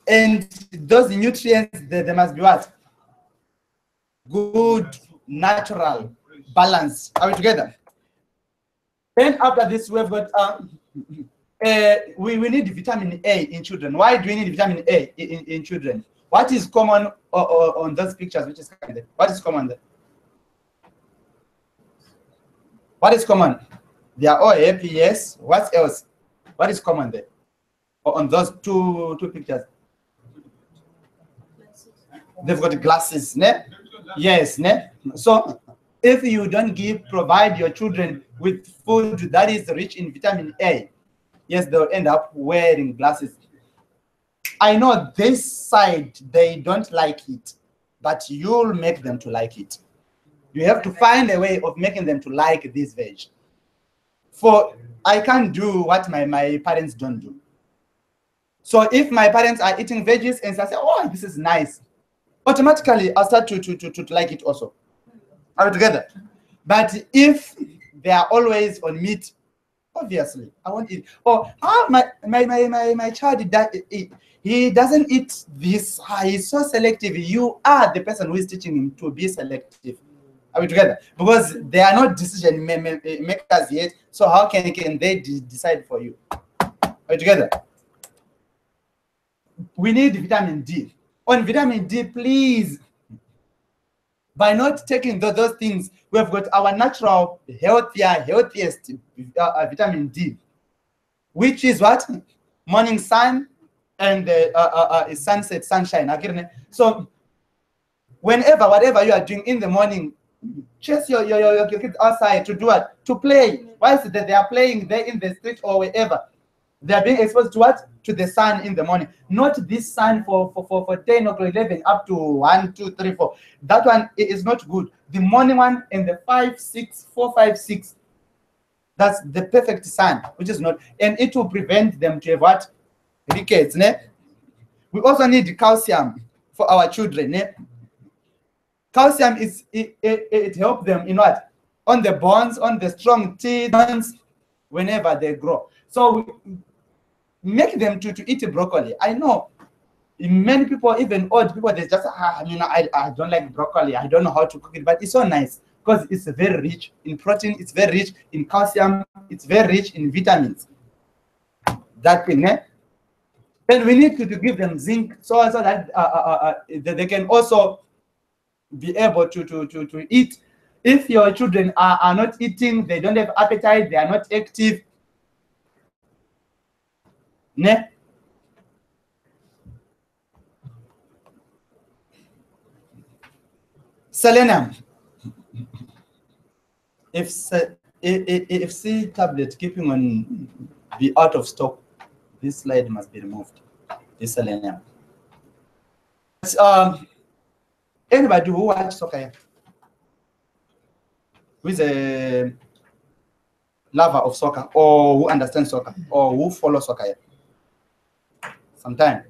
And those nutrients, they must be what? Good, natural, balance. Are we together? Then after this, we've got we need vitamin A in children. Why do we need vitamin A in children? What is common on those pictures? Which is kind of, what is common there? What is common? They are all happy, yes. What else? What is common there? On those two pictures? They've got glasses, ne? Yes, ne? So if you don't provide your children with food that is rich in vitamin A, yes, they'll end up wearing glasses. I know this side, they don't like it, but you'll make them to like it. You have to find a way of making them to like this veg. For I can't do what my parents don't do. So if my parents are eating veggies and I say, oh, this is nice, automatically I'll start to like it also. Are we together? But if they are always on meat, Obviously, I want it. Or my child he doesn't eat this. He's so selective. You are the person who is teaching him to be selective. Are we together? Because they are not decision makers yet. So how can they decide for you? Are we together? We need vitamin D. On vitamin D, please. By not taking those things, we have got our natural, healthiest vitamin D, which is what? Morning sun and sunset, sunshine. So whatever you are doing in the morning, chase your kids outside to do what? To play. Whilst they are playing there in the street or wherever, they are being exposed to what? To the sun in the morning. Not this sun for 10 or 11 up to 1, 2, 3, 4. That one is not good. The morning one and the 5, 6, 4, 5, 6. That's the perfect sun, which is not. And it will prevent them to have what? Rickets. Ne? We also need calcium for our children. Ne? Calcium it helps them in what? On the bones, on the strong teeth, whenever they grow. So make them to eat broccoli. I know many people, even old people, they just I don't like broccoli. I don't know how to cook it, but it's so nice because it's very rich in protein. It's very rich in calcium. It's very rich in vitamins. That thing, eh? Then we need to give them zinc so that they can also be able to eat. If your children are not eating, they don't have appetite, they are not active. Ne? Selenium. If C tablet keeping on be out of stock, this slide must be removed. This selenium. Anybody who watch soccer, who is a lover of soccer, or who understands soccer, or who follows soccer? Sometimes.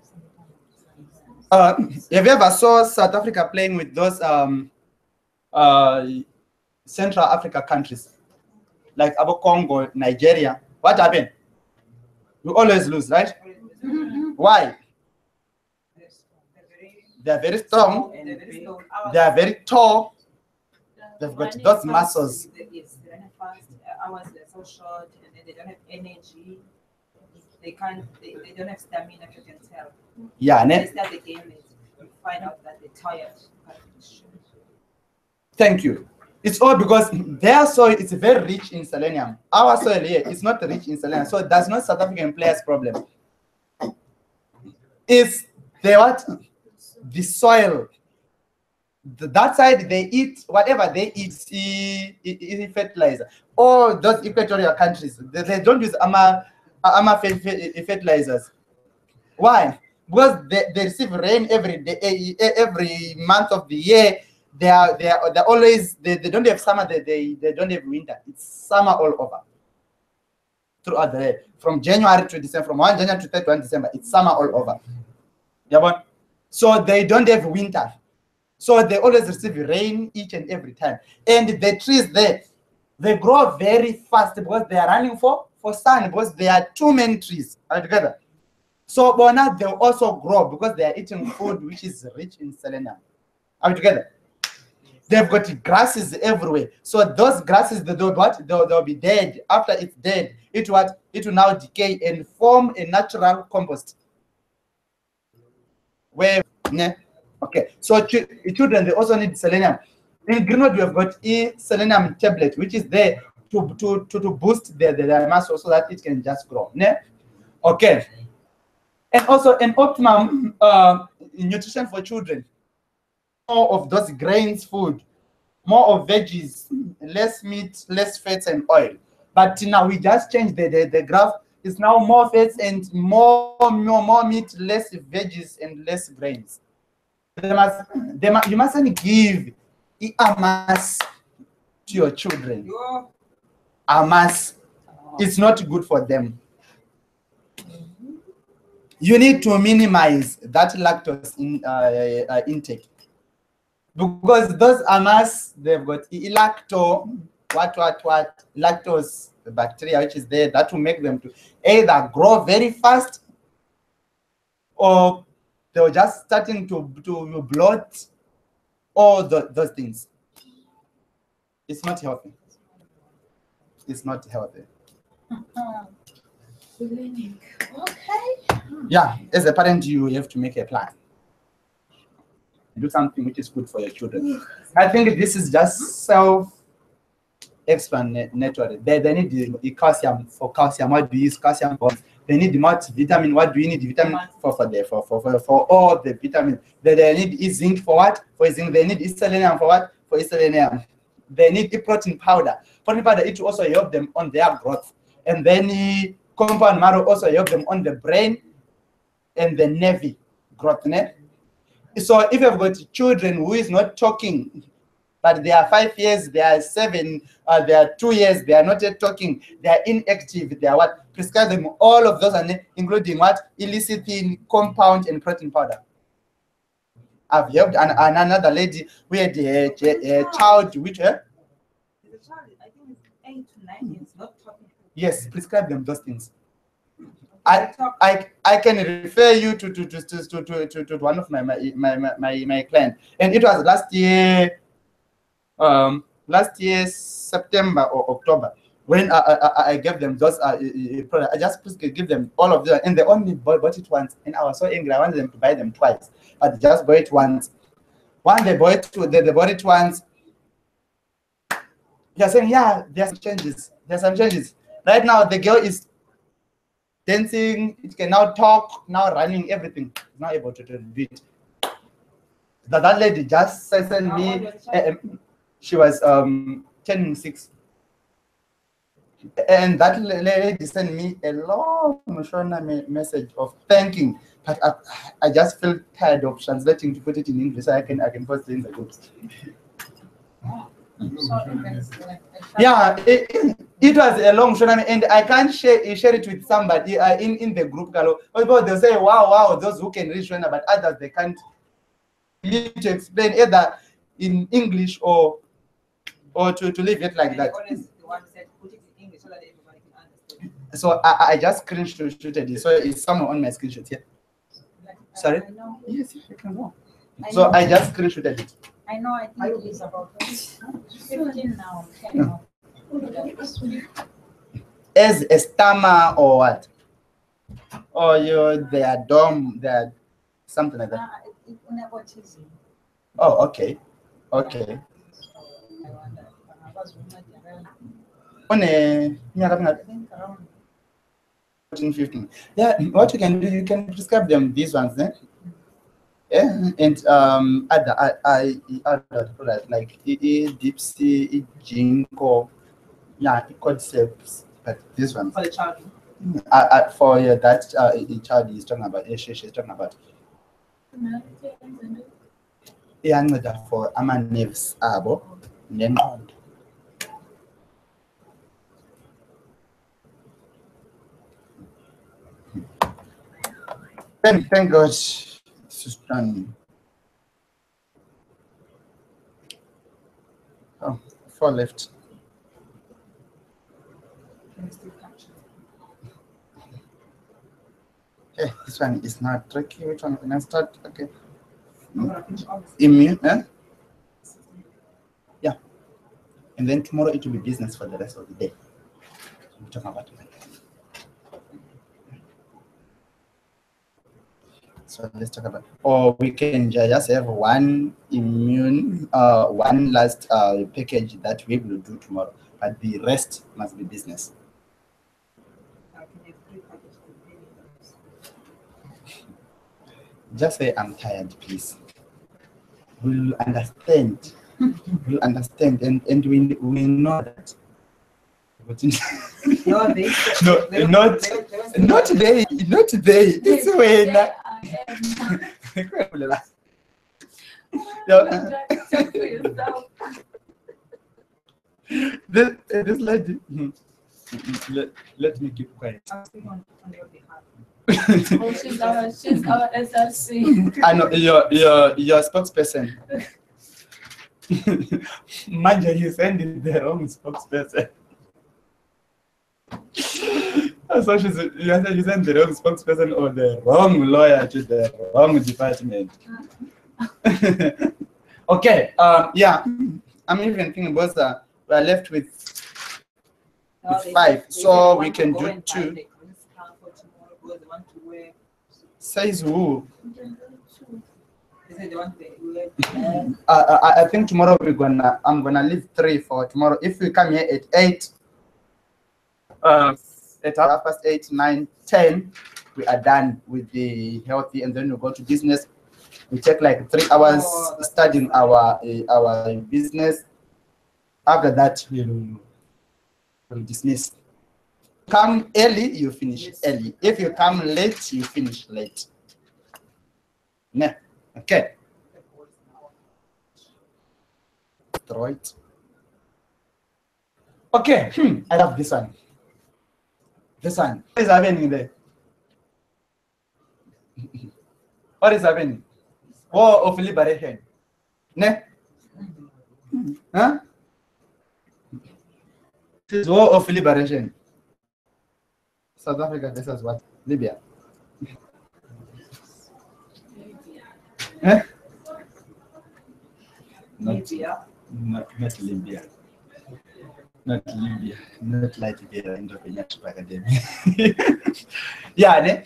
Have you ever saw South Africa playing with those Central Africa countries, like Abo Congo, Nigeria? What happened? We always lose, right? Why? They are very strong. They are very tall. They've got those muscles. Hours they're so short, and then they don't have energy. They don't have stamina, you can tell. Yeah, they start the game, you find out that they're tired. Thank you. It's all because their soil is very rich in selenium. Our soil here is not rich in selenium, so that's not South African players' problem. It's the soil. That side they eat whatever they eat is fertilizer. All those equatorial countries they don't use fertilizers. Why? Because they receive rain every day, every month of the year. They're always they don't have summer. They don't have winter. It's summer all over throughout the year, from January to December, from 1 January to 31 December. It's summer all over. Yeah, but so they don't have winter. So they always receive rain each and every time. And the trees there, they grow very fast because they are running for sun, because there are too many trees together. So but now they also grow because they are eating food which is rich in selenium. Are we together? They've got grasses everywhere. So those grasses, they'll be dead. After it's dead, it will now decay and form a natural compost. Where okay, so children, they also need selenium. In Greenwood, we have got selenium tablet, which is there to boost their muscle so that it can just grow. Okay, and also an optimum nutrition for children. More of those grains food, more of veggies, less meat, less fats and oil. But now we just changed the graph. It's now more fats and more meat, less veggies and less grains. You mustn't give amas to your children. Amas, it's not good for them. You need to minimize that lactose intake, because those amas, they've got lactose the bacteria which is there that will make them to either grow very fast, or they were just starting to bloat, all those things. It's not healthy. It's not healthy. Okay. Yeah, as a parent, you have to make a plan. Do something which is good for your children. I think this is just self-explanatory. They need the calcium for calcium. What do you use calcium for? They need the multivitamin. What do you need vitamin for all the vitamins? They need zinc for what? For zinc. They need selenium for what? For selenium. They need protein powder. Protein powder, it will also help them on their growth. And then compound marrow also help them on the brain and the nerve growth. So if you've got children who is not talking, but they are 5 years, they are 7, they are 2 years, they are not yet talking, they are inactive, they are what? Prescribe them all of those, including what? Lecithin, compound, and protein powder. I've helped another lady who had a child, which The child, I think it's 8 to 9 years, not talking. yes, prescribe them those things. I can refer you to one of my clients, and it was last year September or October when I gave them those products. I just give them all of them, and they only bought it once, and I was so angry. I wanted them to buy them twice, but they just bought it once. When they bought it once, they're saying, yeah, there's some changes. There's some changes. Right now, the girl is dancing, it can now talk, now running, everything. It's not able to do it. That lady just sent me, she was turning 6. And that lady sent me a long message of thanking, but I just feel tired of translating to put it in English so I can post it in the groups. Yeah, it was a long show, and I can't share it with somebody in the group. They'll say, wow, those who can read Shona, but others they can't. You need to explain either in English or to leave it like that. So I just screenshotted it. So it's somewhere on my screenshot here. Sorry? Yes, you can go. So I just screenshotted it. I know, I think it's about 15 now. 10 now. As a stammer or what? Or they are dumb, they are something like that. Oh, okay. Okay. On a 14, 15. Yeah, what you can do, you can prescribe them these ones then. Yeah, and other products like Dipsy, Ginkgo, yeah, Cordyceps, but this one for the child. For that child is talking about, she's talking about. Yeah, for nerves, abo, nengqondo. Thank God. Stunning. Oh, 4 left. Okay, this one is not tricky. Which one can I start? Okay. Immune, eh? Yeah. And then tomorrow it will be business for the rest of the day. We'll talk about it. So let's talk about, or we can just have one last package that we will do tomorrow, but the rest must be business. Just say I'm tired, please. We'll understand. We'll understand, and we know that. Not today. This way. This lady. Let me keep quiet. Oh, she's our SRC. I know your spokesperson. Mind you, sending the wrong spokesperson. So you sent the wrong spokesperson or the wrong lawyer to the wrong department. Okay. Yeah. I'm even thinking about that. We're left with 5, so we can do 2. Says who? I think tomorrow I'm gonna leave 3 for tomorrow. If we come here at 8, at 8:30, 9, 10, we are done with the healthy, and then we go to business. We take like 3 hours studying our business. After that, we'll dismiss. Come early, you finish early. If you come late, you finish late. Yeah. Okay. Right. Okay. I love this one. This one. What is happening there? What is happening? War of liberation. Ne? Huh? This is war of liberation. South Africa versus what? Libya. Eh? Libya. Not Libya. Not Libya. Not Libya. Independent academy. Yeah, ne?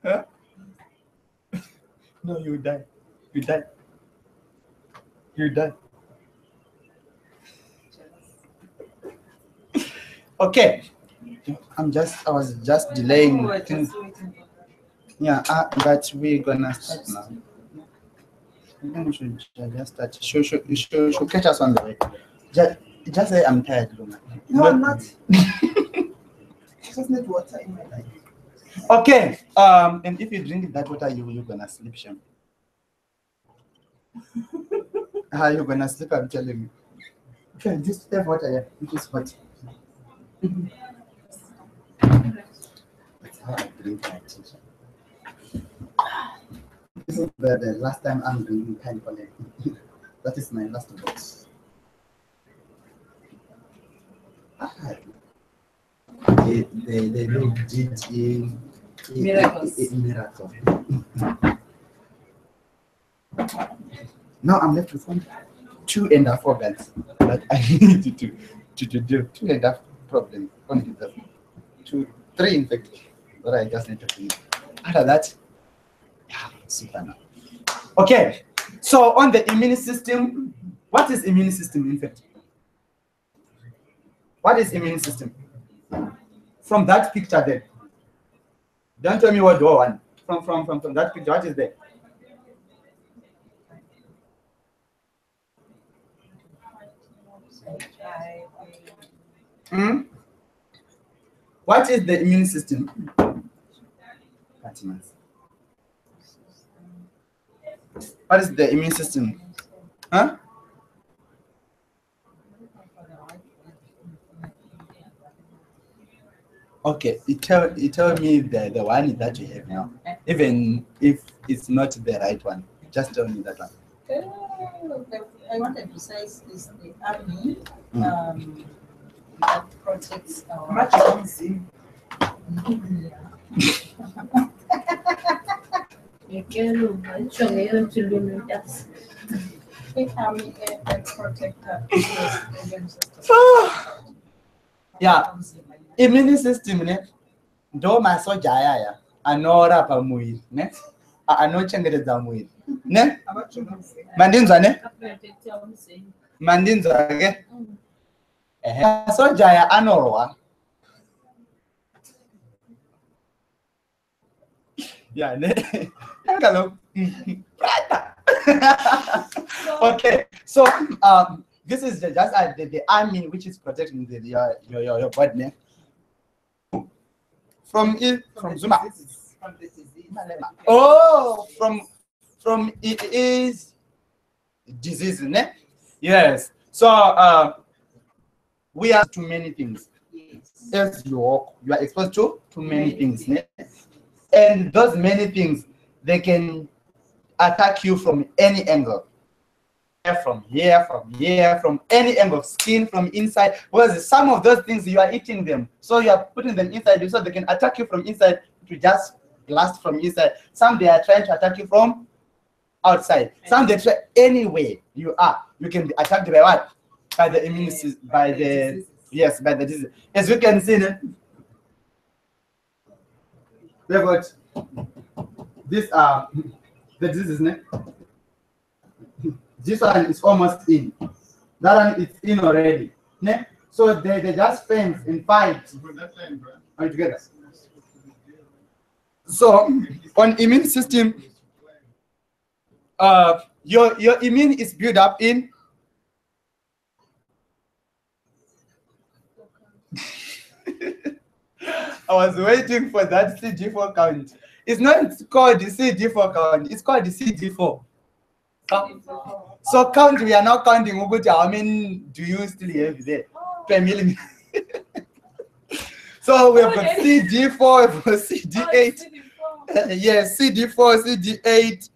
Huh? No, you die. You die. You die. Okay. I was just delaying. Yeah, but we're gonna start now. We should just start. Should catch us on the way. Just say I'm tired, Luna. No, I'm not. I just need water in my life. Okay. And if you drink that water, you're gonna sleep, Shem. How you gonna sleep? I'm telling you. Okay, just have water here. It is hot. That's how I drink my tea. This is the last time I'm drinking pineapple. That is my last box. They did a miracle. Now I'm left with 2.5 organs that I need to do 2.5 problems. Only the 3 in fact that I just need to finish. After that, yeah, super now. Okay, so on the immune system, what is immune system in fact? What is immune system? From that picture there. Don't tell me what do I want. From that picture, what is there? What is the immune system? What is the immune system? Huh? Okay, it tell me the one that you have now. Even if it's not the right one, just tell me that one. I want to emphasize is the army that protects our Yeah, immune system ne ndo masoja haya anorapa mwili ne anochengetedza mwili ne mandinzwa ne mandinzwa ke masoja haya anorwa. Yeah, ne hello. Okay, so this is just the army which is protecting your body from Zuma. Oh, from it is disease, ne? Yes. So we have too many things. as you walk, you are exposed to many things. Ne? And those many things, they can attack you from any angle. From here, from any angle, skin, from inside. Because some of those things, you are eating them. So you are putting them inside you so they can attack you from inside to just blast from inside. Some they are trying to attack you from outside. Some they try anywhere you are. You can be attacked by what? By the immune system, by the disease. As you can see, they've got these are the diseases. This one is almost in. That one is in already. Ne? So they just fence and fight together. So on immune system, your immune is built up in I was waiting for that CD4 count. It's not called the CD4 count, it's called the CD4. So count, we are now counting how many do you still have there per millimeter. So we have got CD4, we've got CD8. Yes, CD4, CD8,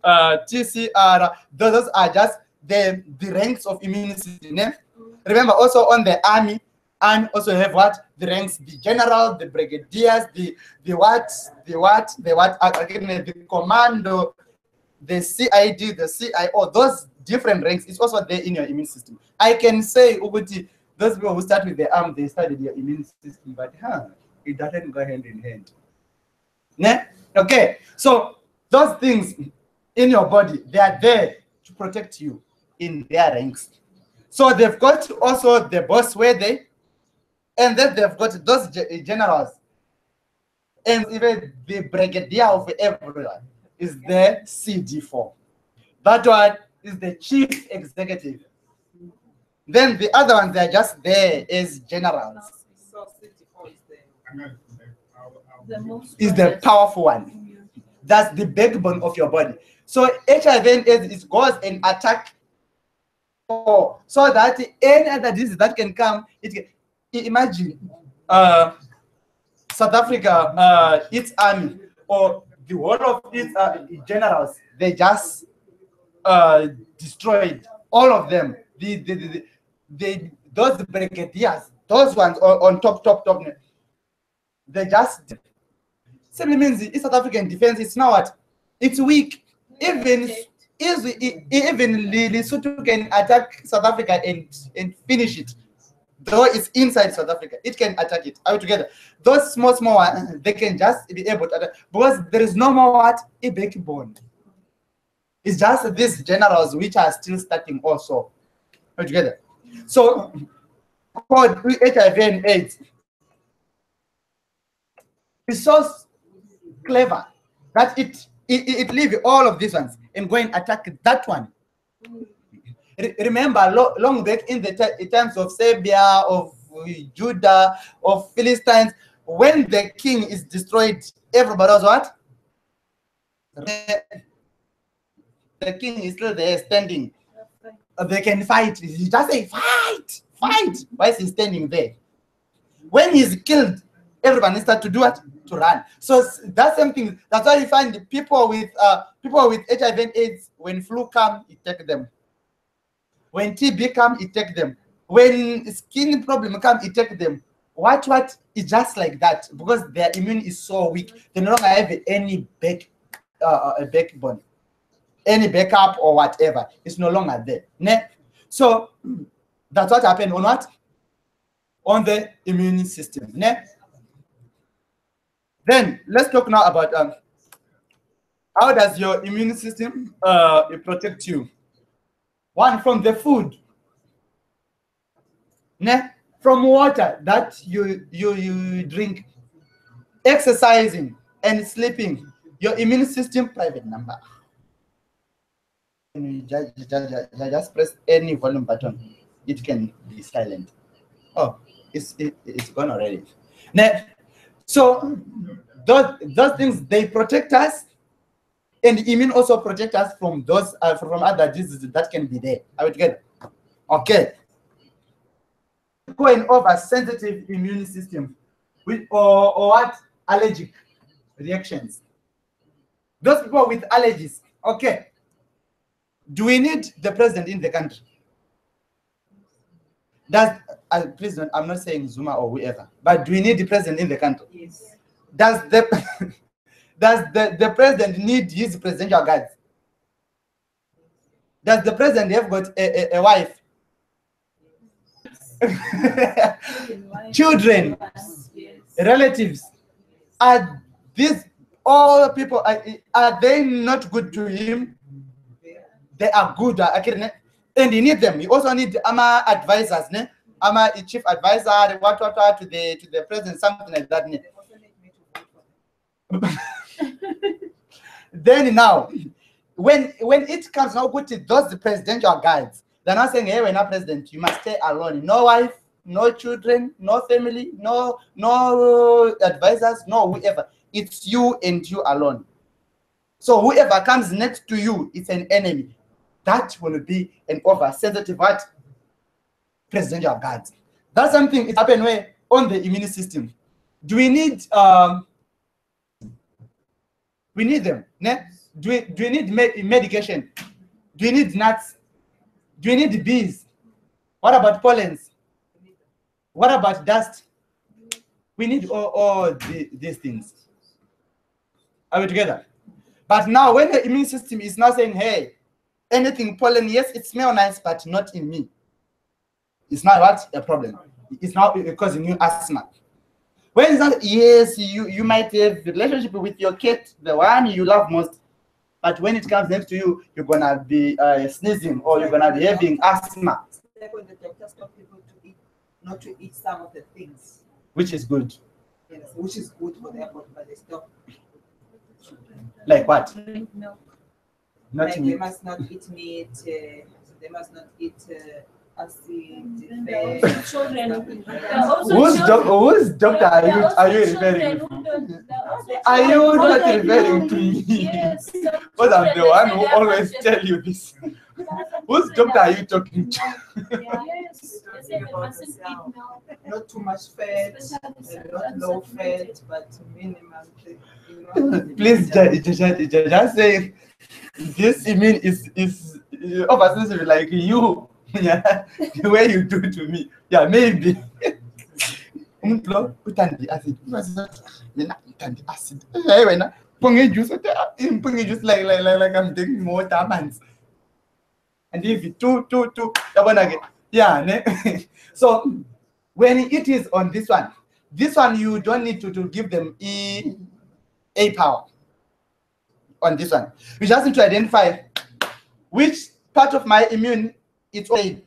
TCR. Those are just the ranks of immune system. Remember, also on the army also have what? The ranks, the general, the brigadiers, the commando, the CID, the CIO, those different ranks is also there in your immune system. I can say, Uguti, those people who start with the arm, they started your immune system, but it doesn't go hand in hand. Ne? Okay, so those things in your body, they are there to protect you in their ranks. So they've got also the boss where they, and then they've got those generals, and even the brigadier of everyone is the CD4. That one is the chief executive. Then the other ones, they're just there as generals. So CD4 is the powerful one. That's the backbone of your body. So HIV and AIDS, it goes and attack, so that any other disease that can come, it can, imagine South Africa, its army, or the whole of its generals, they just destroyed all of them. Those brigadiers, those ones on top, they just simply means the South African defense is now what? It's weak. Even Lesotho can attack South Africa and finish it. Though it's inside South Africa, it can attack it altogether. Those small ones, they can just be able to attack, because there is no more what? A backbone. It's just these generals which are still starting also altogether. So called HIV and AIDS is so clever that it leaves all of these ones and go and attack that one. Remember, long back in the times of Serbia, of Judah, of Philistines, when the king is destroyed, everybody was what? The king is still there standing. They can fight. He just say, fight, fight. Why is he standing there? When he's killed, everyone starts to do what? To run. So that's something. That's why you find the people with HIV and AIDS, when flu come, it takes them. When TB come, it takes them. When skin problem come, it takes them. What? It's just like that, because their immune is so weak. They no longer have any backbone, any backup or whatever. It's no longer there. Ne? So that's what happened on what? On the immune system. Ne? Then let's talk now about how does your immune system protect you? One, from the food, from water that you drink, exercising and sleeping. Your immune system private number. You just press any volume button, it can be silent. Oh, it's gone already. So those things, they protect us. And immune also protect us from those from other diseases that can be there. Are we together? Okay. going over sensitive immune system or what? Allergic reactions. Those people with allergies, okay. Do we need the president in the country? Does president? I'm not saying Zuma or whoever, but do we need the president in the country? Yes. Does the does the president need his presidential guards? Does the president have got a wife? Children, relatives? Are these all people? Are they not good to him? They are good, and you need them. You also need advisors, chief advisor, what to the president, something like that. Then now, when it comes now, put it those presidential guides. They're not saying, hey, we're not president, you must stay alone. No wife, no children, no family, no advisors, no whoever. It's you and you alone. So whoever comes next to you is an enemy. That will be an oversensitive what? Presidential guards. That's something it's happened where on the immune system. Do we need we need them? Ne? Do we need medication? Do we need nuts? Do we need bees? What about pollens? What about dust? We need all these things. Are we together? But now when the immune system is now saying, hey, anything pollen, yes, it smells nice, but not in me. It's not what? A problem. It's not causing you asthma. When it's not, yes, you might have a relationship with your cat, the one you love most. But when it comes next to you, you're going to be sneezing or you're going to be having asthma. When the doctors tell people to eat, not to eat some of the things. Which is good. Yes, which is good for their body, but they stop. Like what? Milk. Not like meat. They must not eat meat. They must not eat acid. Whose doctor are you referring to? Are you not referring to me? Yes. Because I'm the one who always tell you this. Whose doctor are you talking to? Yes. Not too much fat, not low fat, but minimum. Please just say this immune is oversensitive like you. Yeah, the way you do to me. Yeah, maybe. Put on the acid. Acid. Juice like I'm taking more tamans. And if you two, yeah. So when it is on this one you don't need to give them a power on this one. You just need to identify which part of my immune it's okay.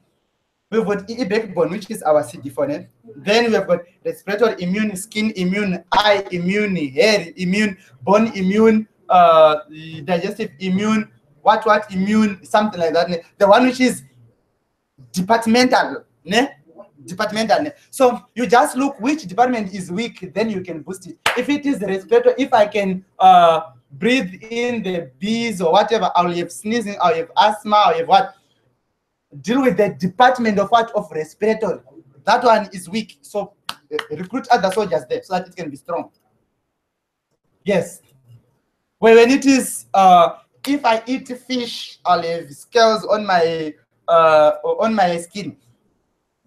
We've got E backbone, which is our CD4. Then we have got respiratory immune, skin immune, eye immune, hair immune, bone immune, digestive immune, what immune, something like that. The one which is departmental, departmental. So you just look which department is weak, then you can boost it. If it is respiratory, if I can breathe in the bees or whatever, I'll have sneezing, I'll have asthma, I'll have what? Deal with the department of what? Of respiratory. That one is weak. So recruit other soldiers there so that it can be strong. Yes. When it is, if I eat fish, I'll have scales on my skin.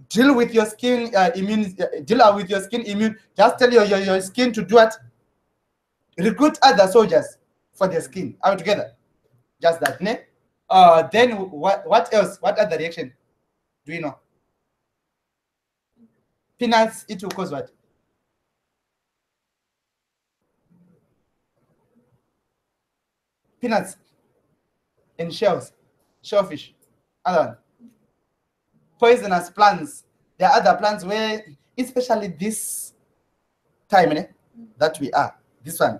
Deal with your skin immune. Deal with your skin immune. Just tell your skin to do what? Recruit other soldiers for their skin. Are we together? Just that, ne? Then what else? What other reaction do you know? Peanuts, it will cause what? Peanuts and shells, shellfish, other one. Poisonous plants. There are other plants where, especially this time that we are, this one,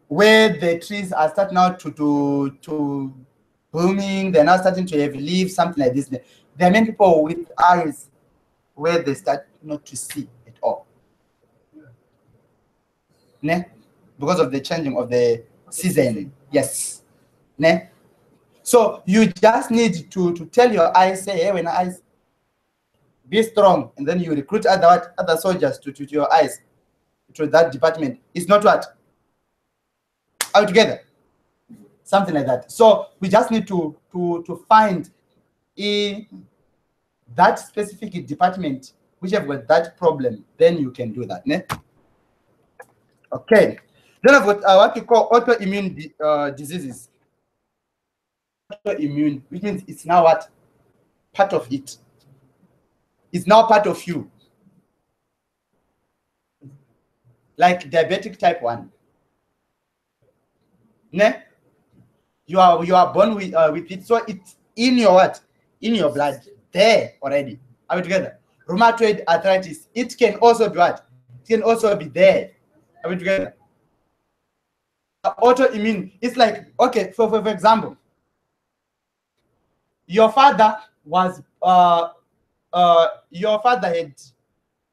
where the trees are starting now to blooming, they're now starting to have leaves, something like this. There are many people with eyes where they start not to see at all. Because of the changing of the season. Yes. So you just need to tell your eyes, say, hey, when eyes, be strong, and then you recruit other soldiers to your eyes, to that department. It's not what? Are we together? Something like that. So we just need to find in that specific department which have got that problem. Then you can do that. Ne? Okay. Then I've got what we call autoimmune diseases. Autoimmune, which means it's now what? Part of it. It's now part of you. Like diabetic type 1. Ne? You are born with it, so it's in your what? In your blood. There already. Are we together? Rheumatoid arthritis. It can also be what? It can also be there. Are we together? Autoimmune. It's like, okay, for example, your father was your father had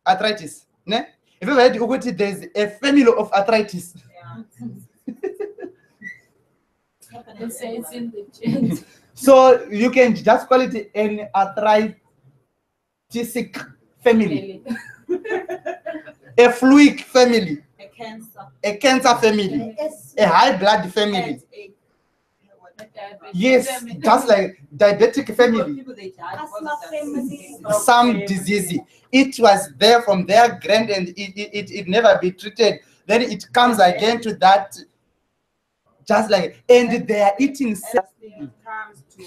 arthritis. Ne? If you had Uguti, there's a family of arthritis. Yeah. They say it's in the genes. So you can just call it an arthritic family. A fluid family. A cancer family. A high blood family. Yes, just like diabetic family. Some disease. It was there from their grand and it never be treated. Then it comes again to that. Just like, and they are eating. It comes to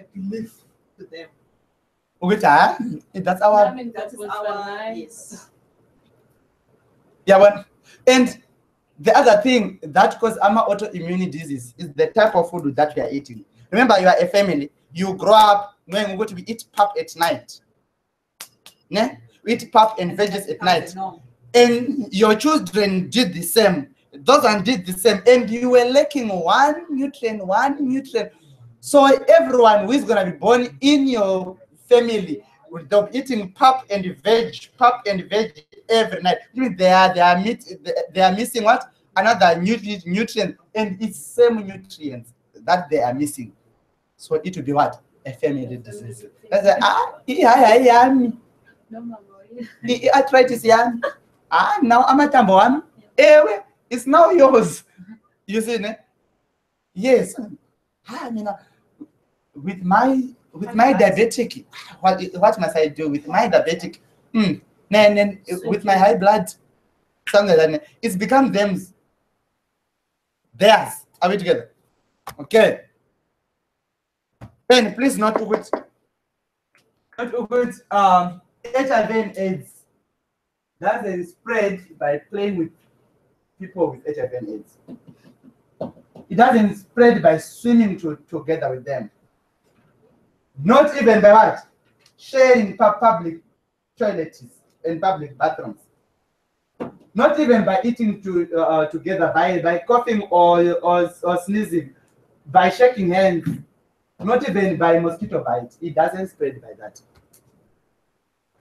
a belief to them. That's our. Yes. Yeah, well, and the other thing that causes autoimmune disease is the type of food that we are eating. Remember, you are a family. You grow up when we go to eat pap at night. Ne? We eat pap and veggies at night. And your children did the same. Those one did the same. And you were lacking one nutrient. So everyone who is going to be born in your family will be eating pap and veg every night. They are missing what? Another nutrient, and it's same nutrients that they are missing. So it will be what? A family disease. Arthritis, now I'm a tambo. It's now yours. You see, ne? Yes. I mean, with my diabetic, what must I do with my diabetic? With my high blood, something like that. It's become theirs. Are we together? Okay. Then please not to put HIV and AIDS. That's a spread by playing with people with HIV and AIDS. It doesn't spread by swimming together with them. Not even by what? Sharing public toilets and public bathrooms. Not even by eating together, by coughing or sneezing, by shaking hands. Not even by mosquito bite. It doesn't spread by that.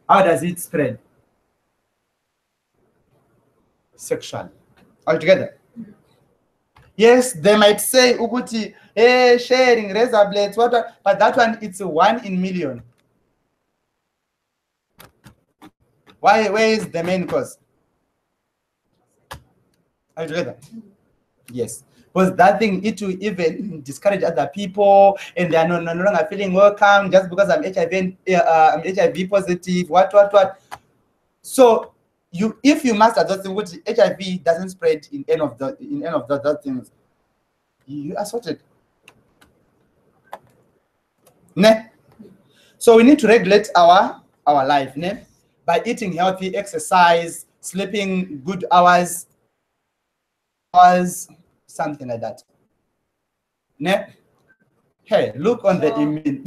How does it spread? Sexually. Altogether. Yes, they might say, Uguti, hey, sharing razor blades, but that one, it's 1 in million. Where is the main cause? Altogether. Yes. Because that thing, it will even discourage other people, and they are no longer feeling welcome just because I'm HIV positive, what. So if you master those things, which HIV doesn't spread in any of those things, you are sorted. Ne? So we need to regulate our life, ne? By eating healthy, exercise, sleeping good hours, something like that. Ne? Hey, look on the immune.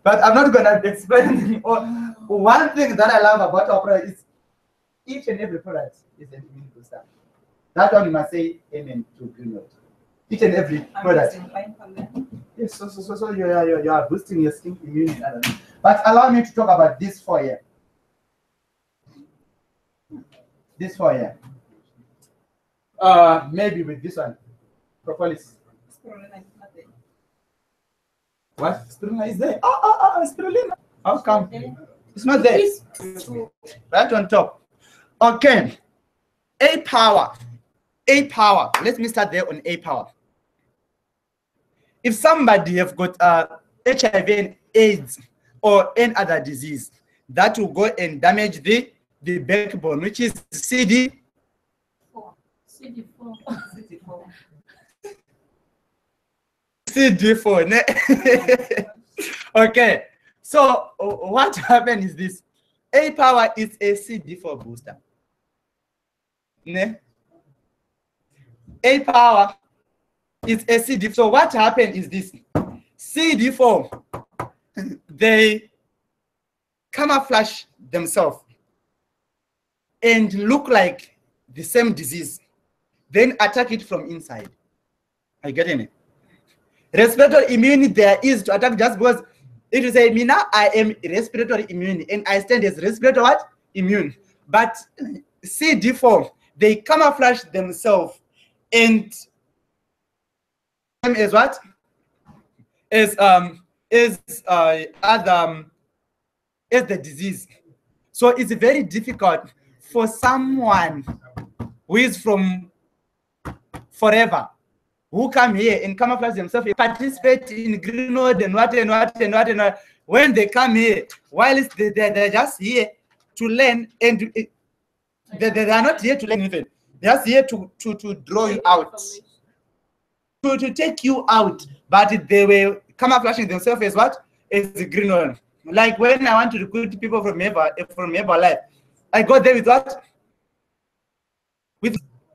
But I'm not gonna explain. One thing that I love about our product is each and every product is an immune booster. That one you must say amen to Greenwood. Each and every product. Yes, so you are boosting your skin immunity. But allow me to talk about this for you. Maybe with this one, propolis What? Spirulina is there. Spirulina. How come? It's not there. Right on top. Okay. A power. A power. Let me start there on A power. If somebody have got HIV and AIDS or any other disease, that will go and damage the backbone, which is CD4. CD4. Okay. So what happened is this. A power is a CD4 booster. Ne? A power is a CD4. So what happened is this. CD4, they camouflage themselves and look like the same disease, then attack it from inside. Are you getting it? Respiratory immunity there is to attack just because it is a me now I am respiratory immune and I stand as respiratory what? Immune. But CD4, they camouflage themselves and as what? As the disease. So it's very difficult for someone who is from forever, who come here and camouflage themselves, participate in Greenwood and what. When they come here, while they're just here to learn, and they are not here to learn anything. They're just here to draw you out, to take you out. But they were camouflaging themselves as what? As the Greenwood. Like when I want to recruit people from Herbalife, I go there with what?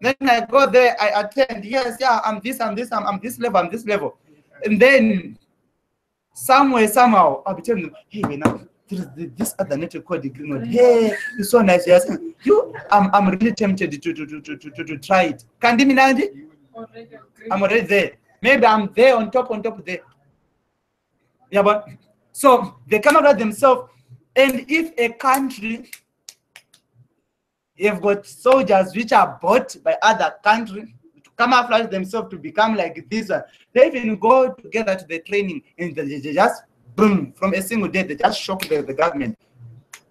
Then I go there, I attend. Yes, yeah, I'm this level. And then somehow I'll be telling them, hey, now this other network called the Greenwood. Hey, it's so nice. Yes, I'm really tempted to try it. Can't me now? I'm already there. Maybe I'm there on top there. Yeah, but so they come out themselves, and if a country you've got soldiers which are bought by other countries to camouflage themselves to become like this one, they even go together to the training and they just boom from a single day they just shock the government,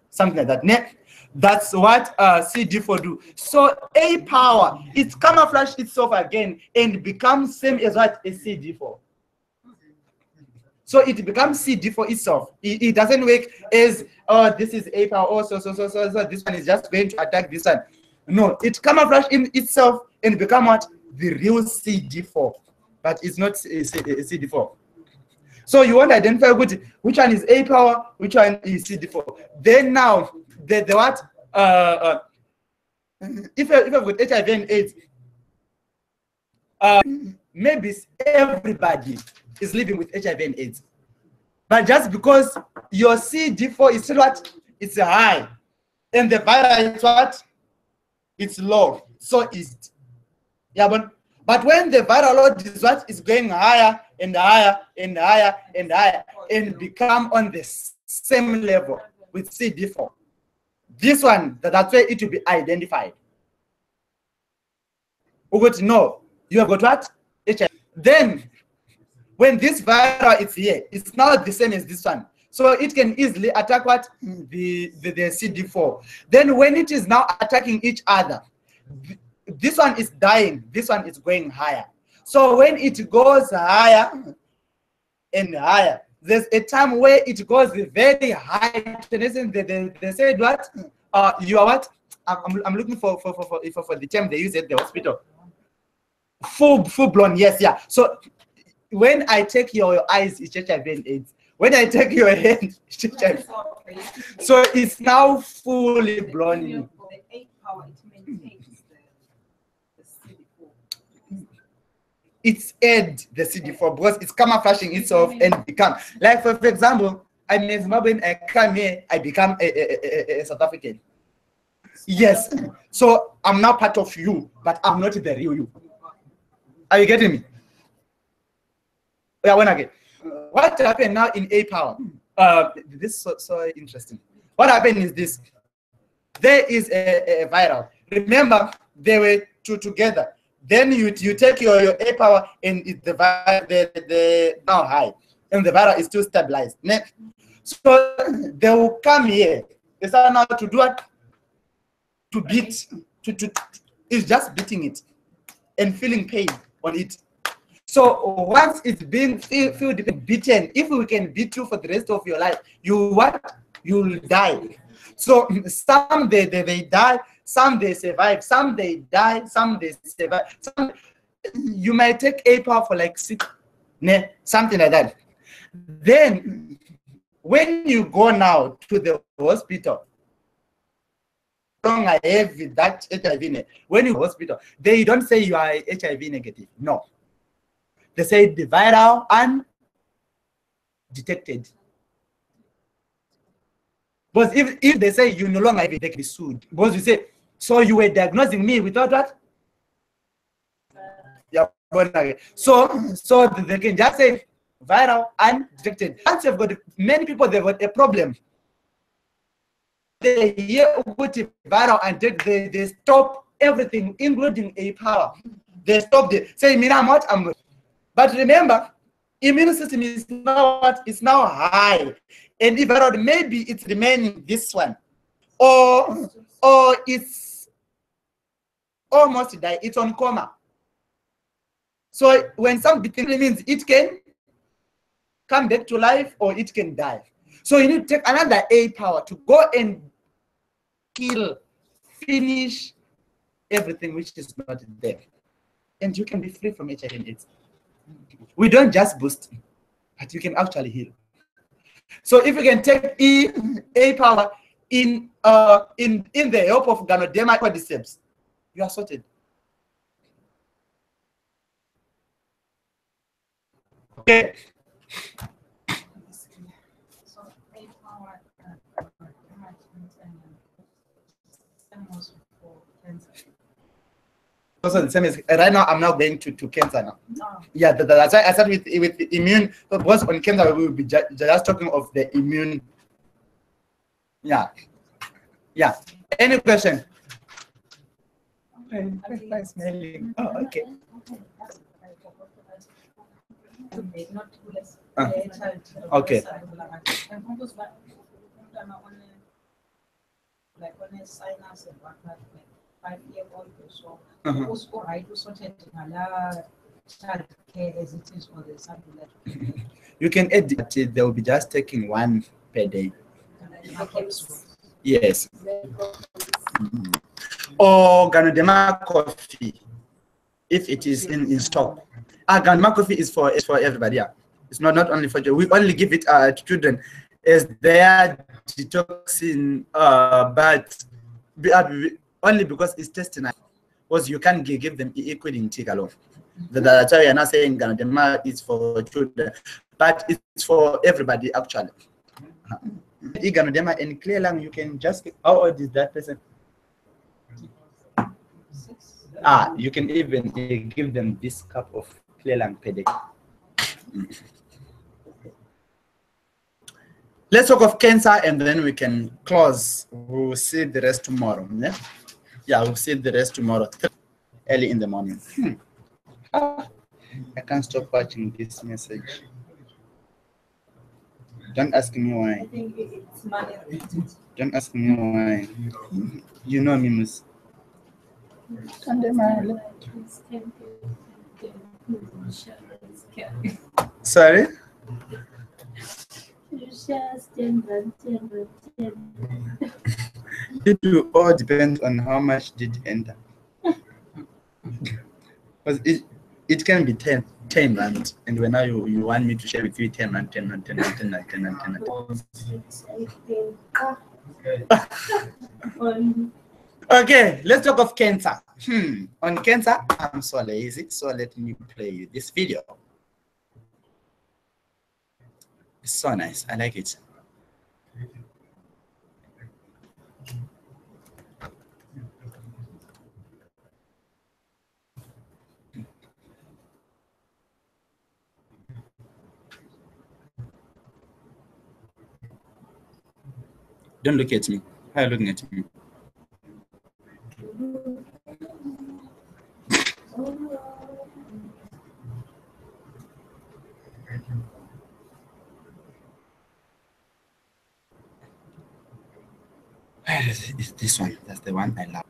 something like that. That's what CD4 do. So A power, it camouflage itself again and becomes same as what a CD4. So it becomes CD4 itself. It doesn't work as, oh, this is A power, oh, so this one is just going to attack this one. No, it camouflage in itself and become what? The real CD4. But it's not a CD4. So you want to identify which one is A power, which one is CD4. Then now, the what? If I've got HIV and AIDS, maybe everybody is living with HIV and AIDS. But just because your CD4 is still what? It's high. And the virus is what? It's low. So it's, yeah, but when the viral load is what? Is going higher and higher and higher and higher and become on the same level with CD4. This one, that's where it will be identified. We got to know you have got what? HIV. Then when this viral is here, it's not the same as this one. So it can easily attack what? The CD4. Then when it is now attacking each other, this one is dying, this one is going higher. So when it goes higher and higher, there's a time where it goes very high. They said what? You are what? I'm looking for the term they use at the hospital. Full blown, yes, yeah. So when I take your eyes, it's HIV and AIDS. When I take your hand, it's HIV. So it's now fully blown. It's add the CD4 because it's camouflaging itself and become like for example, I'm a Zimbabwean, I come here, I become a South African. Yes, so I'm now part of you, but I'm not the real you. Are you getting me? Yeah, when again. What happened now in A power? This is so interesting. What happened is this. There is a viral. Remember, they were two together. Then you take your A power and the now high, and the viral is still stabilized. So they will come here. They start now to do what? To beat. It's just beating it and feeling pain on it. So once it's being beaten, if we can beat you for the rest of your life, you'll die. So some they die, some they survive, some they die, some they survive. You might take A power for like 6, something like that. Then when you go now to the hospital, I have that HIV. When you go to the hospital, they don't say you are HIV negative. No. They say the viral undetected. But if they say you no longer have it, they can be sued. Because you say, so you were diagnosing me without what? Yeah. So they can just say viral undetected. Once you've got many people, they've got a problem. They hear viral undetected, they stop everything, including A power. They stop it. Say, I'm what? I'm good. But remember, immune system is now what? It's now high. And if maybe it's remaining this one. Or it's almost died. It's on coma. So when something means it can come back to life or it can die. So you need to take another A power to go and kill, finish everything which is not there. And you can be free from HIV and AIDS. We don't just boost, but you can actually heal. So if you can take A power in the help of Ganoderma cordyceps, you are sorted. Okay. So A power for cancer. Also the same as right now. I'm now going to cancer now. Oh. Yeah, that's why I started with immune. Because on cancer we will be just talking of the immune. Yeah. Any question? Nice smelling. Oh, okay. Okay. Like when a sinus and whatnot, 5-year-old or so, Uh-huh. also I do something child care as it is for the something that You can add it. They will be just taking 1 per day. Yes. Or Ganoderma coffee, if it is in stock. Ganoderma coffee is for everybody. Yeah, it's not only for children. We only give it to children as their detoxing, but only because it's tasty nice. Because you can't give them equally in tea alone. That's why we are not saying Ganoderma is for children, but it's for everybody actually. Ganoderma and clear lung, you can just. How old is that person? You can even give them this cup of clear lung per day. Let's talk of cancer and then we can close. We'll see the rest tomorrow. Yeah, we'll see the rest tomorrow, early in the morning. I can't stop watching this message. Don't ask me why. I think it's money related. Don't ask me why. You know me, Miss. Sorry? It will all depend on how much did enter. Because it can be 10 rand, and when now you want me to share with you 10 and 10 and 10 and 10 and 10 and 10 and 10. Okay, let's talk of cancer. On cancer, I'm so lazy, so let me play you this video. It's so nice. I like it. Don't look at me. Why are you looking at me? Where is it? It's this one. That's the one I love.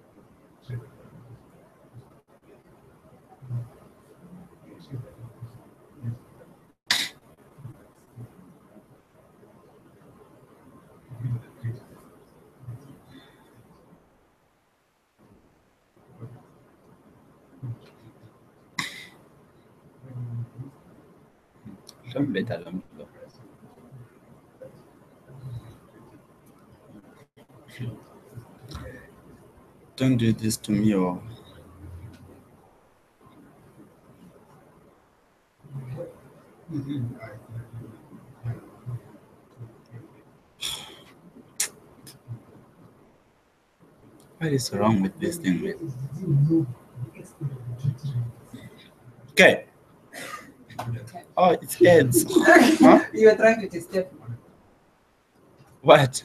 Don't do this to me, or what is wrong with this thing, man? Okay. Oh, it's heads. Huh? You were trying to test it. What?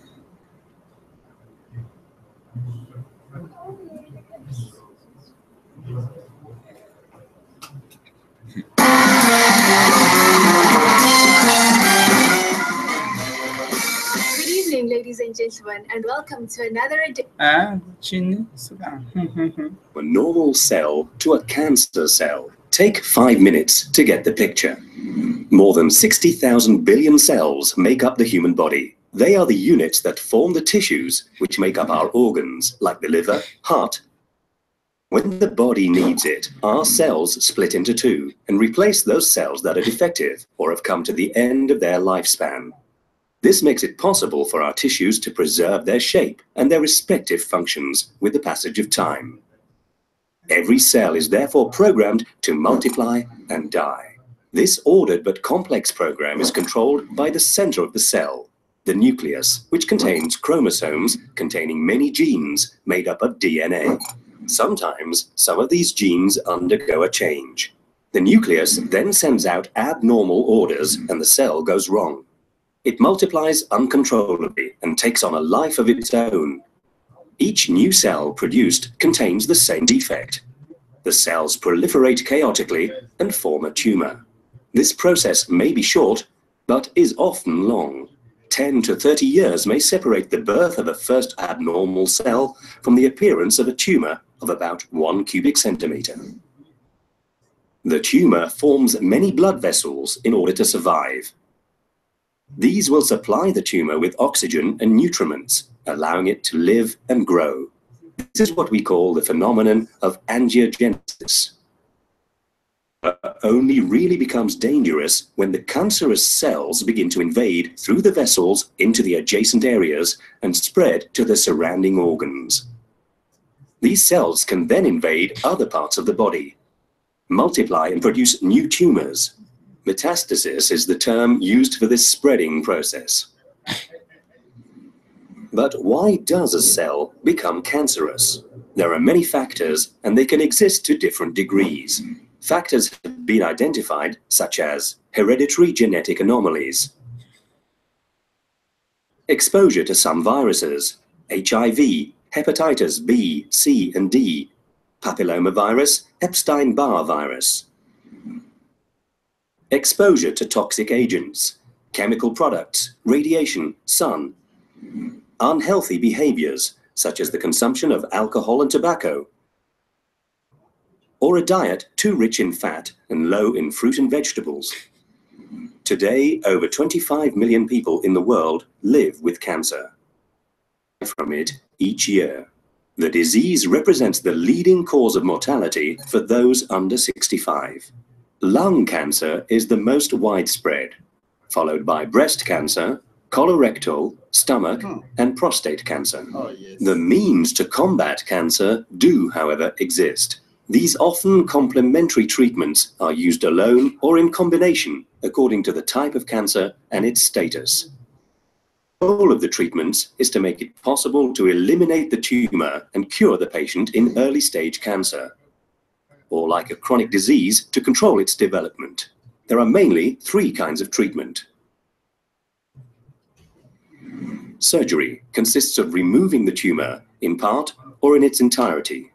Good evening, ladies and gentlemen, and welcome to another edition. A normal cell to a cancer cell. Take 5 minutes to get the picture. More than 60,000 billion cells make up the human body. They are the units that form the tissues which make up our organs, like the liver, heart. When the body needs it, our cells split into two and replace those cells that are defective or have come to the end of their lifespan. This makes it possible for our tissues to preserve their shape and their respective functions with the passage of time. Every cell is therefore programmed to multiply and die. This ordered but complex program is controlled by the center of the cell, the nucleus, which contains chromosomes containing many genes made up of DNA. Sometimes some of these genes undergo a change. The nucleus then sends out abnormal orders and the cell goes wrong. It multiplies uncontrollably and takes on a life of its own. Each new cell produced contains the same defect. The cells proliferate chaotically and form a tumor. This process may be short, but is often long. 10 to 30 years may separate the birth of a first abnormal cell from the appearance of a tumor of about 1 cubic centimeter. The tumor forms many blood vessels in order to survive. These will supply the tumor with oxygen and nutriments, allowing it to live and grow. This is what we call the phenomenon of angiogenesis. Only really becomes dangerous when the cancerous cells begin to invade through the vessels into the adjacent areas and spread to the surrounding organs. These cells can then invade other parts of the body, multiply and produce new tumors. Metastasis is the term used for this spreading process. But why does a cell become cancerous? There are many factors, and they can exist to different degrees. Factors have been identified, such as hereditary genetic anomalies, exposure to some viruses, HIV, hepatitis B, C, and D, papillomavirus, Epstein-Barr virus, exposure to toxic agents, chemical products, radiation, sun, unhealthy behaviors, such as the consumption of alcohol and tobacco, or a diet too rich in fat and low in fruit and vegetables. Today, over 25 million people in the world live with cancer. From it each year. The disease represents the leading cause of mortality for those under 65. Lung cancer is the most widespread, followed by breast cancer, colorectal, stomach, and prostate cancer. The means to combat cancer do, however, exist. These often complementary treatments are used alone or in combination according to the type of cancer and its status. The goal of the treatments is to make it possible to eliminate the tumor and cure the patient in early stage cancer, or like a chronic disease, to control its development. There are mainly 3 kinds of treatment. Surgery consists of removing the tumor in part or in its entirety.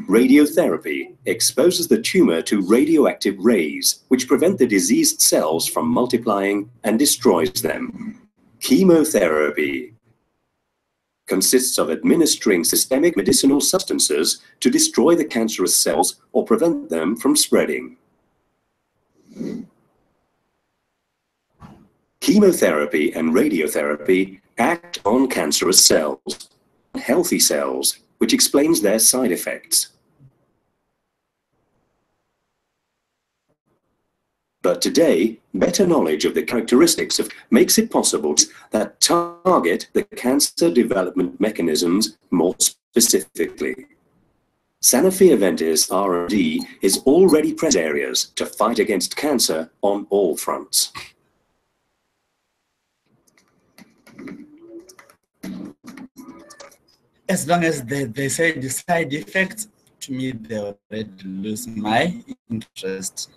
Radiotherapy exposes the tumor to radioactive rays, which prevent the diseased cells from multiplying and destroys them. Chemotherapy consists of administering systemic medicinal substances to destroy the cancerous cells or prevent them from spreading. Chemotherapy and radiotherapy act on cancerous cells, healthy cells, which explains their side effects. But today, better knowledge of the characteristics makes it possible that target the cancer development mechanisms more specifically. Sanofi Aventis R&D is already present in areas to fight against cancer on all fronts. As long as they say the side effects, to me, they already lose my interest.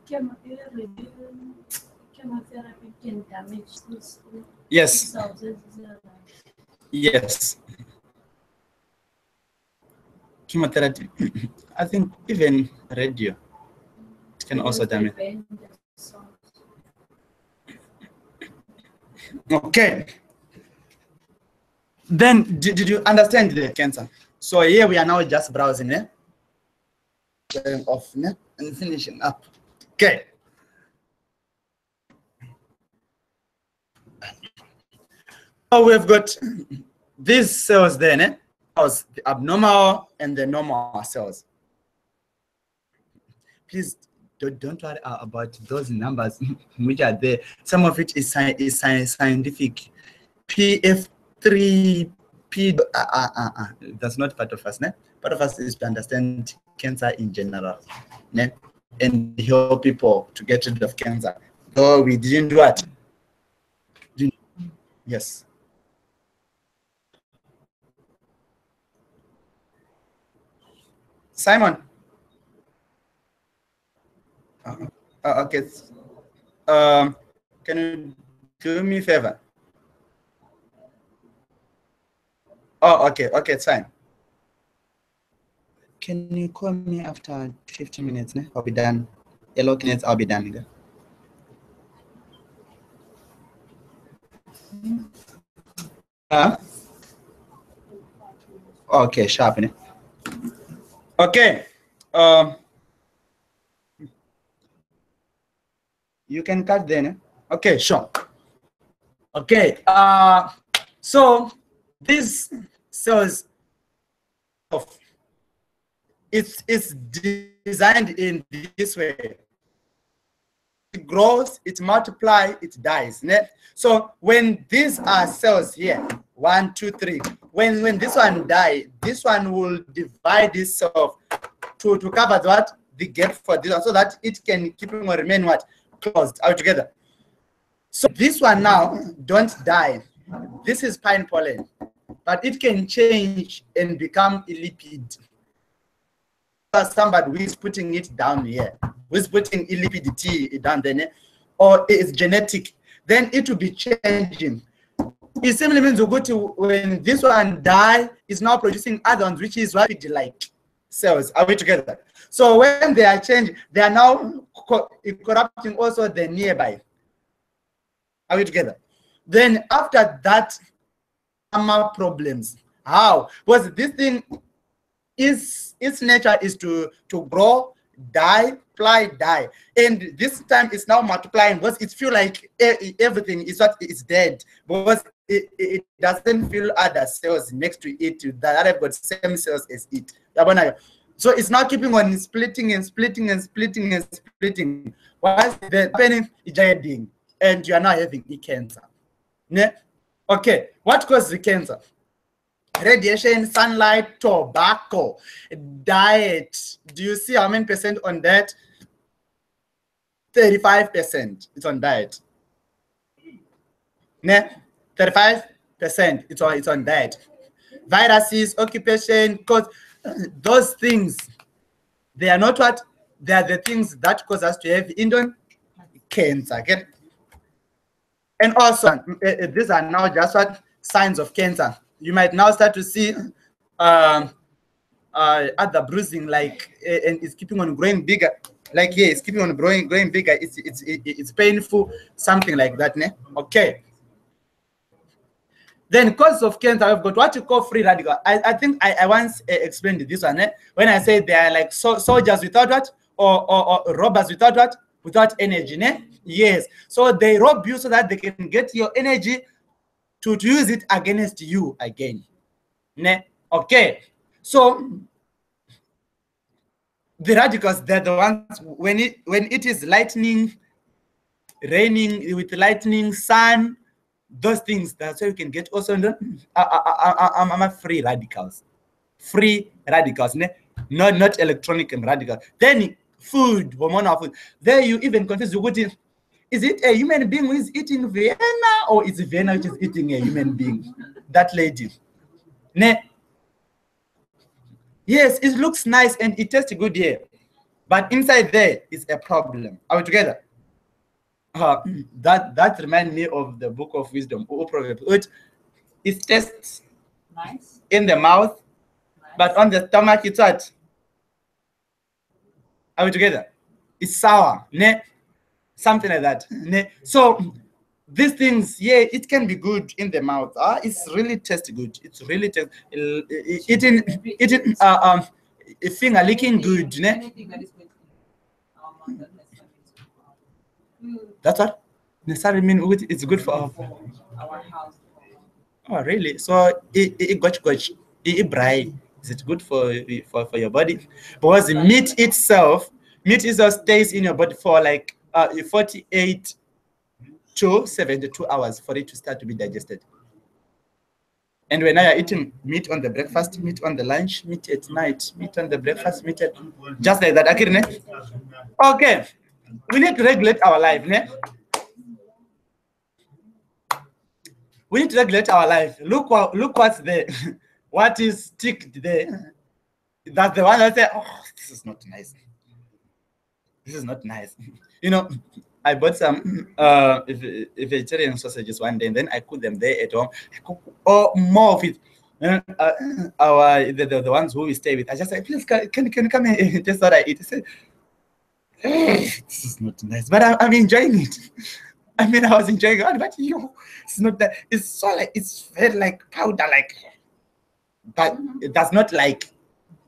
Chemotherapy can damage those Yes. cells as well. Yes. Chemotherapy. I think even radio, it can also damage. Okay. Then, did you understand the cancer? So here we are now just browsing, going off, and finishing up. Okay. So we've got these cells there, the abnormal and the normal cells. Please don't worry about those numbers which are there. Some of it is scientific. PF3, that's not part of us. Part of us is to understand cancer in general, and help people to get rid of cancer. Though we didn't do what? Yes. Simon. Okay. Can you do me a favor? Oh, okay, it's fine. Can you call me after 15 minutes? I'll be done. Hello, minutes, I'll be done. Okay, sharp. Okay. You can cut then. Okay, sure. Okay. So this cells of it's designed in this way. It grows, it multiplies, it dies. So when these are cells here, 1, 2, 3, when this one die, this one will divide itself to cover what the gap for this one, so that it can keep on remain what closed out together. So this one now don't die. This is pine pollen, but it can change and become a lipid. Somebody who is putting it down here, who is putting a lipid T down there, or it's genetic, then it will be changing. It simply means when this one die, it's now producing other ones, which is what like cells. Are we together? So when they are changing, they are now corrupting also the nearby. Are we together? Then after that, problems. How? Because this thing its nature is to grow, die, fly, die, and this time it's now multiplying because it feels like everything is what is dead, because it doesn't feel other cells next to it that have got same cells as it. So it's now keeping on splitting and splitting and splitting and splitting. Once the happening is dying, and you are now having cancer. Okay, what causes the cancer? Radiation, sunlight, tobacco, diet. Do you see how many percent on that? 35%. It's on diet. 35%. It's on diet. Viruses, occupation, cause those things, they are not what? They are the things that cause us to have cancer. Okay? And also, these are now just what signs of cancer. You might now start to see other bruising, like, and it's keeping on growing bigger. Like, yeah, it's keeping on growing bigger. It's painful, something like that, ne? Okay. Then cause of cancer, I've got what you call free radical. I think I once explained this one, when I said they are like soldiers without what, or robbers without what, without energy, ne? Yes. So they rob you so that they can get your energy to use it against you again, ne? Okay. So the radicals, they're the ones when it is lightning, raining with lightning, sun, those things. That's why you can get also. I'm free radicals, ne? Not electronic and radical. Then food, hormonal food. There you even confuse what is it a human being who is eating Vienna, or is Vienna which is eating a human being? That lady, ne? Yes, it looks nice and it tastes good here, but inside there is a problem. Are we together? That reminds me of the book of wisdom. It tastes nice in the mouth, but on the stomach it's what? Are we together? It's sour, ne? Something like that, ne? So these things, yeah, it can be good in the mouth. It's really tastes good. It's really eating finger licking good, ne? That's what necessarily mean it's good for our house. Oh, really? So it braai. Is it good for your body? Because the meat itself stays in your body for like 48 to 72 hours for it to start to be digested. And when I are eating meat on the breakfast, meat on the lunch, meat at night, meat on the breakfast, meat at just like that. Okay. We need to regulate our life, ne? We need to regulate our life. Look what's there. What is ticked there? That's the one that say, oh, this is not nice. This is not nice. You know, I bought some vegetarian sausages one day, and then I cook them there at home. I cook more of it. The ones who we stay with, I just say, please, can you come and taste what I eat? I said, this is not nice, but I'm enjoying it. I mean, I was enjoying it, but it's not that. It's so like, it's very like powder, like, but it does not like,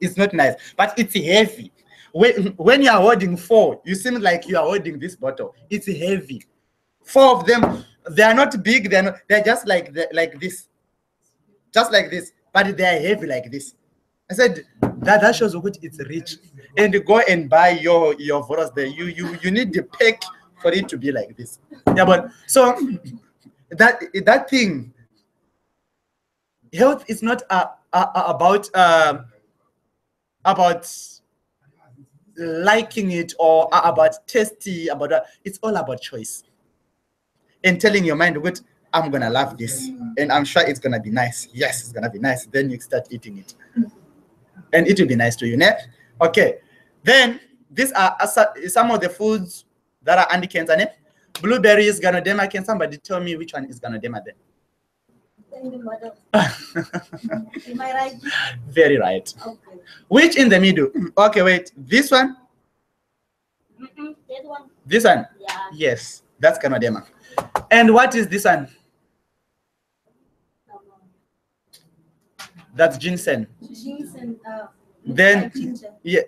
it's not nice, but it's heavy. When you are holding 4, you seem like you are holding this bottle. It's heavy. 4 of them, they are not big. They're just like this, just like this, but they are heavy like this. I said that shows what it's rich. And go and buy your photos there. You need the pack for it to be like this. Yeah, but so that thing, health is not about liking it or about tasty, it's all about choice and telling your mind, what, I'm gonna love this and I'm sure it's gonna be nice. Yes, it's gonna be nice. Then you start eating it and it will be nice to you, ne? Okay, then these are some of the foods that are anti-cancer, ne? Blueberries, Ganoderma. Can somebody tell me which one is Ganoderma then? In the middle. Am I right? Very right. Okay. Which in the middle? Okay, wait. This one? That one. This one? Yeah. Yes, that's Ganoderma. And what is this one? That's ginseng. Ginseng. Then, ginger. Yeah,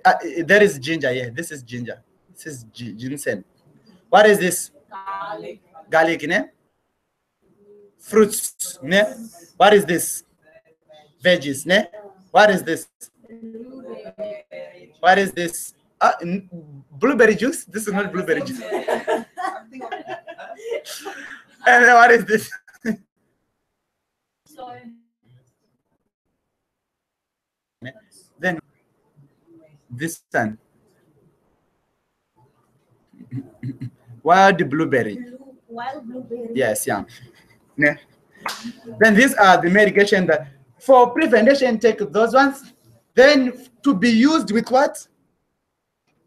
there is ginger. Yeah, this is ginger. This is ginseng. What is this? Garlic. Garlic, ne? Fruits, ne? What is this? Veggies, ne? What is this? What is this? Blueberry juice? This is not blueberry juice. And then what is this? Then this one. Wild blueberry. Wild blueberry. Yes, yeah. Yeah. Then these are the medication that for prevention, take those ones. Then to be used with what?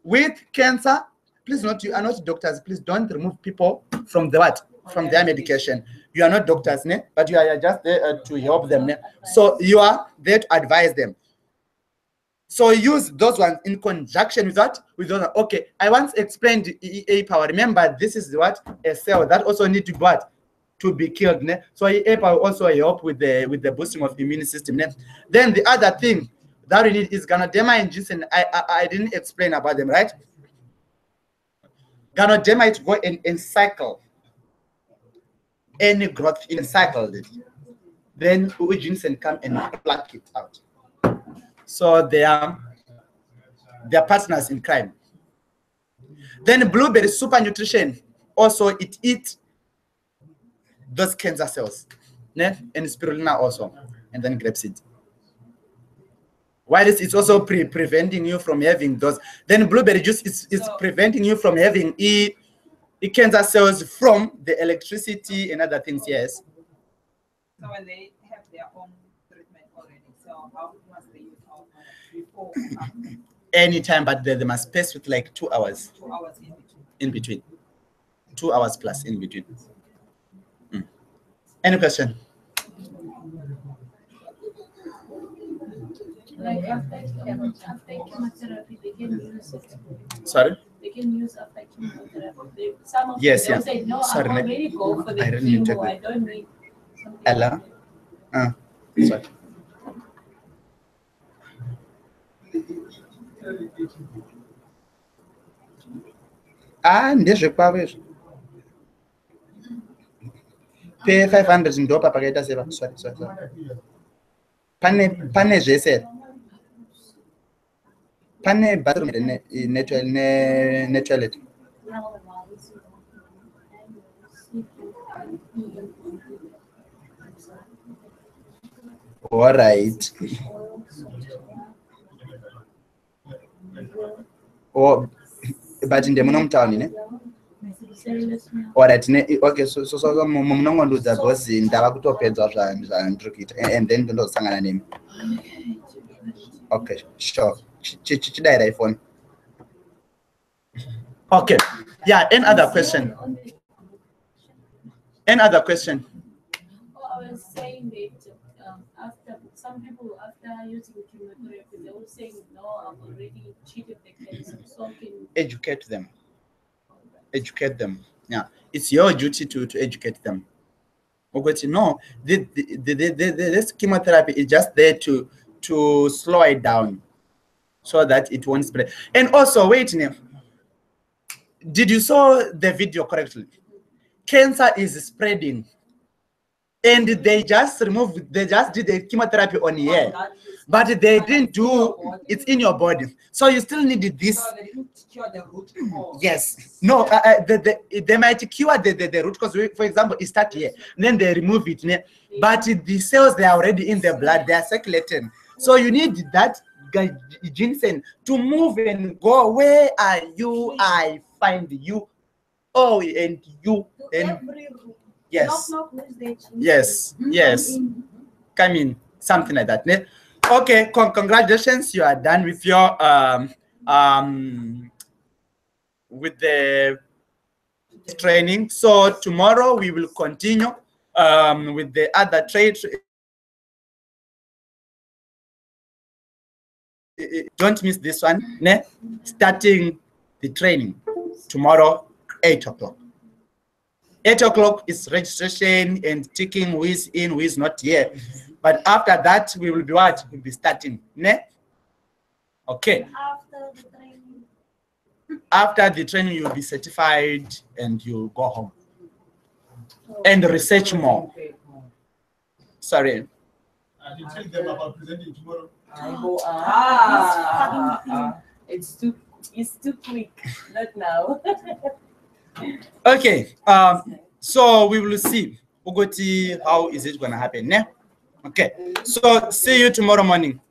With cancer. Please not, you are not doctors. Please don't remove people from the what? From their medication. You are not doctors, ne? But you are just there to help them. Ne? So you are there to advise them. So use those ones in conjunction with that. With those. Okay, I once explained EA power. Remember, this is what a cell that also need to what to be killed. Ne? So EA power also help with the boosting of immune system. Ne? Then the other thing that we need is Ganoderma and ginseng. I didn't explain about them, right? Ganoderma it go in cycle. Any growth in cycle, then ginseng come and pluck it out. So they are partners in crime. Then blueberry super nutrition also it eats those cancer cells, ne? And spirulina also, and then grapeseed. While it's also preventing you from having those. Then blueberry juice is preventing you from having cancer cells from the electricity and other things. Yes. So when they have their own treatment already, so how must they use our before? Anytime, but they must space with like 2 hours. 2 hours in between. 2 hours plus in between. Any question? Like after chemotherapy, they can use it. Sorry? They can use after chemotherapy. Some of Yes, them yeah. say, no, Sorry, I'm already go for the I didn't check chemo. that. I don't need something. Ella? Sorry. Ndezvekwavezvo pay 500 ndopa pakaita seva. Sorry. Pane zvese pane bathroom ne toilet. All right. Oh, but in the Munong ne? All right. Okay, so munongondudza because ndava kutopedza zvandirikuita and then ndosangana nemi. Okay, sure. Chidaira iPhone. Okay. Yeah, any other question? Any other question? Oh, I was saying that after some people after using chemotherapy, they were saying, no, I've already treated the cancer, so I can educate them. Educate them. Yeah, it's your duty to educate them. Okay, no, this chemotherapy is just there to slow it down so that it won't spread. And also, wait, did you saw the video correctly? Cancer is spreading, and they just did the chemotherapy on here, but they didn't do it's in your body, so you still need this. So they didn't cure the root cause. Yes, no, they might cure the root cause. For example, it starts here, then they remove it, but the cells they are already in the blood, they are circulating. So you need that ginseng to move and go. Where are you? I find you. Oh, and you and yes, yes. Come in, something like that. Okay, congratulations, you are done with your with the training. So tomorrow we will continue with the other trade. Don't miss this one. Starting the training tomorrow, 8 o'clock. 8 o'clock is registration and ticking who is in, who is not here. But after that, we will be what? We'll be starting. Okay. After the training, you'll be certified and you'll go home. And research more. Sorry. You tell them about presenting tomorrow. It's too quick. Not now. Okay. So we will see. Ugoti, how is it gonna happen? Okay. So see you tomorrow morning.